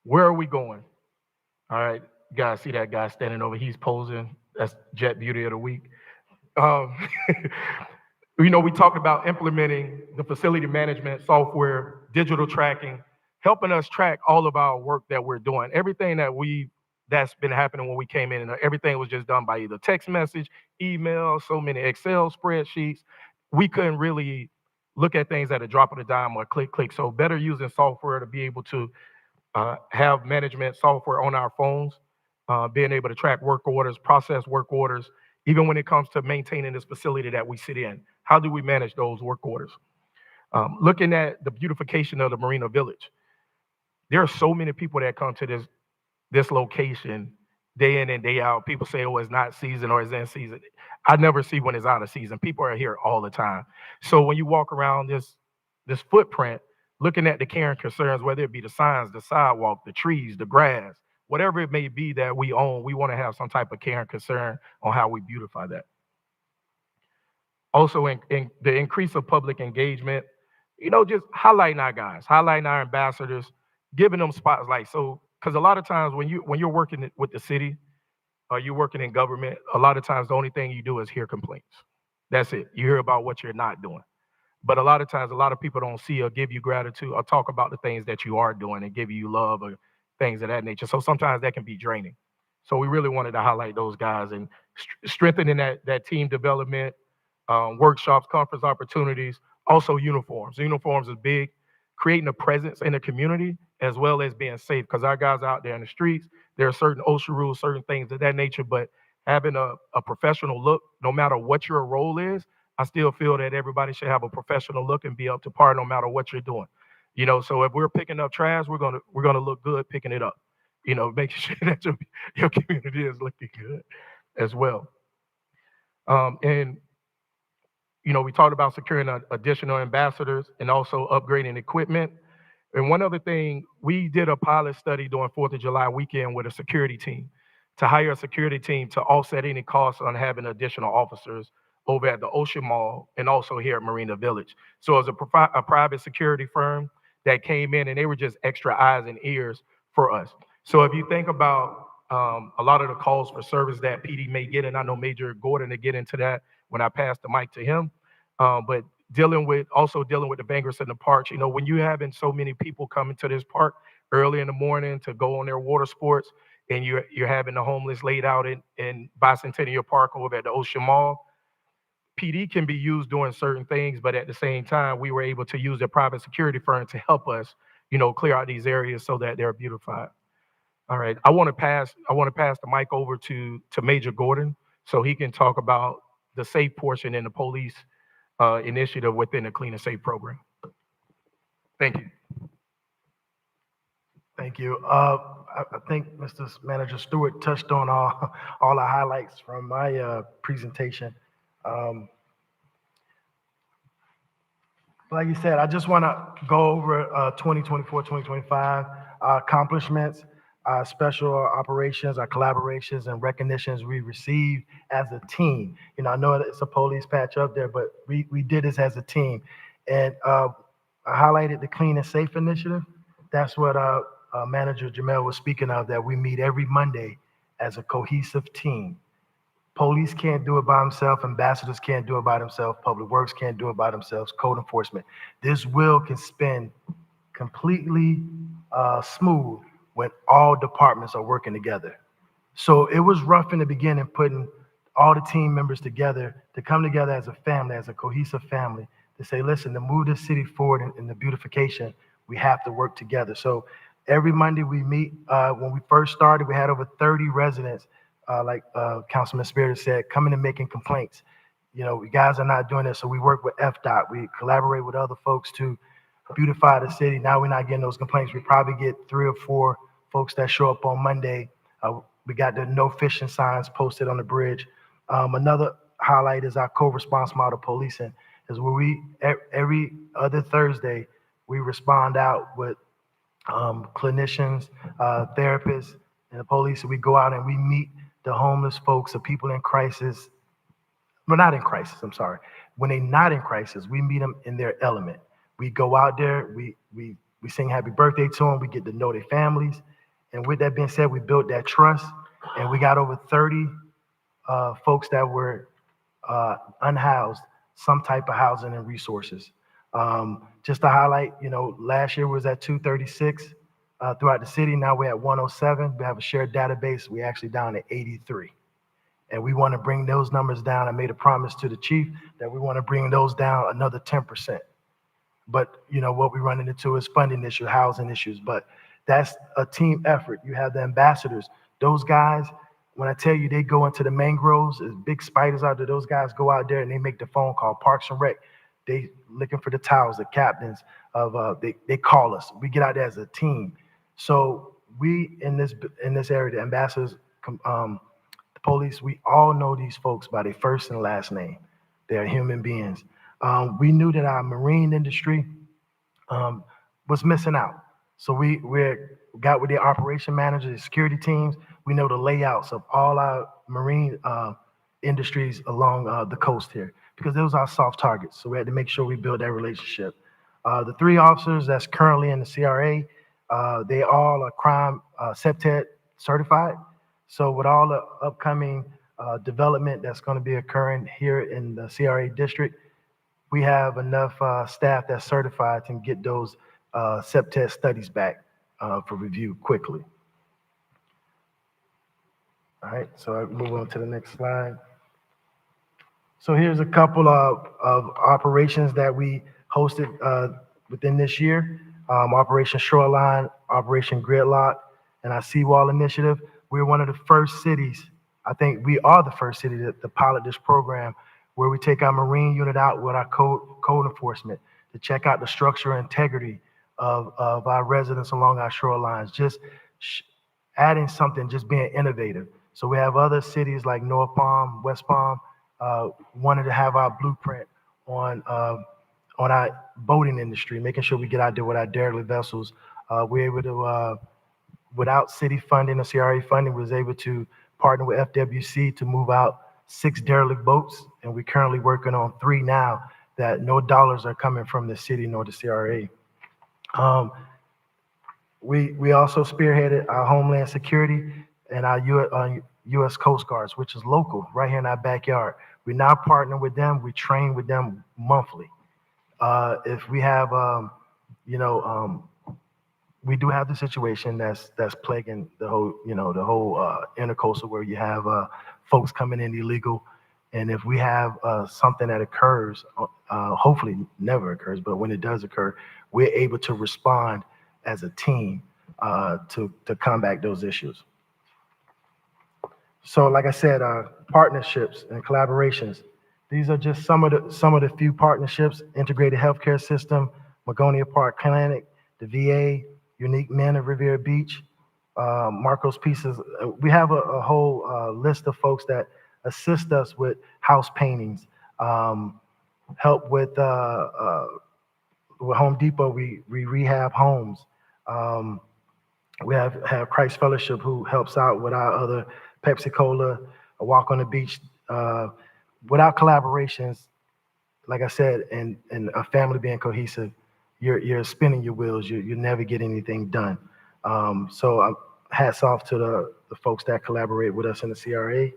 Where are we going? All right, you guys see that guy standing over, he's posing. That's Jet Beauty of the Week. We talked about implementing the facility management software, digital tracking, helping us track all of our work that we're doing. Everything that's been happening when we came in, and everything was just done by either text message, email, so many Excel spreadsheets. We couldn't really look at things at a drop of a dime or click. So better using software to be able to have management software on our phones, being able to track work orders, process work orders, even when it comes to maintaining this facility that we sit in. How do we manage those work orders? Looking at the beautification of the Marina Village. There are so many people that come to this location day in and day out. People say, oh, it's not season or it's in season. I never see when it's out of season. People are here all the time. So when you walk around this footprint, looking at the care and concerns, whether it be the signs, the sidewalk, the trees, the grass, whatever it may be that we own, we want to have some type of care and concern on how we beautify that. Also, in the increase of public engagement, just highlighting our guys, highlighting our ambassadors, giving them spotlight. So, because a lot of times when you're working with the city or you're working in government, a lot of times the only thing you do is hear complaints. That's it. You hear about what you're not doing. But a lot of times, a lot of people don't see or give you gratitude or talk about the things that you are doing and give you love or things of that nature. So sometimes that can be draining. So we really wanted to highlight those guys and strengthening that team development, workshops, conference opportunities, also uniforms. Uniforms is big, creating a presence in the community as well as being safe, because our guys out there in the streets, there are certain OSHA rules, certain things of that nature, but having a professional look, no matter what your role is, I still feel that everybody should have a professional look and be up to par no matter what you're doing. So if we're picking up trash, we're gonna look good picking it up. Making sure that your community is looking good as well. And we talked about securing additional ambassadors and also upgrading equipment. And one other thing, we did a pilot study during 4th of July weekend with a security team to hire a security team to offset any costs on having additional officers over at the Ocean Mall and also here at Marina Village. So it was a private security firm that came in, and they were just extra eyes and ears for us. So if you think about a lot of the calls for service that PD may get, and I know Major Gordon to get into that when I pass the mic to him, but dealing with the vagrants in the parks. When you're having so many people coming to this park early in the morning to go on their water sports, and you're having the homeless laid out in Bicentennial Park over at the Ocean Mall, PD can be used doing certain things, but at the same time, we were able to use a private security firm to help us, clear out these areas so that they're beautified. All right, I want to pass the mic over to Major Gordon so he can talk about the safe portion in the police initiative within the Clean and Safe program. Thank you. Thank you. I think Mr. Manager Stewart touched on all the highlights from my presentation. Um, Like you said, I just want to go over 2024, 2025 accomplishments, special operations, our collaborations and recognitions we received as a team. You know, I know it's a police patch up there, but we did this as a team. And I highlighted the Clean and Safe initiative. That's what Manager Jamel was speaking of, that we meet every Monday as a cohesive team. Police can't do it by themselves. Ambassadors can't do it by themselves. Public Works can't do it by themselves. Code enforcement. This wheel can spin completely smooth when all departments are working together. So it was rough in the beginning putting all the team members together to come together as a family, as a cohesive family, to say, listen, to move this city forward in the beautification, we have to work together. So every Monday we meet. When we first started, we had over 30 residents, like Councilman Spirit said, coming and making complaints. You know, you guys are not doing this, so we work with FDOT. We collaborate with other folks to beautify the city. Now we're not getting those complaints. We probably get 3 or 4 folks that show up on Monday. We got the no fishing signs posted on the bridge. Another highlight is our co-response model policing, is where we, every other Thursday, we respond out with clinicians, therapists, and the police. We go out and we meet the homeless folks, the people in crisis. Well, not in crisis, I'm sorry. When they're not in crisis, we meet them in their element. We go out there, we sing happy birthday to them, we get to know their families. And with that being said, we built that trust, and we got over 30 folks that were unhoused, some type of housing and resources. Just to highlight, you know, last year was at 236 throughout the city. Now we're at 107. We have a shared database. We're actually down to 83. And we want to bring those numbers down. I made a promise to the chief that we want to bring those down another 10%. But, you know, what we run into is funding issues, housing issues. But that's a team effort. You have the ambassadors. Those guys, when I tell you they go into the mangroves, there's big spiders out there. Those guys go out there and they make the phone call. Parks and Rec, they looking for the towels, the captains of they call us. We get out there as a team. So we in this area, the ambassadors, the police, we all know these folks by their first and last name. They're human beings. We knew that our marine industry was missing out. So we got with the operation managers, the security teams. We know the layouts of all our marine industries along the coast here, because those are our soft targets. So we had to make sure we build that relationship. The 3 officers that's currently in the CRA, they all are crime CEPTED certified. So with all the upcoming development that's going to be occurring here in the CRA district, we have enough staff that's certified to get those CEPTED studies back for review quickly. All right, so I move on to the next slide. So here's a couple of operations that we hosted within this year. Operation Shoreline, Operation Gridlock, and our Seawall Initiative. We're one of the first cities, I think we are the first city to pilot this program, where we take our Marine unit out with our code enforcement to check out the structural integrity of our residents along our shorelines, just adding something, just being innovative. So we have other cities like North Palm, West Palm, wanted to have our blueprint on our boating industry, making sure we get out there with our derelict vessels. We're able to, without city funding or CRA funding, was able to partner with FWC to move out 6 derelict boats, and we're currently working on 3 now that no dollars are coming from the city nor the CRA. We also spearheaded our Homeland Security and our U.S. Coast Guards, which is local, right here in our backyard. We now partner with them. We train with them monthly. If we have, we do have the situation that's plaguing the whole, the whole intercoastal, where you have folks coming in illegal. And if we have something that occurs, hopefully never occurs, but when it does occur, we're able to respond as a team to combat those issues. So like I said, partnerships and collaborations. These are just some of the few partnerships: integrated healthcare system, Magonia Park Clinic, the VA, Unique Men of Riviera Beach, Marcos Pieces. We have a whole list of folks that assist us with house paintings, help with Home Depot. We rehab homes. We have Christ Fellowship who helps out with our other Pepsi Cola, a Walk on the Beach. Without collaborations, like I said, and a family being cohesive, you're spinning your wheels. You never get anything done. So hats off to the folks that collaborate with us in the CRA.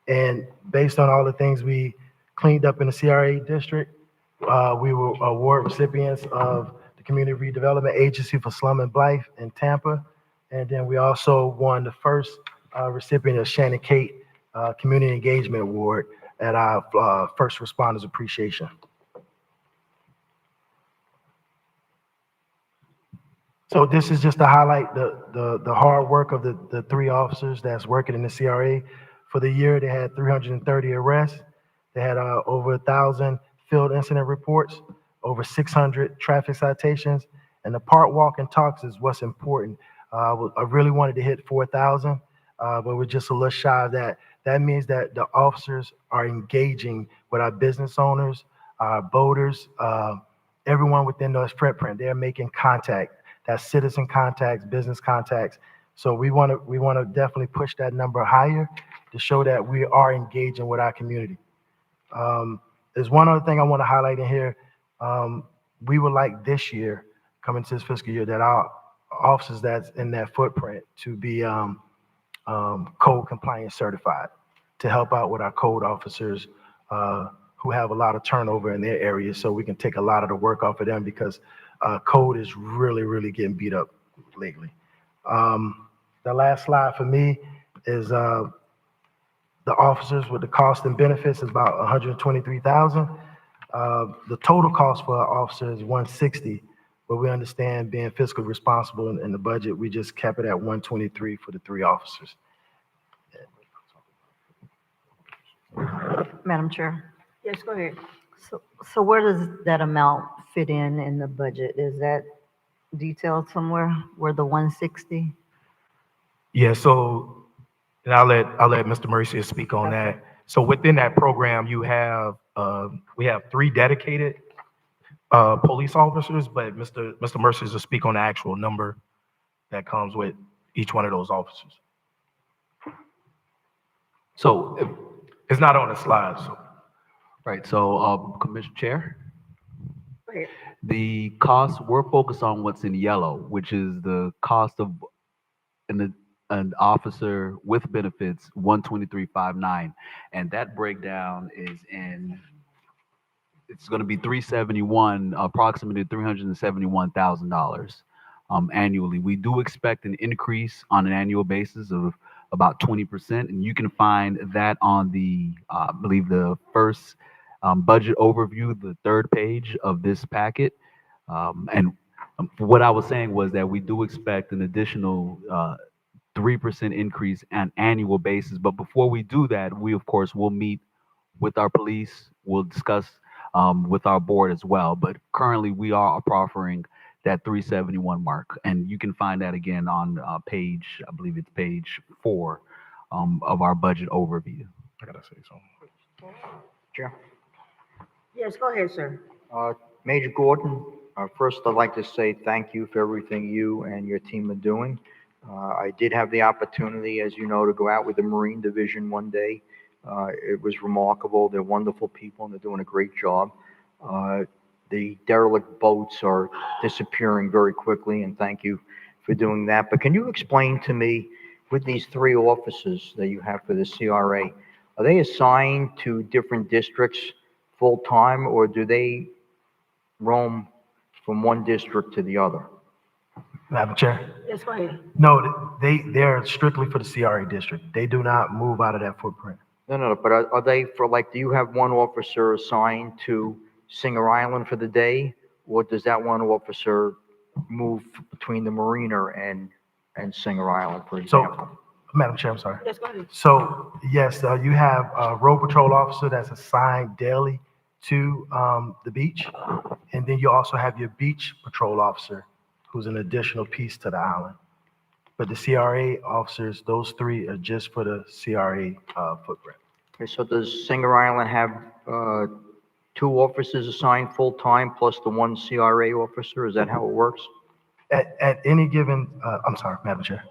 And based on all the things we cleaned up in the CRA district, we were award recipients of the Community Redevelopment Agency for Slum and Blight in Tampa. And then we also won the first recipient of Shannon Kate Community Engagement Award at our First Responders Appreciation. So this is just to highlight the hard work of the 3 officers that's working in the CRA. For the year, they had 330 arrests. They had over 1,000 field incident reports, over 600 traffic citations, and the park walk and talks is what's important. I really wanted to hit 4,000, but we're just a little shy of that. That means that the officers are engaging with our business owners, our boaters, everyone within those footprint. They're making contact. That's citizen contacts, business contacts. So we want to definitely push that number higher to show that we are engaging with our community. There's one other thing I want to highlight in here. We would like this year, coming to this fiscal year, that our officers that's in that footprint to be code compliance certified to help out with our code officers who have a lot of turnover in their areas, so we can take a lot of the work off of them because code is really getting beat up lately. The last slide for me is the officers with the cost and benefits is about 123,000. The total cost for our officers is 160, but we understand being fiscally responsible in the budget, we just kept it at 123 for the 3 officers. Madam Chair. Yes, go ahead. So where does that amount fit in the budget? Is that detailed somewhere where the 160? Yeah, so and I'll let Mr. Mercier speak on that. So within that program, you have we have 3 dedicated police officers, but Mr. Mercier will speak on the actual number that comes with each one of those officers. So, It's not on the slide, so. right, so, Commissioner Chair, Go ahead. the cost, we're focused on what's in yellow, which is the cost of an officer with benefits, 123,509. And that breakdown is it's gonna be 371, approximately $371,000 annually. We do expect an increase on an annual basis of about 20%, and you can find that on the, I believe the first budget overview, the 3rd page of this packet. And what I was saying was that we do expect an additional 3% increase on annual basis. But before we do that, we of course will meet with our police. We'll discuss with our board as well. But currently, we are proffering that 371 mark, and you can find that again on page, I believe it's page 4 of our budget overview. I gotta say something. Chair. Yes, go ahead, sir. Major Gordon, first I'd like to say thank you for everything you and your team are doing. I did have the opportunity, as you know, to go out with the Marine Division one day. It was remarkable. They're wonderful people and they're doing a great job. The derelict boats are disappearing very quickly, and thank you for doing that. But can you explain to me, with these 3 officers that you have for the CRA, are they assigned to different districts full-time, or do they roam from one district to the other? Madam Chair? Yes, go ahead. No, they're strictly for the CRA district. They do not move out of that footprint. No, but are they for, like, do you have one officer assigned to Singer Island for the day, or does that one officer move between the marina and Singer Island, for example? So, Madam Chair, I'm sorry. Yes, go ahead. So, yes, you have a road patrol officer that's assigned daily to the beach. And then you also have your beach patrol officer, who's an additional piece to the island. But the CRA officers, those three are just for the CRA footprint. Okay, so does Singer Island have two officers assigned full-time plus the one CRA officer? Is that how it works? At any given, I'm sorry, Madam Chair.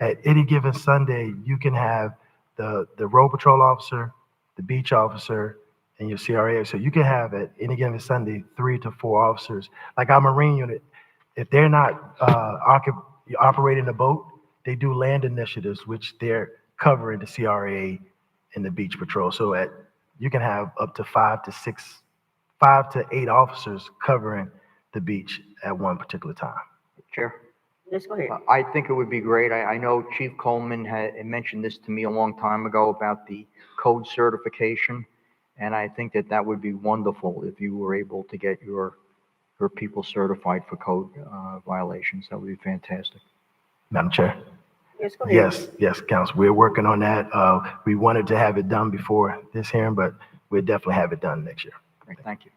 At any given Sunday, you can have the road patrol officer, the beach officer, and your CRA. So you can have at any given Sunday 3 to 4 officers. Like our Marine unit, if they're not operating a boat, they do land initiatives, which they're covering the CRA and the beach patrol. So you can have up to 5 to 8 officers covering the beach at one particular time. Chair? Yes, go ahead. I think it would be great. I know Chief Coleman had mentioned this to me a long time ago about the code certification. And I think that would be wonderful if you were able to get your people certified for code violations. That would be fantastic. Madam Chair? Yes, go ahead. Yes, Council. We're working on that. We wanted to have it done before this hearing, but we'll definitely have it done next year. Great, thank you.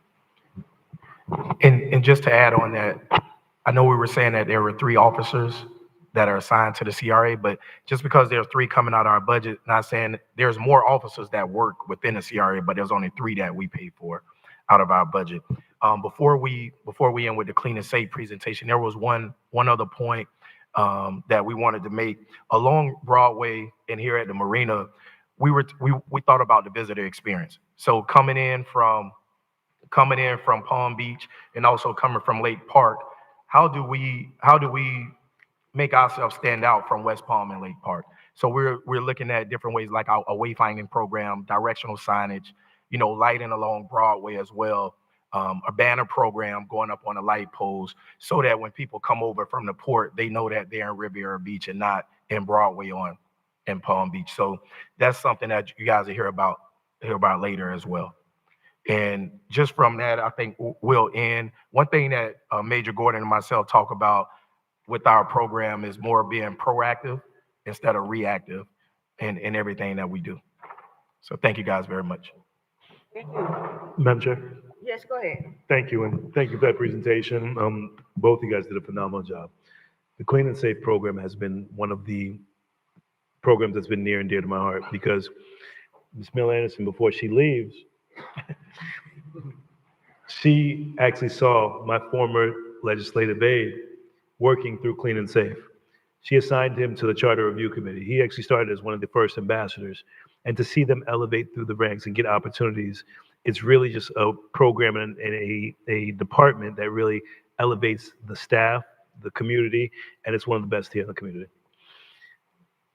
And just to add on that, I know we were saying that there were 3 officers that are assigned to the CRA, but just because there's 3 coming out of our budget, not saying there's more officers that work within the CRA, but there's only 3 that we pay for out of our budget. Before we end with the clean and safe presentation, there was one other point that we wanted to make. Along Broadway and here at the marina, we thought about the visitor experience. So coming in from Palm Beach and also coming from Lake Park, how do we make ourselves stand out from West Palm and Lake Park? So we're looking at different ways, like a wayfinding program, directional signage, lighting along Broadway as well, a banner program going up on the light poles, so that when people come over from the port, they know that they're in Riviera Beach and not in Broadway in Palm Beach. So that's something that you guys will hear about later as well. And just from that, I think we'll end. One thing that Major Gordon and myself talk about with our program is more being proactive instead of reactive in everything that we do. So thank you guys very much. Thank you. Madam Chair? Yes, go ahead. Thank you, and thank you for that presentation. Both of you guys did a phenomenal job. The Clean and Safe program has been one of the programs that's been near and dear to my heart, because Ms. Mill Anderson, before she leaves, she actually saw my former legislative aide working through Clean and Safe. She assigned him to the Charter Review Committee. He actually started as one of the first ambassadors. And to see them elevate through the ranks and get opportunities, it's really just a program and a department that really elevates the staff, the community, and it's one of the best here in the community.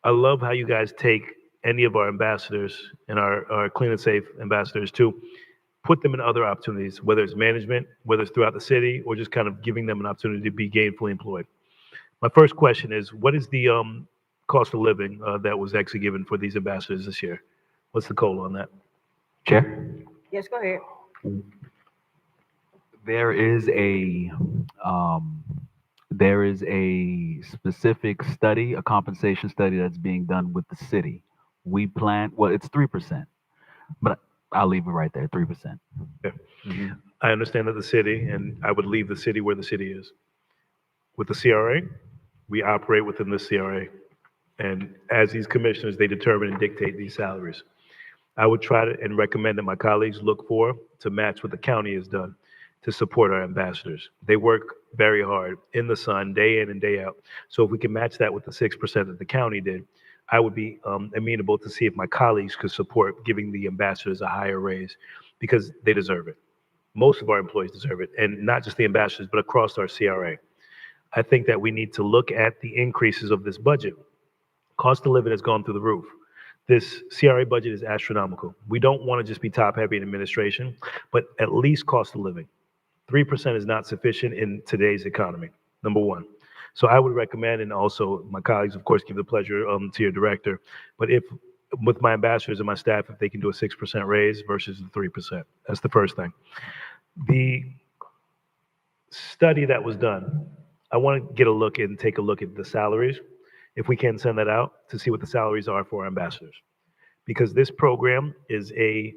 I love how you guys take any of our ambassadors and our Clean and Safe ambassadors to put them in other opportunities, whether it's management, whether it's throughout the city, or just kind of giving them an opportunity to be gainfully employed. My first question is, what is the cost of living that was actually given for these ambassadors this year? What's the COLA on that? Chair? Yes, go ahead. There is a specific study, a compensation study that's being done with the city. We plan, well, it's 3%, but I'll leave it right there, 3%. Okay. I understand that the city, and I would leave the city where the city is. With the CRA, we operate within the CRA. And as these commissioners, they determine and dictate these salaries. I would try to and recommend that my colleagues look for to match what the county has done to support our ambassadors. They work very hard in the sun, day in and day out. So if we can match that with the 6% that the county did, I would be amenable to see if my colleagues could support giving the ambassadors a higher raise, because they deserve it. Most of our employees deserve it, and not just the ambassadors, but across our CRA. I think that we need to look at the increases of this budget. Cost of living has gone through the roof. This CRA budget is astronomical. We don't want to just be top-heavy in administration, but at least cost of living. 3% is not sufficient in today's economy, number one. So I would recommend, and also my colleagues, of course, give the pleasure to your director, but if, with my ambassadors and my staff, if they can do a 6% raise versus the 3%. That's the first thing. The study that was done, I want to get a look and take a look at the salaries, if we can send that out, to see what the salaries are for our ambassadors. Because this program is a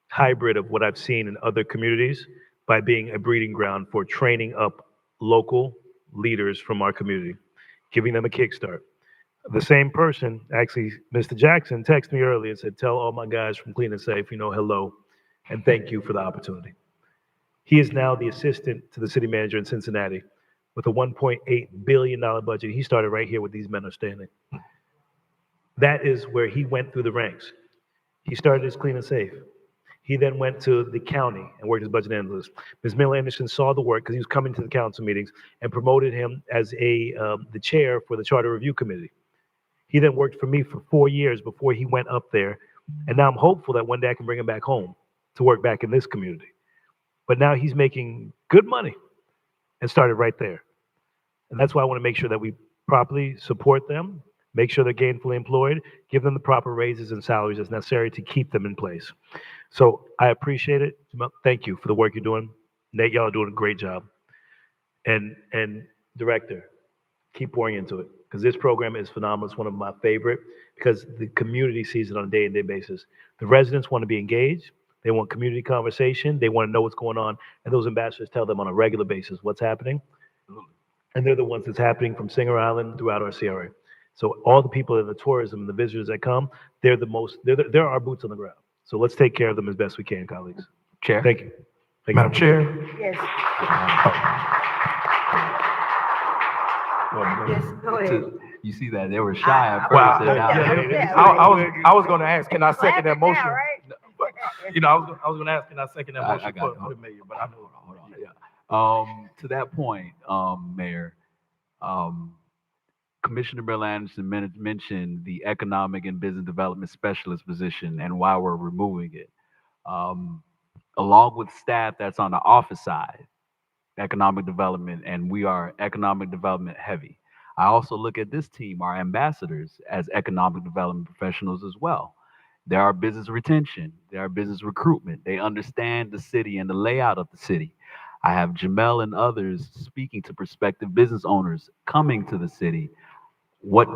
hybrid of what I've seen in other communities by being a breeding ground for training up local leaders from our community, giving them a kickstart. The same person, actually, Mr. Jackson, texted me earlier and said, tell all my guys from Clean and Safe, hello, and thank you for the opportunity. He is now the assistant to the city manager in Cincinnati with a $1.8 billion budget. He started right here where these men are standing. That is where he went through the ranks. He started as Clean and Safe. He then went to the county and worked as budget analyst. Ms. Miller Anderson saw the work because he was coming to the council meetings and promoted him as the chair for the Charter Review Committee. He then worked for me for 4 years before he went up there. And now I'm hopeful that one day I can bring him back home to work back in this community. But now he's making good money and started right there. And that's why I want to make sure that we properly support them, make sure they're gainfully employed, give them the proper raises and salaries that's necessary to keep them in place. So I appreciate it. Thank you for the work you're doing. Nate, y'all are doing a great job. And director, keep pouring into it because this program is phenomenal. It's one of my favorite because the community sees it on a day-to-day basis. The residents want to be engaged. They want community conversation. They want to know what's going on. And those ambassadors tell them on a regular basis what's happening. And they're the ones that's happening from Singer Island throughout our CRA. So all the people in the tourism and the visitors that come, they're our boots on the ground. So let's take care of them as best we can, colleagues. Chair? Thank you. Madam Chair, Yes. Yes, go ahead. You see that they were shy at well, first. and now- I was going to ask, can I second that Laughing motion? now, right? I was going to ask, can I second that I motion got it. for the mayor? But I know. Hold on, yeah. To that point, Mayor, Commissioner Bill Anderson mentioned the economic and business development specialist position and why we're removing it. Along with staff that's on the office side, economic development, and we are economic development heavy. I also look at this team, our ambassadors, as economic development professionals as well. There are business retention, there are business recruitment. They understand the city and the layout of the city. I have Jamel and others speaking to prospective business owners coming to the city. What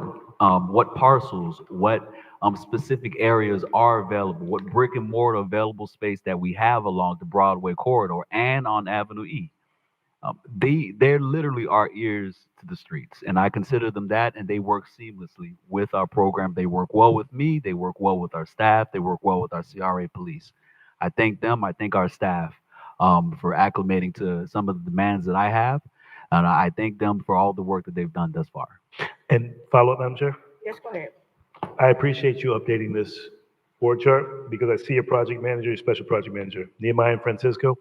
parcels, what specific areas are available, what brick and mortar available space that we have along the Broadway corridor and on Avenue E. They're literally our ears to the streets, and I consider them that, and they work seamlessly with our program. They work well with me, they work well with our staff, they work well with our CRA police. I thank them, I thank our staff for acclimating to some of the demands that I have, and I thank them for all the work that they've done thus far. And follow up, Madam Chair? Yes, go ahead. I appreciate you updating this org chart because I see a project manager, a special project manager, Nehemiah and Francisco.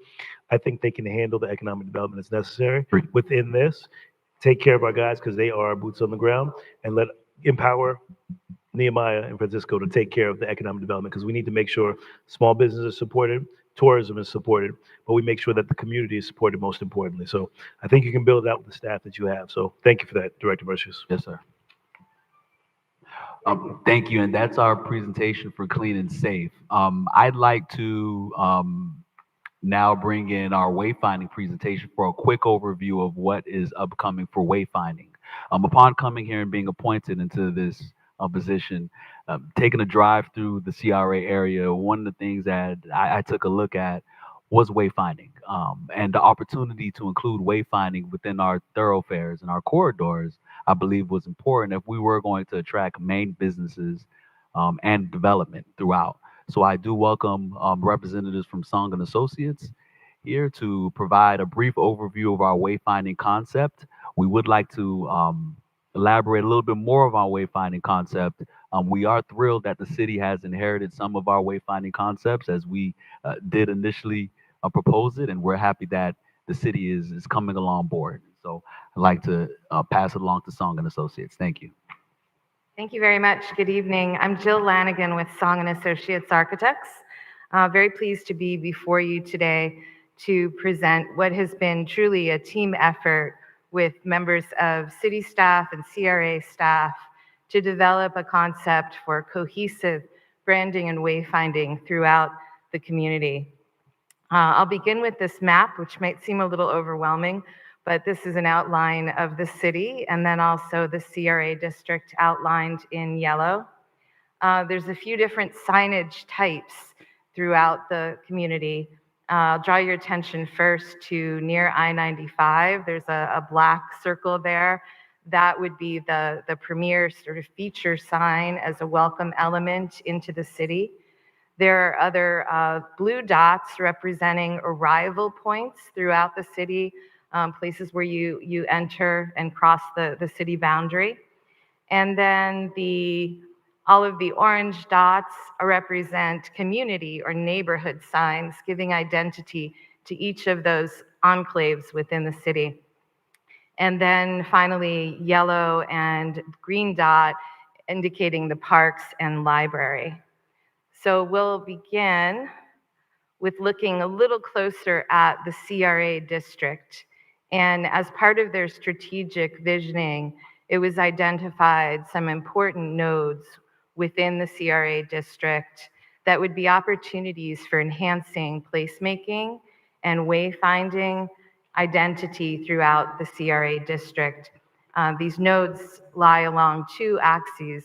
I think they can handle the economic development that's necessary Great. within this. Take care of our guys because they are our boots on the ground and empower Nehemiah and Francisco to take care of the economic development because we need to make sure small business is supported, tourism is supported, but we make sure that the community is supported most importantly. So I think you can build it out with the staff that you have. So thank you for that, Director Mercius. Yes, sir. Thank you, and that's our presentation for Clean and Safe. I'd like to now bring in our wayfinding presentation for a quick overview of what is upcoming for wayfinding. Upon coming here and being appointed into this position, taking a drive through the CRA area, one of the things that I took a look at was wayfinding, and the opportunity to include wayfinding within our thoroughfares and our corridors, I believe was important if we were going to attract main businesses and development throughout. So I do welcome representatives from Song and Associates here to provide a brief overview of our wayfinding concept. We would like to elaborate a little bit more of our wayfinding concept. We are thrilled that the city has inherited some of our wayfinding concepts as we did initially propose it, and we're happy that the city is coming along board. So I'd like to pass it along to Song and Associates. Thank you. Thank you very much. Good evening. I'm Jill Lanigan with Song and Associates Architects. Very pleased to be before you today to present what has been truly a team effort with members of city staff and CRA staff to develop a concept for cohesive branding and wayfinding throughout the community. I'll begin with this map, which might seem a little overwhelming, but this is an outline of the city and then also the CRA district outlined in yellow. There's a few different signage types throughout the community. I'll draw your attention first to near I-95. There's a black circle there. That would be the premier sort of feature sign as a welcome element into the city. There are other blue dots representing arrival points throughout the city, places where you enter and cross the city boundary. And then all of the orange dots represent community or neighborhood signs, giving identity to each of those enclaves within the city. And then finally, yellow and green dot indicating the parks and library. So we'll begin with looking a little closer at the CRA district. And as part of their strategic visioning, it was identified some important nodes within the CRA district that would be opportunities for enhancing placemaking and wayfinding identity throughout the CRA district. These nodes lie along two axes,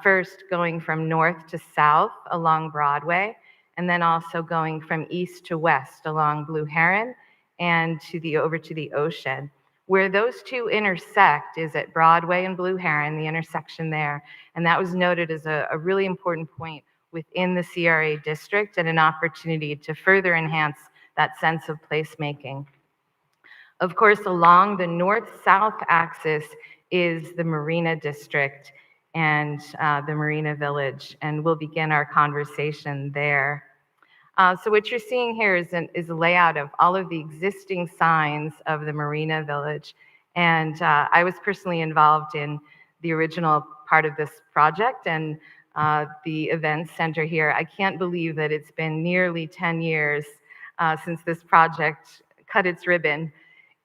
first going from north to south along Broadway, and then also going from east to west along Blue Heron and over to the ocean. Where those two intersect is at Broadway and Blue Heron, the intersection there, and that was noted as a really important point within the CRA district and an opportunity to further enhance that sense of placemaking. Of course, along the north-south axis is the Marina District and the Marina Village, and we'll begin our conversation there. So what you're seeing here is a layout of all of the existing signs of the Marina Village, and I was personally involved in the original part of this project and the event center here. I can't believe that it's been nearly 10 years since this project cut its ribbon.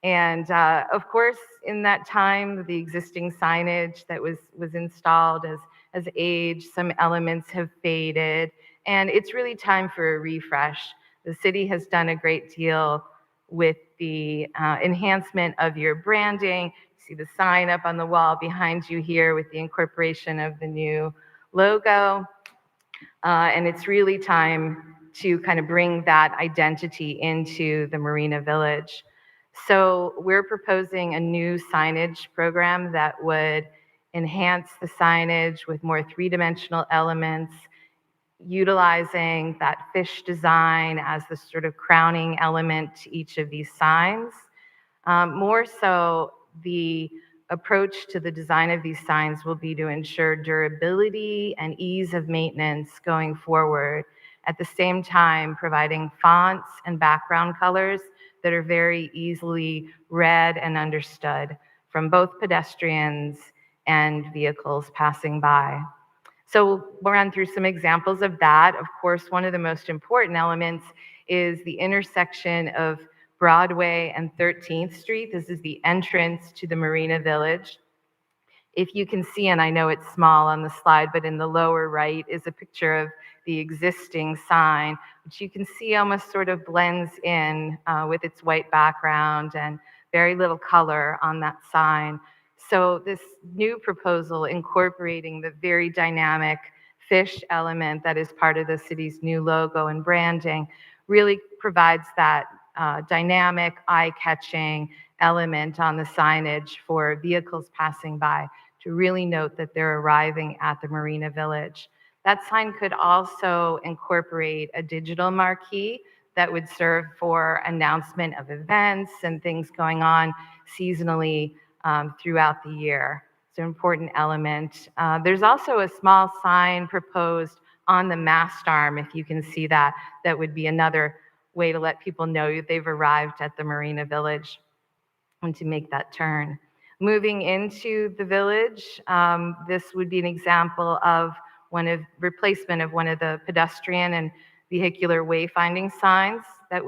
And of course, in that time, the existing signage that was installed has aged, some elements have faded, and it's really time for a refresh. The city has done a great deal with the enhancement of your branding. You see the sign up on the wall behind you here with the incorporation of the new logo. And it's really time to kind of bring that identity into the Marina Village. So we're proposing a new signage program that would enhance the signage with more three-dimensional elements, utilizing that fish design as the sort of crowning element to each of these signs. More so, the approach to the design of these signs will be to ensure durability and ease of maintenance going forward, at the same time providing fonts and background colors that are very easily read and understood from both pedestrians and vehicles passing by. So we'll run through some examples of that. Of course, one of the most important elements is the intersection of Broadway and 13th Street. This is the entrance to the Marina Village. If you can see, and I know it's small on the slide, but in the lower right is a picture of the existing sign, which you can see almost sort of blends in with its white background and very little color on that sign. So this new proposal incorporating the very dynamic fish element that is part of the city's new logo and branding really provides that dynamic, eye-catching element on the signage for vehicles passing by to really note that they're arriving at the Marina Village. That sign could also incorporate a digital marquee that would serve for announcement of events and things going on seasonally throughout the year. It's an important element. There's also a small sign proposed on the mast arm, if you can see that. That would be another way to let people know they've arrived at the Marina Village and to make that turn. Moving into the village, this would be an example of replacement of one of the pedestrian and vehicular wayfinding signs that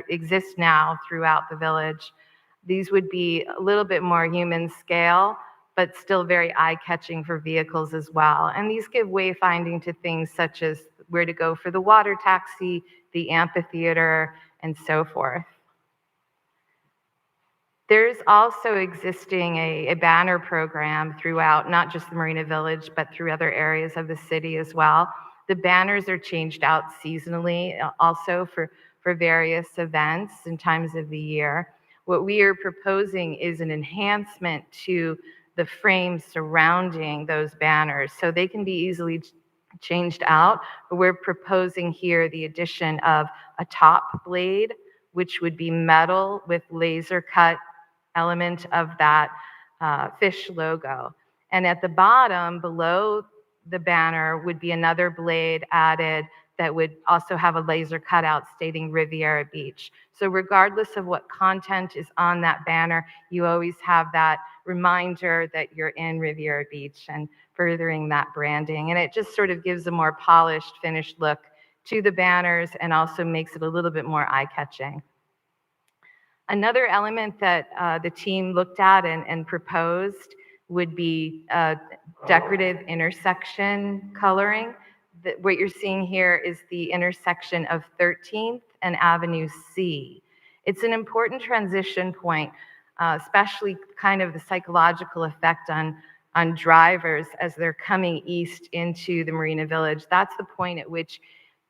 exist now throughout the village. These would be a little bit more human scale, but still very eye-catching for vehicles as well. And these give wayfinding to things such as where to go for the water taxi, the amphitheater, and so forth. There's also existing a banner program throughout, not just the Marina Village, but through other areas of the city as well, The banners are changed out seasonally also for various events and times of the year. What we are proposing is an enhancement to the frame surrounding those banners so they can be easily changed out, but we're proposing here the addition of a top blade, which would be metal with laser cut element of that fish logo. And at the bottom, below the banner, would be another blade added that would also have a laser cutout stating Riviera Beach. So regardless of what content is on that banner, you always have that reminder that you're in Riviera Beach and furthering that branding. And it just sort of gives a more polished, finished look to the banners and also makes it a little bit more eye-catching. Another element that the team looked at and proposed would be decorative intersection coloring. What you're seeing here is the intersection of 13th and Avenue C. It's an important transition point, especially kind of the psychological effect on drivers as they're coming east into the Marina Village. That's the point at which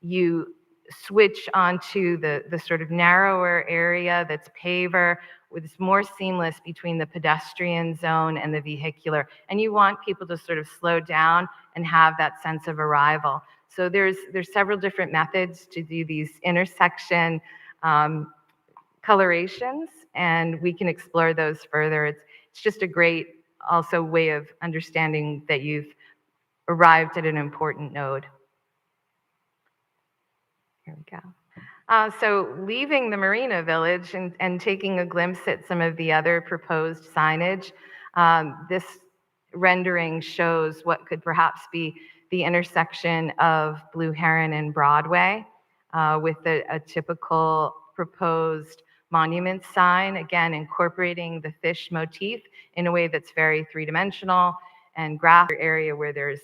you switch onto the sort of narrower area that's paver, with it's more seamless between the pedestrian zone and the vehicular. And you want people to sort of slow down and have that sense of arrival. So there's several different methods to do these intersection colorations, and we can explore those further. It's just a great also way of understanding that you've arrived at an important node. Here we go. So leaving the Marina Village and taking a glimpse at some of the other proposed signage, this rendering shows what could perhaps be the intersection of Blue Heron and Broadway with a typical proposed monument sign, again, incorporating the fish motif in a way that's very three-dimensional and graphic area where there's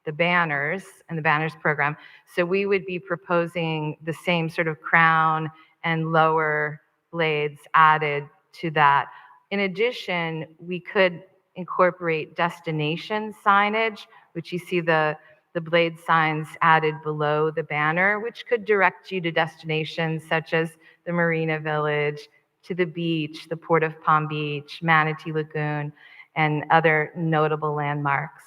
the banners and the banners program. So we would be proposing the same sort of crown and lower blades added to that. In addition, we could incorporate destination signage, which you see the blade signs added below the banner, which could direct you to destinations such as the Marina Village, to the beach, the Port of Palm Beach, Manatee Lagoon, and other notable landmarks.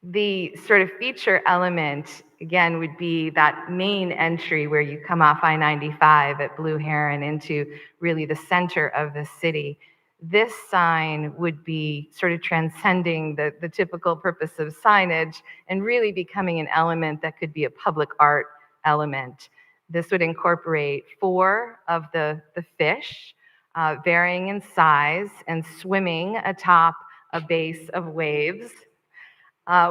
The sort of feature element, again, would be that main entry where you come off I-95 at Blue Heron into really the center of the city. This sign would be sort of transcending the typical purpose of signage and really becoming an element that could be a public art element. This would incorporate 4 of the fish, varying in size and swimming atop a base of waves.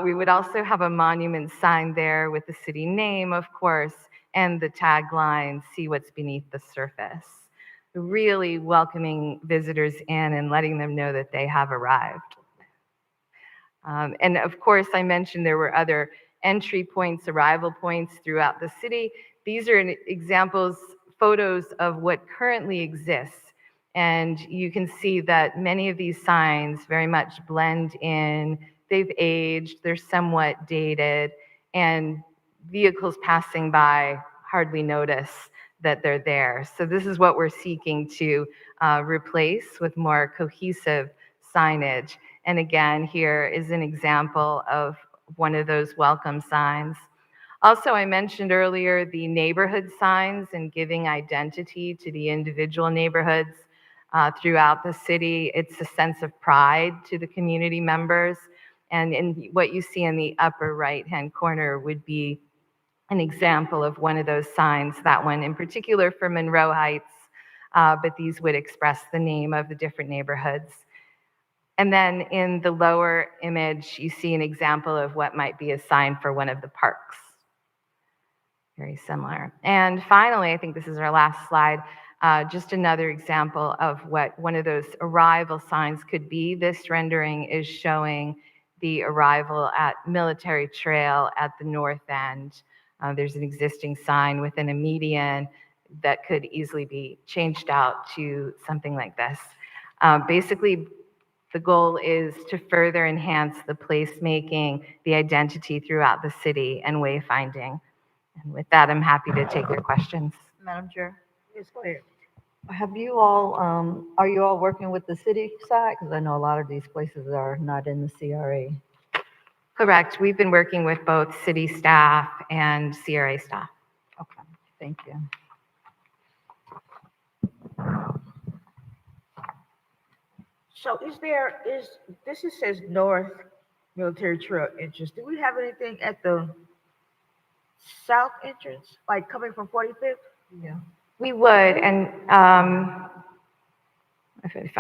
We would also have a monument sign there with the city name, of course, and the tagline, "See what's beneath the surface." Really welcoming visitors in and letting them know that they have arrived. And of course, I mentioned there were other entry points, arrival points throughout the city. These are examples, photos of what currently exists. And you can see that many of these signs very much blend in. They've aged, they're somewhat dated, and vehicles passing by hardly notice that they're there. So this is what we're seeking to replace with more cohesive signage. And again, here is an example of one of those welcome signs. Also, I mentioned earlier the neighborhood signs and giving identity to the individual neighborhoods throughout the city. It's a sense of pride to the community members. And in what you see in the upper right-hand corner would be an example of one of those signs, that one in particular for Monroe Heights, but these would express the name of the different neighborhoods. And then in the lower image, you see an example of what might be a sign for one of the parks. Very similar. And finally, I think this is our last slide, just another example of what one of those arrival signs could be. This rendering is showing the arrival at Military Trail at the north end. There's an existing sign within a median that could easily be changed out to something like this. Basically, The goal is to further enhance the placemaking, the identity throughout the city, and wayfinding. And with that, I'm happy to take your questions. Madam Chair, Yes, go ahead. have you all, are you all working with the city side? Because I know a lot of these places are not in the CRA. Correct. We've been working with both city staff and CRA staff. Okay, thank you. So it says North Military Trail entrance. Do we have anything at the south entrance, like coming from 45th? Yeah. We would, and if I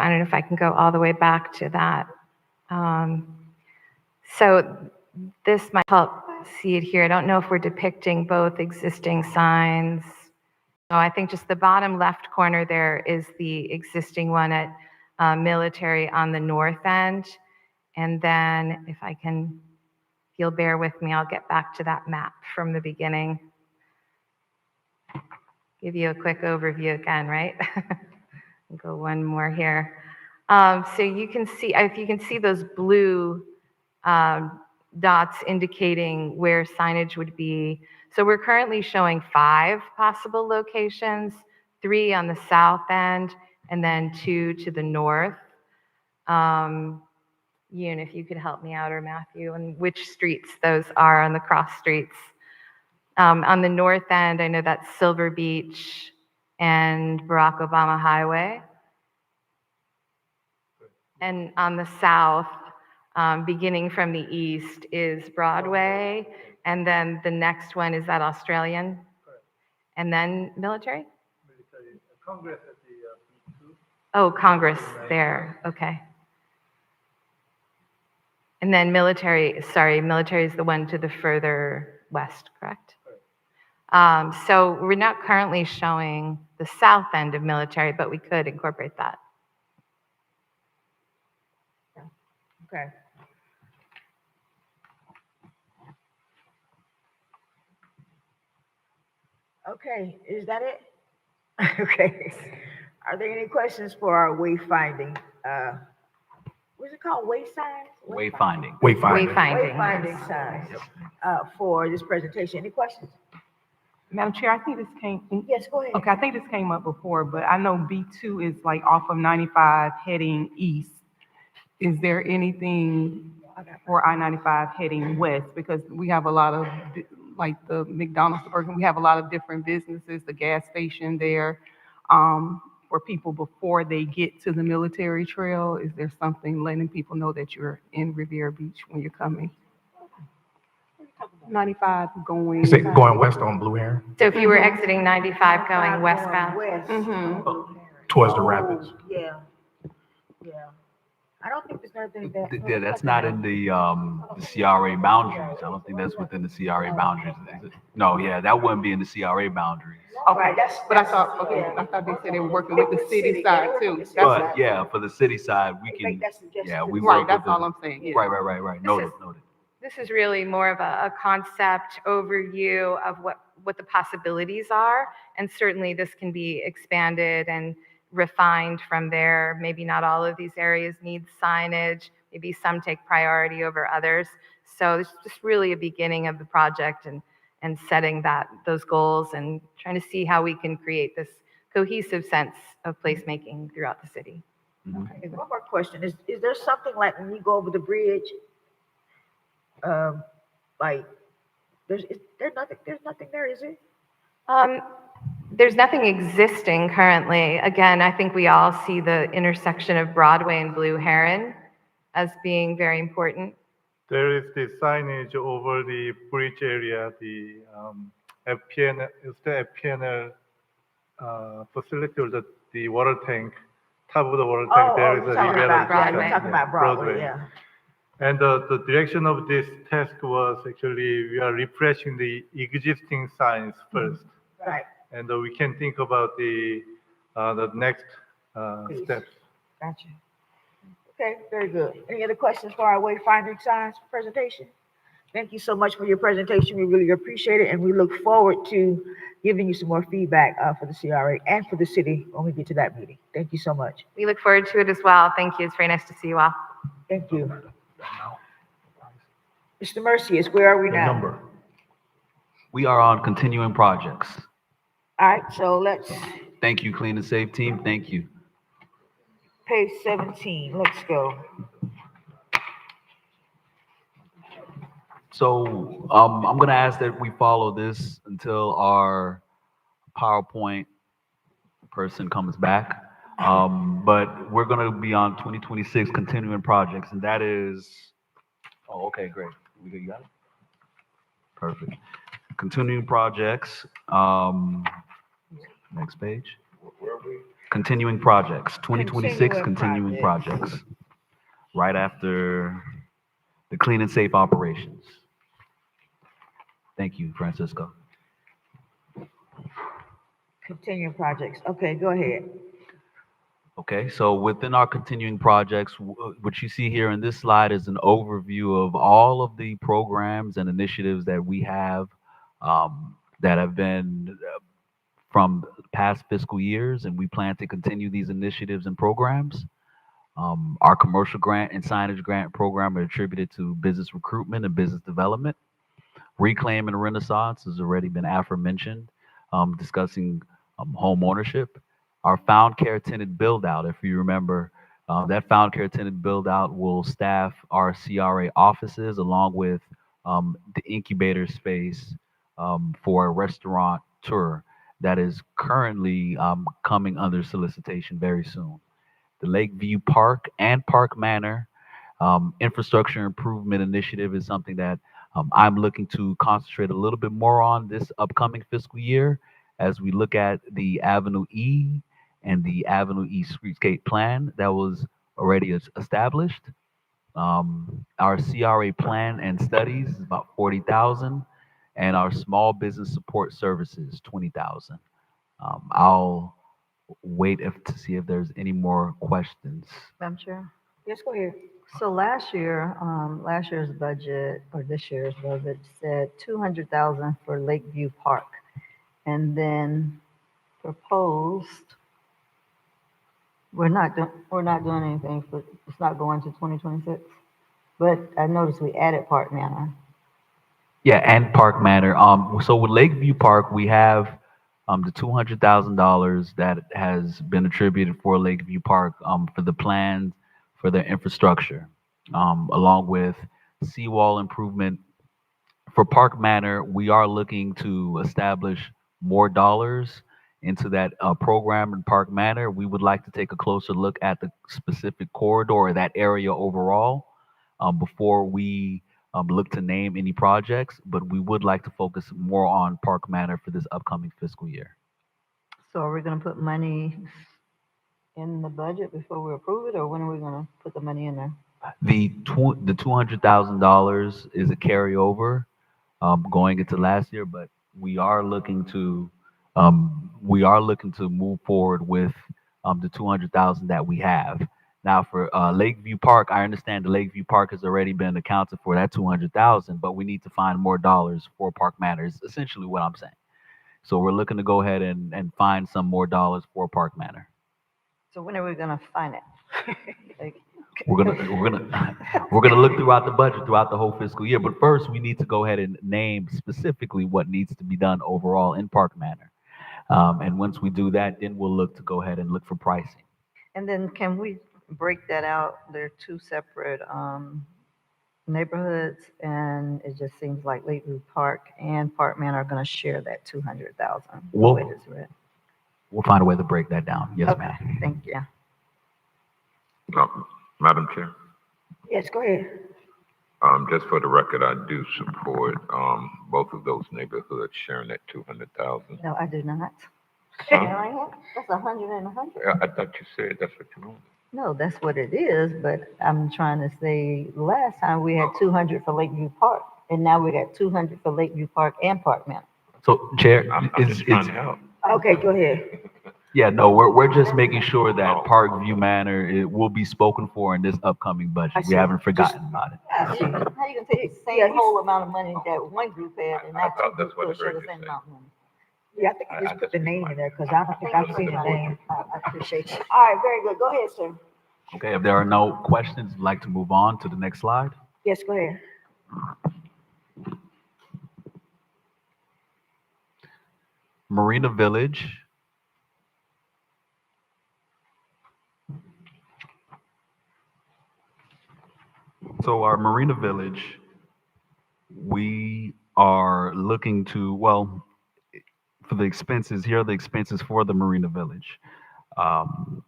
don't know if I can go all the way back to that. So this might help see it here. I don't know if we're depicting both existing signs. No, I think just the bottom left corner there is the existing one at Military on the north end. And then if I can, if you'll bear with me, I'll get back to that map from the beginning. Give you a quick overview again, right? Go one more here. So you can see, if you can see those blue dots indicating where signage would be. So we're currently showing 5 possible locations, 3 on the south end, and then 2 to the north. Yoon, if you could help me out, or Matthew, and which streets those are on the cross streets. On the north end, I know that's Silver Beach and Barack Obama Highway. And on the south, beginning from the east, is Broadway. And then the next one, is that Australian? And then Military? Congress at the Oh, Congress there. Okay. And then Military is the one to the further west, correct? So we're not currently showing the south end of Military, but we could incorporate that. Okay. Okay, is that it? Okay. Are there any questions for our wayfinding? What's it called? Way signs? Wayfinding. Wayfinding. Wayfinding. Wayfinding signs, for this presentation. Any questions? Madam Chair, I think this came, Yes, go ahead. okay, I think this came up before, but I know B2 is like off of 95 heading east. Is there anything for I-95 heading west? Because we have a lot of, like the McDonald's, we have a lot of different businesses, the gas station there, for people before they get to the military trail. Is there something letting people know that you're in Riviera Beach when you're coming? 95 going. You say going west on Blue Heron So if you were exiting 95 going westbound. West. towards the rapids. Yeah, yeah. I don't think there's nothing that. Yeah, that's not in the CRA boundaries. I don't think that's within the CRA boundaries. Is it? No, yeah, that wouldn't be in the CRA boundaries. Okay, but I thought, okay, I thought they said they were working with the city side too. But yeah, for the city side, we can, yeah, we Right, work with that's the. all I'm saying, yeah. Right. Noted. This is really more of a concept overview of what the possibilities are. And certainly this can be expanded and refined from there. Maybe not all of these areas need signage. Maybe some take priority over others. So it's just really a beginning of the project and setting those goals and trying to see how we can create this cohesive sense of placemaking throughout the city. Okay, one more question. Is there something like when you go over the bridge, like there's nothing there, is it? There's nothing existing currently. Again, I think we all see the intersection of Broadway and Blue Heron as being very important. There is the signage over the bridge area, the FPN, is the FPNL facility or the water tank, top of the water tank, there is a talking Riviera about Broadway. Broadway. We're talking about Broadway, yeah. And the direction of this task was actually, we are refreshing the existing signs first. Right. And we can think about the next steps. Gotcha. Okay, very good. Any other questions for our wayfinding signs presentation? Thank you so much for your presentation. We really appreciate it, and we look forward to giving you some more feedback for the CRA and for the city when we get to that meeting. Thank you so much. We look forward to it as well. Thank you. It's very nice to see you all. Thank you. Mr. Mercius, where are we The now? number. We are on continuing projects. All right, so let's, Thank you, Clean and Safe team. Thank you. page 17, let's go. So I'm going to ask that we follow this until our PowerPoint person comes back. But we're going to be on 2026 continuing projects, and that is, oh, okay, great. You got it? Perfect. Continuing projects. Next page. Continuing projects, 2026 continuing projects. Right after the clean and safe operations. Thank you, Francisco. Continuing projects. Okay, go ahead. Okay, so within our continuing projects, what you see here in this slide is an overview of all of the programs and initiatives that we have that have been from past fiscal years, and we plan to continue these initiatives and programs. Our commercial grant and signage grant program are attributed to business recruitment and business development. Reclaim and Renaissance has already been aforementioned, discussing home ownership. Our Found Care Tenant build-out, if you remember, that Found Care Tenant build-out will staff our CRA offices along with the incubator space for a restaurant tour that is currently coming under solicitation very soon. The Lakeview Park and Park Manor infrastructure improvement initiative is something that I'm looking to concentrate a little bit more on this upcoming fiscal year as we look at the Avenue E and the Avenue E Streetscape Plan that was already established. Our CRA plan and studies is about 40,000, and our small business support services 20,000. I'll wait to see if there's any more questions. Madam Chair? Yes, go ahead. So last year's budget, or this year's budget, said 200,000 for Lakeview Park. And then proposed, we're not doing anything for, it's not going to 2026. But I noticed we added Park Manor. Yeah, and Park Manor. So with Lakeview Park, we have the $200,000 that has been attributed for Lakeview Park for the plans for their infrastructure, along with seawall improvement. For Park Manor, we are looking to establish more dollars into that program in Park Manor. We would like to take a closer look at the specific corridor or that area overall before we look to name any projects, but we would like to focus more on Park Manor for this upcoming fiscal year. So are we gonna put money in the budget before we approve it, or when are we gonna put the money in there? The $200,000 is a carryover going into last year, but we are looking to move forward with the 200,000 that we have. Now for Lakeview Park, I understand the Lakeview Park has already been accounted for that 200,000, but we need to find more dollars for Park Manor is essentially what I'm saying. So we're looking to go ahead and find some more dollars for Park Manor. So when are we gonna find it? Like, We're gonna look throughout the budget throughout the whole fiscal year. But first, we need to go ahead and name specifically what needs to be done overall in Park Manor. And once we do that, then we'll look to go ahead and look for pricing. And then can we break that out? They're two separate neighborhoods, and it just seems like Lakeview Park and Park Manor are gonna share that 200,000. Well, the way it's read. We'll find a way to break that down. Yes, Okay, ma'am. thank you. Madam Chair, Yes, go ahead. just for the record, I do support, both of those neighborhoods sharing that 200,000. No, I do not. Huh? That's 100 and 100. I thought you said that's what you wanted. No, that's what it is, but I'm trying to say, last time we had 200 for Lakeview Park, and now we got 200 for Lakeview Park and Park Manor. So, Chair, I'm is just trying to help. Okay, go ahead. Yeah, no, we're just making sure that Parkview Manor, it will be spoken for in this upcoming I budget. We see. haven't forgotten about it. How you gonna take the Yeah, same whole amount of money that one group had and that two thought that's groups what gonna I share heard the you same say. amount of money? Yeah, I think you I just put the just name might- in there, because I don't think I've seen the name. I appreciate you. All right, very good. Go ahead, sir. Okay, if there are no questions, I'd like to move on to the next slide. Yes, go ahead. Marina Village. So our Marina Village, we are looking to, well, for the expenses, here are the expenses for the Marina Village.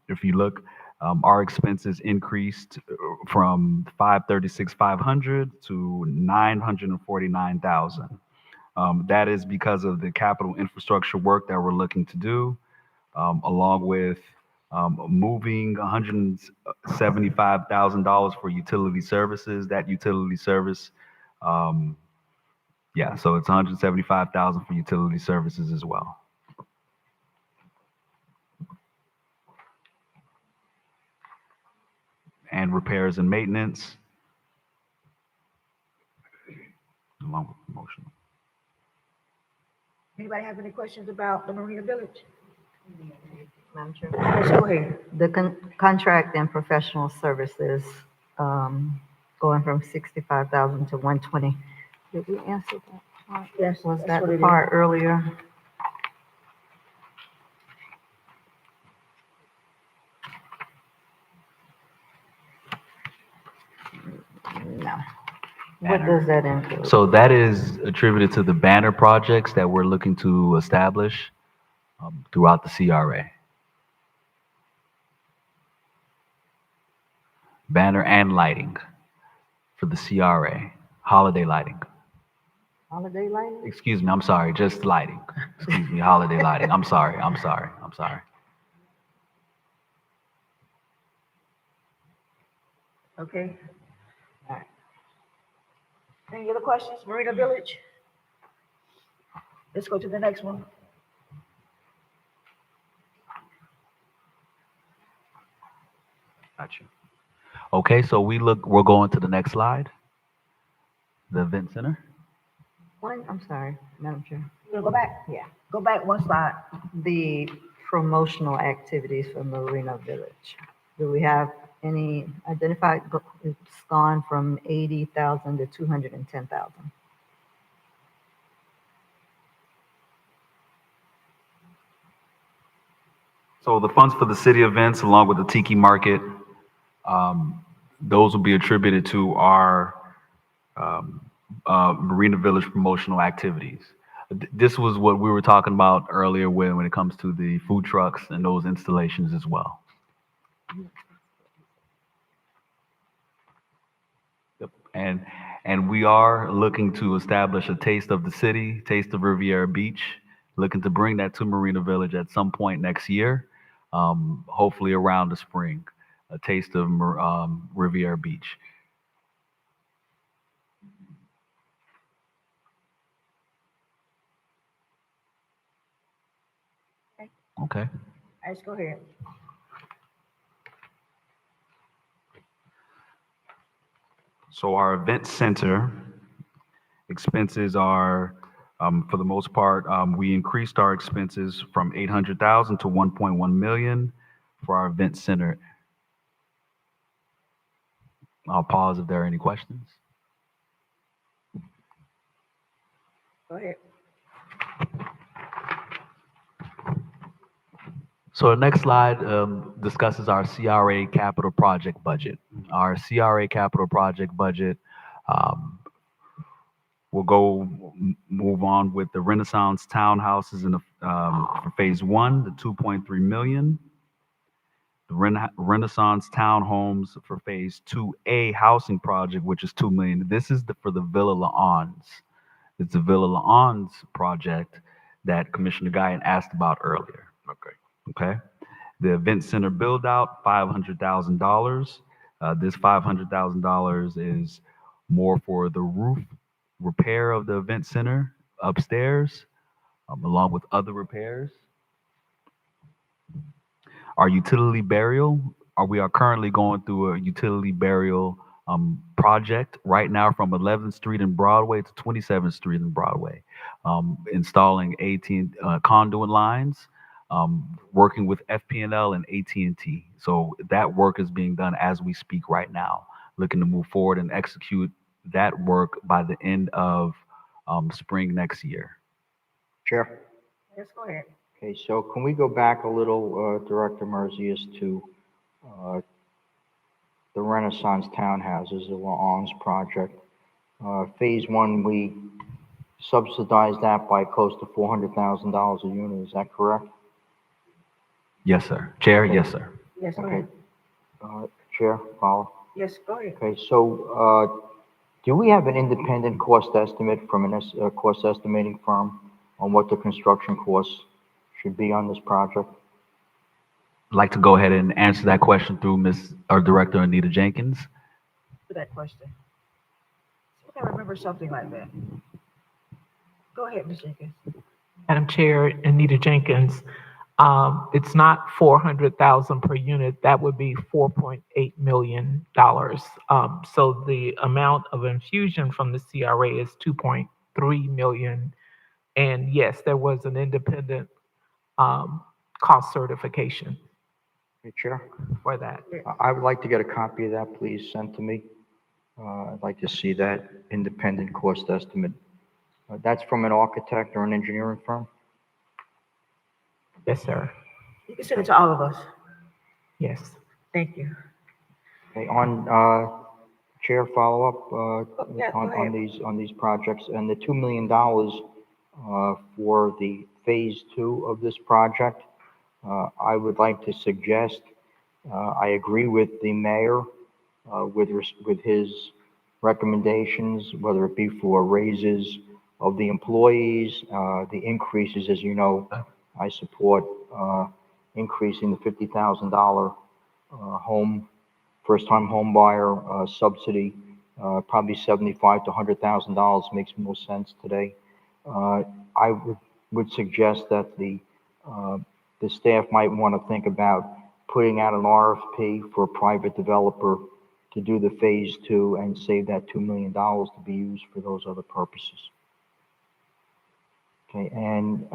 If you look, our expenses increased from 536,500 to 949,000. That is because of the capital infrastructure work that we're looking to do, along with moving $175,000 for utility services. That utility service, yeah, so it's 175,000 for utility services as well. And repairs and maintenance, along with promotion. Anybody have any questions about the Marina Village? Madam Chair. Yes, go ahead. The contract and professional services, going from 65,000 to 120. Did we answer that part? Yes, Was that's that what the it is. part earlier? No. What does that include? So that is attributed to the banner projects that we're looking to establish throughout the CRA. Banner and lighting for the CRA, holiday lighting. Holiday lighting? Excuse me, I'm sorry, just lighting. Excuse me, holiday lighting. I'm sorry. Okay. All right. Any other questions? Marina Village? Let's go to the next one. Got you. Okay, so we're going to the next slide. The event center. I'm sorry, Madam Chair. You gonna go back? Yeah. Go back one slide. The promotional activities for Marina Village. Do we have any identified? It's gone from 80,000 to 210,000. So the funds for the city events, along with the Tiki Market, those will be attributed to our Marina Village promotional activities. This was what we were talking about earlier when it comes to the food trucks and those installations as well. Yep. And we are looking to establish a taste of the city, taste of Riviera Beach, looking to bring that to Marina Village at some point next year, hopefully around the spring, a taste of Riviera Beach. Okay. Let's go ahead. So our event center expenses are, for the most part, we increased our expenses from 800,000 to 1.1 million for our event center. I'll pause if there are any questions. Go ahead. So the next slide discusses our CRA capital project budget. Our CRA capital project budget, we'll move on with the Renaissance townhouses in the, for phase one, the 2.3 million. The Renaissance townhomes for phase 2A housing project, which is 2 million. This is for the Villa La'ans. It's the Villa La'ans project that Commissioner Guyan asked about earlier. Okay. The event center build out, $500,000. This $500,000 is more for the roof repair of the event center upstairs, along with other repairs. Our utility burial, we are currently going through a utility burial project right now from 11th Street and Broadway to 27th Street and Broadway, installing AT conduit lines, working with FP&L and AT&T. So that work is being done as we speak right now, looking to move forward and execute that work by the end of spring next year. Chair? Yes, go ahead. Okay, so can we go back a little, Director Merzius, to uh, the Renaissance Townhouses, the Long's project? Phase one, we subsidized that by close to $400,000 a unit, is that correct? Yes, sir. Chair, yes, sir. Yes, go Okay. ahead. Chair, follow? Yes, go ahead. Okay, so do we have an independent cost estimate from a cost estimating firm on what the construction costs should be on this project? I'd like to go ahead and answer that question through our Director Anita Jenkins. For that question. I think I remember something like that. Go ahead, Ms. Jenkins. Madam Chair, Anita Jenkins, it's not 400,000 per unit, that would be $4.8 million. So the amount of infusion from the CRA is 2.3 million. And yes, there was an independent cost certification Okay, Chair? for that. I would like to get a copy of that, please, sent to me. I'd like to see that independent cost estimate. That's from an architect or an engineering firm? Yes, sir. You can send it to all of us. Yes. Thank you. Okay, on, Chair, follow-up, Yeah, go ahead. on these projects, and the $2 million, for the phase two of this project, I would like to suggest, I agree with the mayor, with his recommendations, whether it be for raises of the employees, the increases, as you know, I support, increasing the $50,000, first-time home buyer, subsidy, probably $75,000 to $100,000 makes more sense today. I would suggest that the staff might want to think about putting out an RFP for a private developer to do the phase two and save that $2 million to be used for those other purposes. Okay, and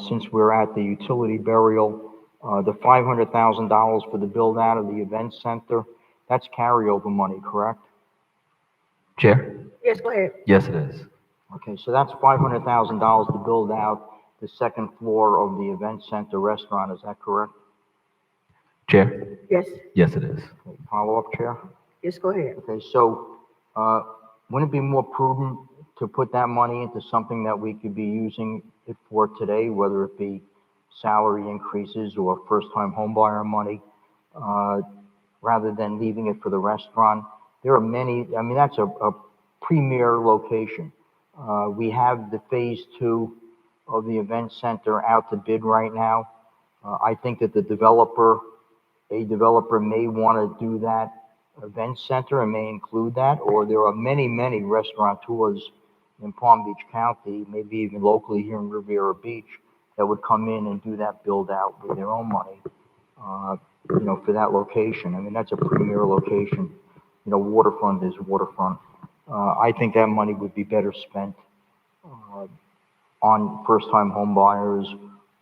since we're at the utility burial, the $500,000 for the build out of the event center, that's carryover money, correct? Chair? Yes, go ahead. Yes, it is. Okay, so that's $500,000 to build out the second floor of the event center restaurant, is that correct? Chair? Yes, Yes, it is. Okay, follow-up, Chair? yes, go ahead. Okay, so, wouldn't it be more prudent to put that money into something that we could be using it for today, whether it be salary increases or first-time homebuyer money, rather than leaving it for the restaurant? There are many, I mean, that's a premier location. We have the phase two of the event center out to bid right now. I think that a developer may want to do that event center and may include that, or there are many, many restaurateurs in Palm Beach County, maybe even locally here in Riviera Beach, that would come in and do that build out with their own money, for that location. I mean, that's a premier location. Waterfront is waterfront. I think that money would be better spent on first-time home buyers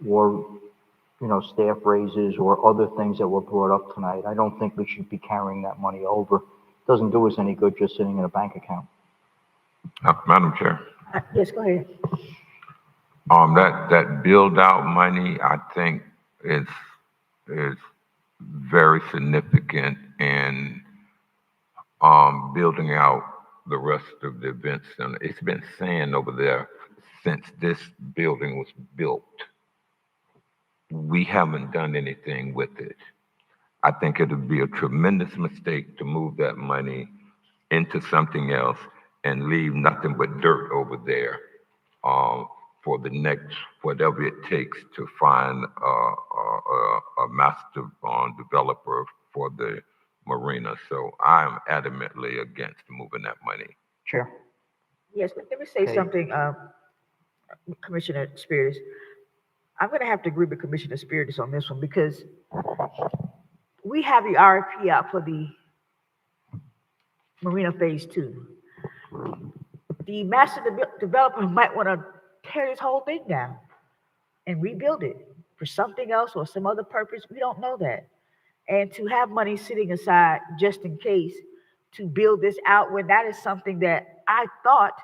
or staff raises or other things that were brought up tonight. I don't think we should be carrying that money over. It doesn't do us any good just sitting in a bank account. Madam Chair, Yes, go ahead. that build out money, I think is very significant in building out the rest of the event center. It's been sand over there since this building was built. We haven't done anything with it. I think it would be a tremendous mistake to move that money into something else and leave nothing but dirt over there for the next, whatever it takes to find a master developer for the marina. So I'm adamantly against moving that money. Chair? Yes, let me say Okay. something, Commissioner Spears. I'm gonna have to agree with Commissioner Spiritus on this one because we have the RFP out for the Marina Phase 2. The master developer might want to tear this whole thing down and rebuild it for something else or some other purpose. We don't know that. And to have money sitting aside just in case to build this out when that is something that I thought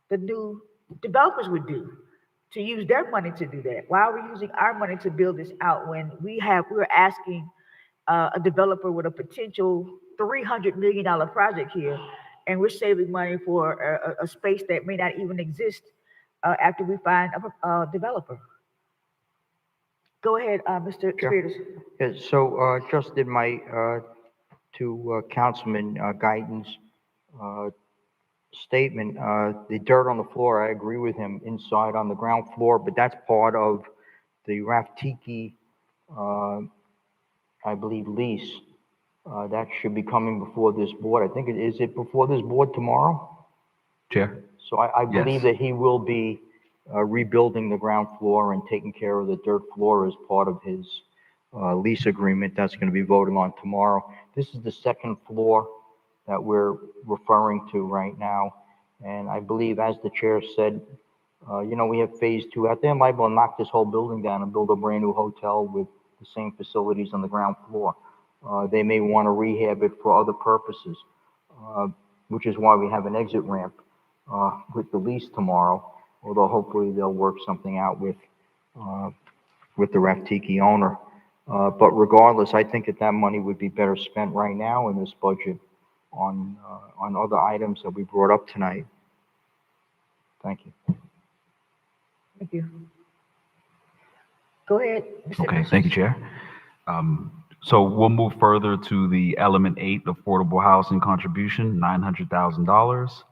the new developers would do, to use their money to do that. Why are we using our money to build this out when we're asking a developer with a potential $300 million project here, and we're saving money for a space that may not even exist after we find a developer? Go ahead, Mr. Sure. Spiritus. Yeah, so just in my to Councilman Guyton's statement, the dirt on the floor, I agree with him, inside on the ground floor, but that's part of the Raftiki, I believe, lease. That should be coming before this board. I think is it before this board tomorrow? Chair? So I believe Yes. that he will be rebuilding the ground floor and taking care of the dirt floor as part of his lease agreement. That's going to be voted on tomorrow. This is the second floor that we're referring to right now. And I believe, as the chair said, we have phase 2 out there. Might well knock this whole building down and build a brand new hotel with the same facilities on the ground floor. They may want to rehab it for other purposes, which is why we have an exit ramp with the lease tomorrow, although hopefully they'll work something out with the Raftiki owner. But regardless, I think that money would be better spent right now in this budget on other items that we brought up tonight. Thank you. Thank you. Go ahead, Mr. Okay, thank you, Chair. So we'll move further to the element 8, affordable housing contribution, $900,000.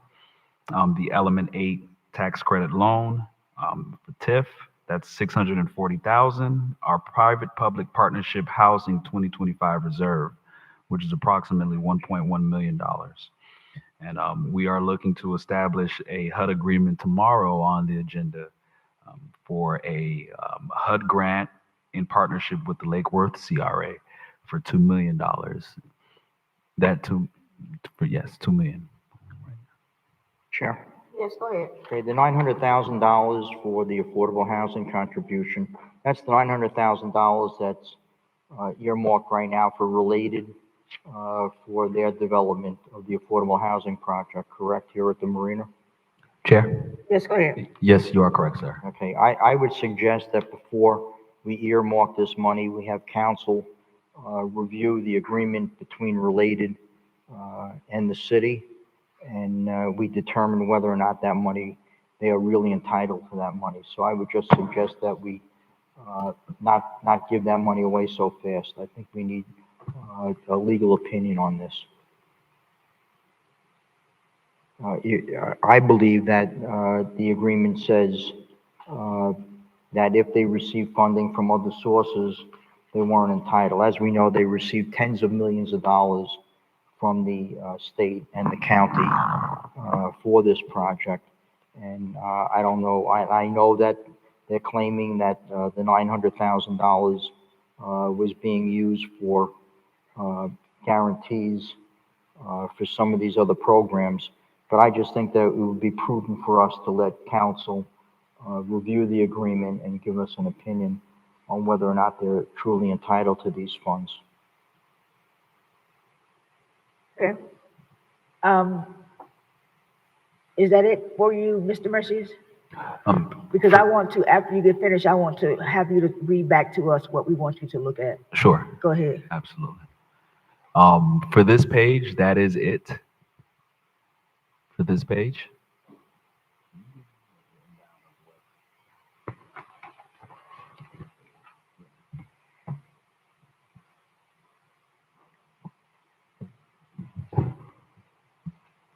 The element 8 tax credit loan, the TIF, that's $640,000. Our private public partnership housing 2025 reserve, which is approximately $1.1 million. And we are looking to establish a HUD agreement tomorrow on the agenda for a HUD grant in partnership with the Lake Worth CRA for $2 million. Yes, $2 million. Chair. Yes, go ahead. Okay, the $900,000 for the affordable housing contribution, that's the $900,000 that's earmarked right now for related for their development of the affordable housing project, correct, here at the marina? Chair? Yes, go ahead. Yes, you are correct, sir. Okay, I would suggest that before we earmark this money, we have council review the agreement between related and the city, and we determine whether or not that money, they are really entitled to that money. So I would just suggest that we not give that money away so fast. I think we need a legal opinion on this. I believe that the agreement says that if they receive funding from other sources, they weren't entitled. As we know, they received tens of millions of dollars from the state and the county for this project. And I don't know, I know that they're claiming that the $900,000 was being used for guarantees for some of these other programs. But I just think that it would be prudent for us to let council review the agreement and give us an opinion on whether or not they're truly entitled to these funds. Okay. Is that it for you, Mr. Mercedes? Because I want to, after you get finished, I want to have you to read back to us what we want you to look at. Sure. Go ahead. Absolutely. For this page, that is it. For this page.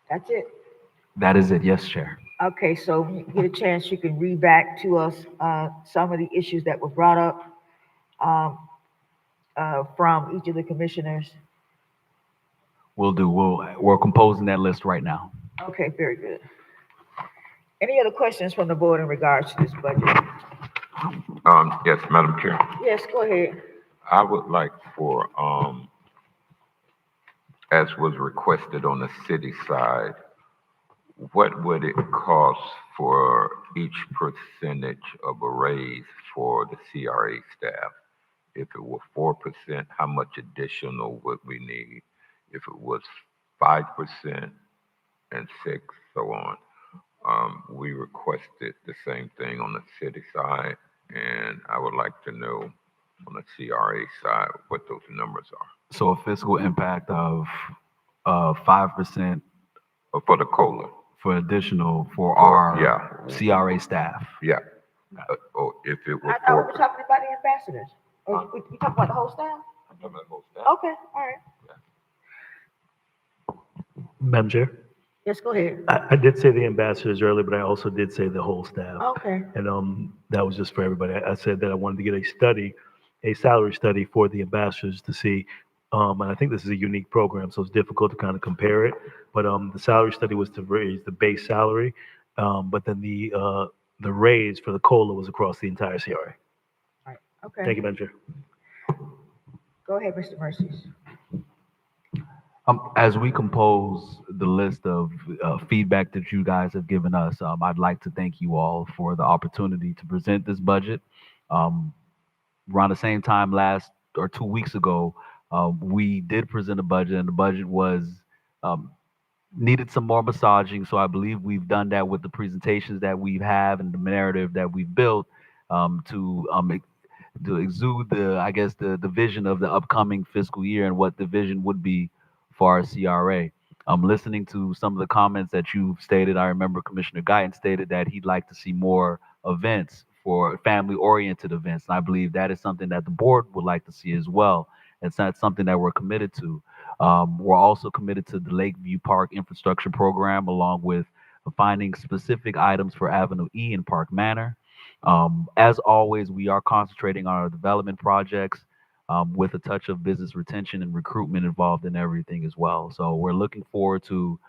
That's it. That is it, yes, Chair. Okay, so when you get a chance, you can read back to us some of the issues that were brought up from each of the commissioners. We'll do. We're composing that list right now. Okay, very good. Any other questions from the board in regards to this budget? Yes, Madam Chair. Yes, go ahead. I would like for, as was requested on the city side, what would it cost for each percentage of a raise for the CRA staff? If it were 4%, how much additional would we need? If it was 5% and 6, so on. We requested the same thing on the city side, and I would like to know on the CRA side what those numbers are. So a fiscal impact of 5% For the COLA, for additional for our yeah. CRA staff. Yeah. Or if it were I thought we were 4%. talking about the ambassadors. Or we talking about the whole staff? I'm talking about both staff. Okay, all right. Madam Chair, Yes, go ahead. I did say the ambassadors earlier, but I also did say the whole staff. Okay. And that was just for everybody. I said that I wanted to get a salary study for the ambassadors to see. And I think this is a unique program, so it's difficult to kind of compare it. But the salary study was to raise the base salary, but then the raise for the COLA was across the entire CRA. All right, okay. Thank you, Madam Chair. Go ahead, Mr. Mercies. As we compose the list of feedback that you guys have given us, I'd like to thank you all for the opportunity to present this budget. Around the same time last or 2 weeks ago, we did present a budget, and the budget was needed some more massaging. So I believe we've done that with the presentations that we have and the narrative that we've built to exude I guess, the vision of the upcoming fiscal year and what the vision would be for our CRA. Listening to some of the comments that you've stated, I remember Commissioner Guyton stated that he'd like to see more events for family-oriented events. And I believe that is something that the board would like to see as well. It's not something that we're committed to. We're also committed to the Lakeview Park Infrastructure Program, along with finding specific items for Avenue E and Park Manor. As always, we are concentrating on our development projects with a touch of business retention and recruitment involved in everything as well. So we're looking forward to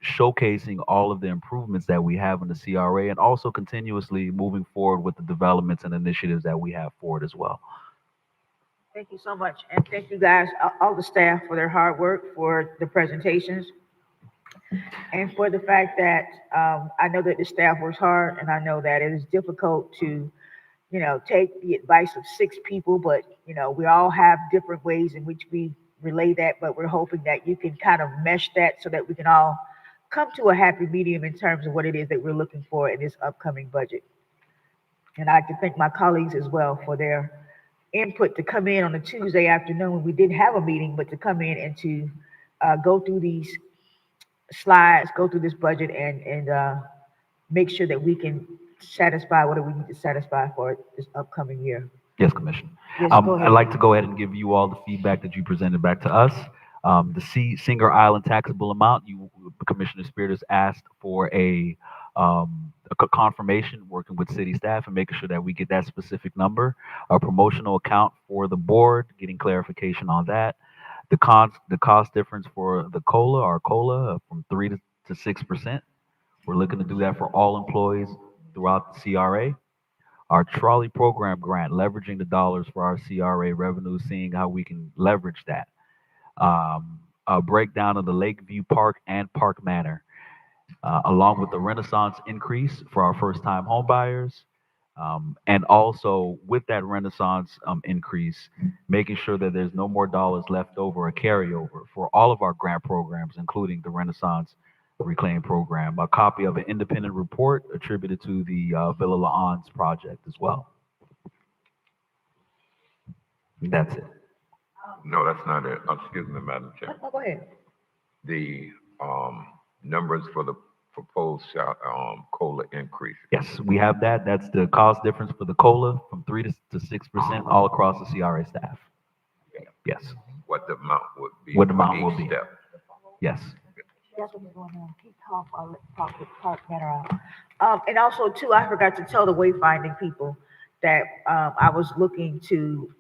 showcasing all of the improvements that we have in the CRA and also continuously moving forward with the developments and initiatives that we have forward as well. Thank you so much. And thank you guys, all the staff, for their hard work, for the presentations, and for the fact that I know that the staff works hard, and I know that it is difficult to, take the advice of 6 people, but, we all have different ways in which we relay that, but we're hoping that you can kind of mesh that so that we can all come to a happy medium in terms of what it is that we're looking for in this upcoming budget. And I'd like to thank my colleagues as well for their input to come in on a Tuesday afternoon when we didn't have a meeting, but to come in and to go through these slides, go through this budget, and make sure that we can satisfy what we need to satisfy for this upcoming year. Yes, Commissioner. Yes, go ahead. I'd like to go ahead and give you all the feedback that you presented back to us. The Singer Island taxable amount, Commissioner Spirit has asked for a confirmation, working with city staff and making sure that we get that specific number. A promotional account for the board, getting clarification on that. The cost difference for the COLA from 3 to 6%. We're looking to do that for all employees throughout the CRA. Our trolley program grant, leveraging the dollars for our CRA revenue, seeing how we can leverage that. A breakdown of the Lakeview Park and Park Manor, along with the Renaissance increase for our first-time home buyers. And also with that Renaissance increase, making sure that there's no more dollars left over or carryover for all of our grant programs, including the Renaissance Reclaim Program. A copy of an independent report attributed to the Villa La'ans project as well. That's it. No, that's not it. Excuse me, Madam Chair. Go ahead. The numbers for the proposed COLA increase. Yes, we have that. That's the cost difference for the COLA from 3 to 6% all across the CRA staff. Yes. What the amount would be. What the amount for will each be. step. That's Yes. what we're going on. Keep talk with Park Manor out. And also too, I forgot to tell the wayfinding people that I was looking to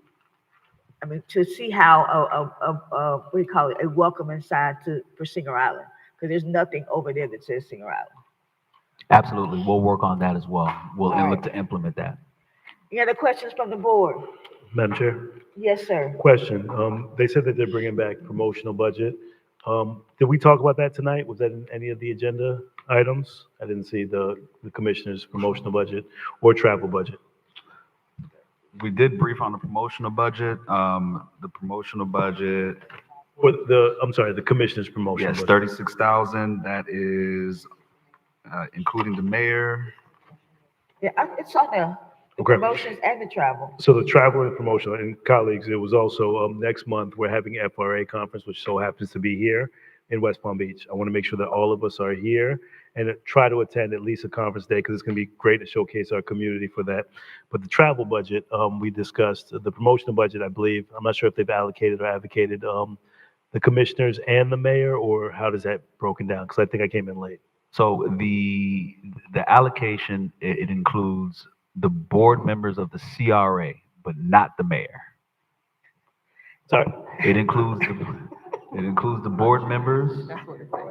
see how what do you call it, a welcoming sign for Singer Island, because there's nothing over there that says Singer Island. Absolutely. We'll work on that as well. We'll All look right. to implement that. Any other questions from the board? Madam Chair, Yes, sir. question. They said that they're bringing back promotional budget. Did we talk about that tonight? Was that in any of the agenda items? I didn't see the commissioner's promotional budget or travel budget. We did brief on the promotional budget. The promotional budget, Or I'm sorry, the commissioner's promotional yes, budget. 36,000. That is including the mayor. Yeah, it's on there, the Okay. promotions and the travel. So the travel and promotional, and colleagues, it was also, next month, we're having FRA conference, which so happens to be here in West Palm Beach. I want to make sure that all of us are here and try to attend at least a conference day, because it's going to be great to showcase our community for that. But the travel budget, we discussed, the promotional budget, I believe, I'm not sure if they've allocated or advocated, the commissioners and the mayor, or how does that broken down? Because I think I came in late. So the allocation, it includes the board members of the CRA, but not the mayor. Sorry. It includes the board members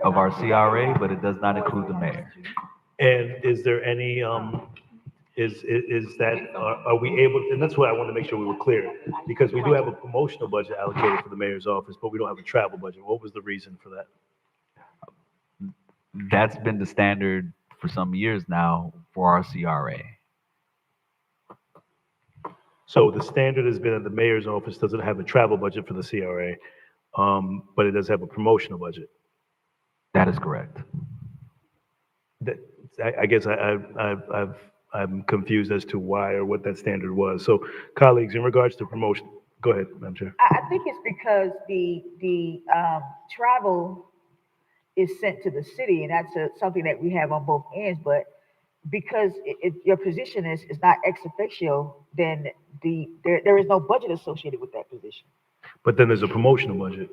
of our CRA, but it does not include the mayor. And is there any, is that, are we able, and that's why I wanted to make sure we were clear, because we do have a promotional budget allocated for the mayor's office, but we don't have a travel budget. What was the reason for that? That's been the standard for some years now for our CRA. So the standard has been that the mayor's office doesn't have a travel budget for the CRA, but it does have a promotional budget. That is correct. That, I guess I'm confused as to why or what that standard was. So colleagues, in regards to promotion, go ahead, Madam Chair. I think it's because the travel is sent to the city, and that's something that we have on both ends, but because your position is not ex officio, then there is no budget associated with that position. But then there's a promotional budget.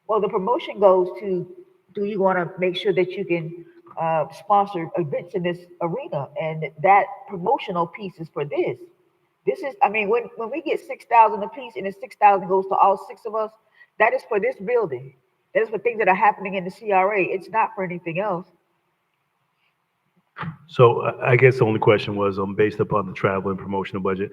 Well, the promotion goes to, do you want to make sure that you can sponsor events in this arena? And that promotional piece is for this. This is, I mean, when we get 6,000 apiece and the 6,000 goes to all six of us, that is for this building. That is for things that are happening in the CRA. It's not for anything else. So I guess the only question was, based upon the travel and promotional budget,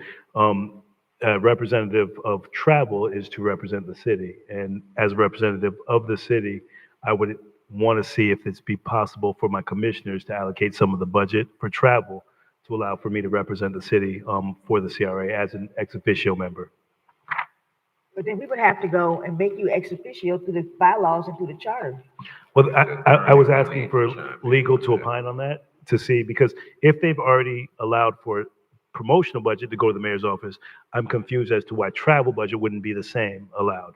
representative of travel is to represent the city. And as a representative of the city, I would want to see if it's be possible for my commissioners to allocate some of the budget for travel to allow for me to represent the city for the CRA as an ex officio member. But then we would have to go and make you ex officio through the bylaws and through the charter. Well, I was asking for legal to opine on that, to see, because if they've already allowed for promotional budget to go to the mayor's office, I'm confused as to why travel budget wouldn't be the same allowed.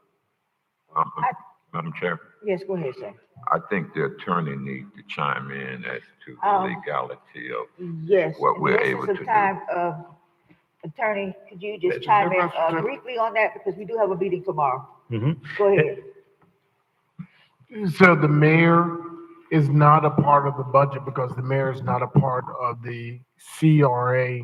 Madam Chair, Yes, go ahead, sir. I think the attorney needs to chime in as to the legality of Yes. what we're in the able essence to of do. time, Attorney, could you just chime in briefly on that, because we do have a meeting tomorrow. Go ahead. So the mayor is not a part of the budget because the mayor is not a part of the CRA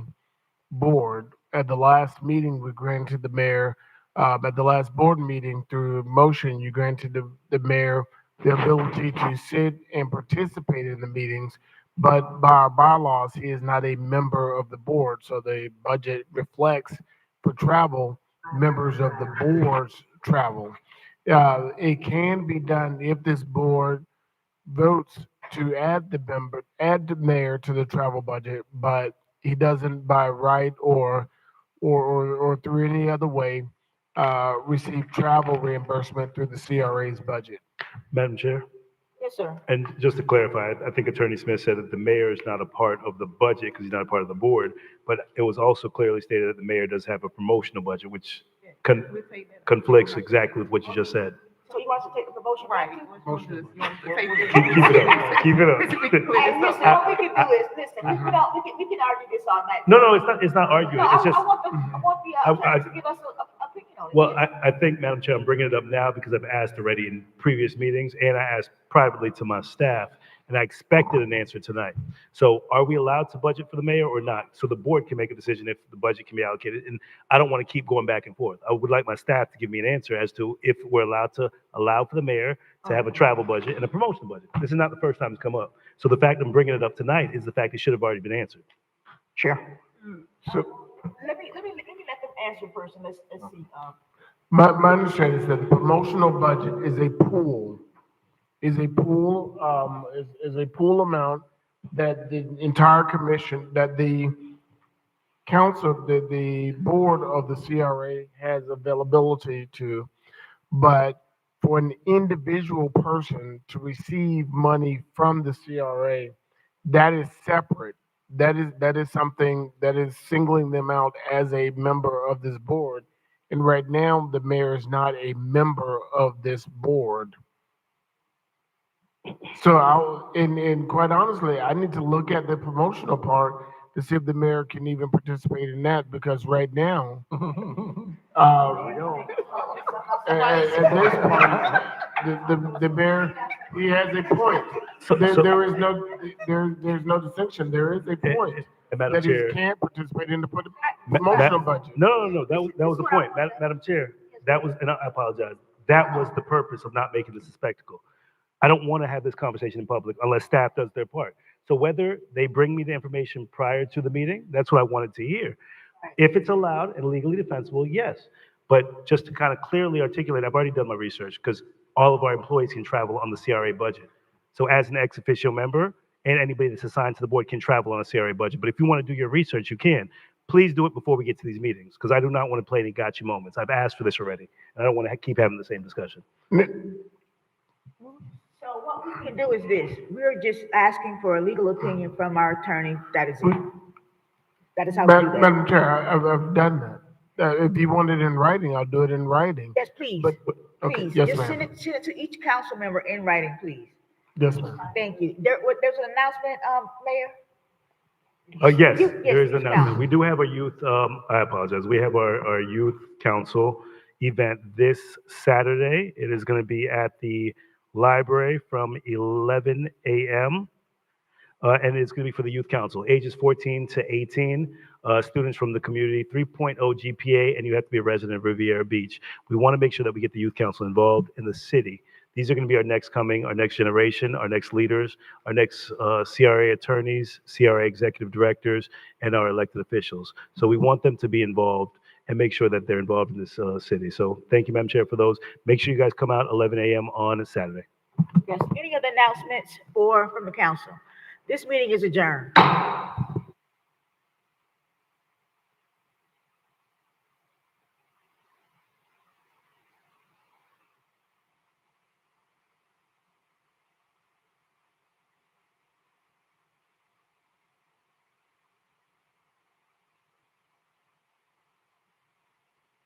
board. At the last meeting, we granted the mayor, at the last board meeting through motion, you granted the mayor the ability to sit and participate in the meetings, but by our bylaws, he is not a member of the board. So the budget reflects for travel, members of the board's travel. It can be done if this board votes to add the mayor to the travel budget, but he doesn't by right or through any other way receive travel reimbursement through the CRA's budget. Madam Chair? Yes, sir. And just to clarify, I think Attorney Smith said that the mayor is not a part of the budget because he's not a part of the board, but it was also clearly stated that the mayor does have a promotional budget, which conflicts exactly with what you just said. So you want us to take the promotion back? Keep it up. Hey, listen, what we can do is, listen, we can argue this all night. No, it's not arguing. No, It's just, I want the attorney to give us an opinion on it. well, I think, Madam Chair, I'm bringing it up now because I've asked already in previous meetings, and I asked privately to my staff, and I expected an answer tonight. So are we allowed to budget for the mayor or not? So the board can make a decision if the budget can be allocated, and I don't want to keep going back and forth. I would like my staff to give me an answer as to if we're allowed to allow for the mayor to have a travel budget and a promotion budget. This is not the first time it's come up. So the fact I'm bringing it up tonight is the fact it should have already been answered. Chair? let them answer first, and let's see. My understanding is that the promotional budget is a pool, is a pool amount that the entire commission, that the council, the board of the CRA has availability to, but for an individual person to receive money from the CRA, that is separate. That is something that is singling them out as a member of this board. And right now, the mayor is not a member of this board. So and quite honestly, I need to look at the promotional part to see if the mayor can even participate in that, because right now, at this point, the mayor, he has a point. There is no, there's no distinction. There is a point Madam that he Chair, can't participate in the promotional budget. no, that was the point. Madam Chair, that was, and I apologize. That was the purpose of not making this a spectacle. I don't want to have this conversation in public unless staff does their part. So whether they bring me the information prior to the meeting, that's what I wanted to hear. If it's allowed and legally defensible, yes. But just to kind of clearly articulate, I've already done my research because all of our employees can travel on the CRA budget. So as an ex officio member and anybody that's assigned to the board can travel on a CRA budget. But if you want to do your research, you can. Please do it before we get to these meetings because I do not want to play any gotcha moments. I've asked for this already. And I don't want to keep having the same discussion. So what we can do is this, we're just asking for a legal opinion from our attorney, that is it. That is how we do that. Madam Chair, I've done that. If you want it in writing, I'll do it in writing. Yes, please, Okay, please, yes, just ma'am. send it to each council member in writing, please. Yes, ma'am. Thank you. There's an announcement, Mayor? Yes, Yes, there is please, an announcement. We do have a youth, I apologize. We have our youth council event this Saturday. It is going to be at the library from 11 a.m. And it's going to be for the youth council, ages 14 to 18, students from the community, 3.0 GPA, and you have to be a resident of Riviera Beach. We want to make sure that we get the youth council involved in the city. These are going to be our next coming, our next generation, our next leaders, our next CRA attorneys, CRA executive directors, and our elected officials. So we want them to be involved and make sure that they're involved in this city. So thank you, Madam Chair, for those. Make sure you guys come out 11 a.m. on Saturday. Yes, any other announcements from the council? This meeting is adjourned.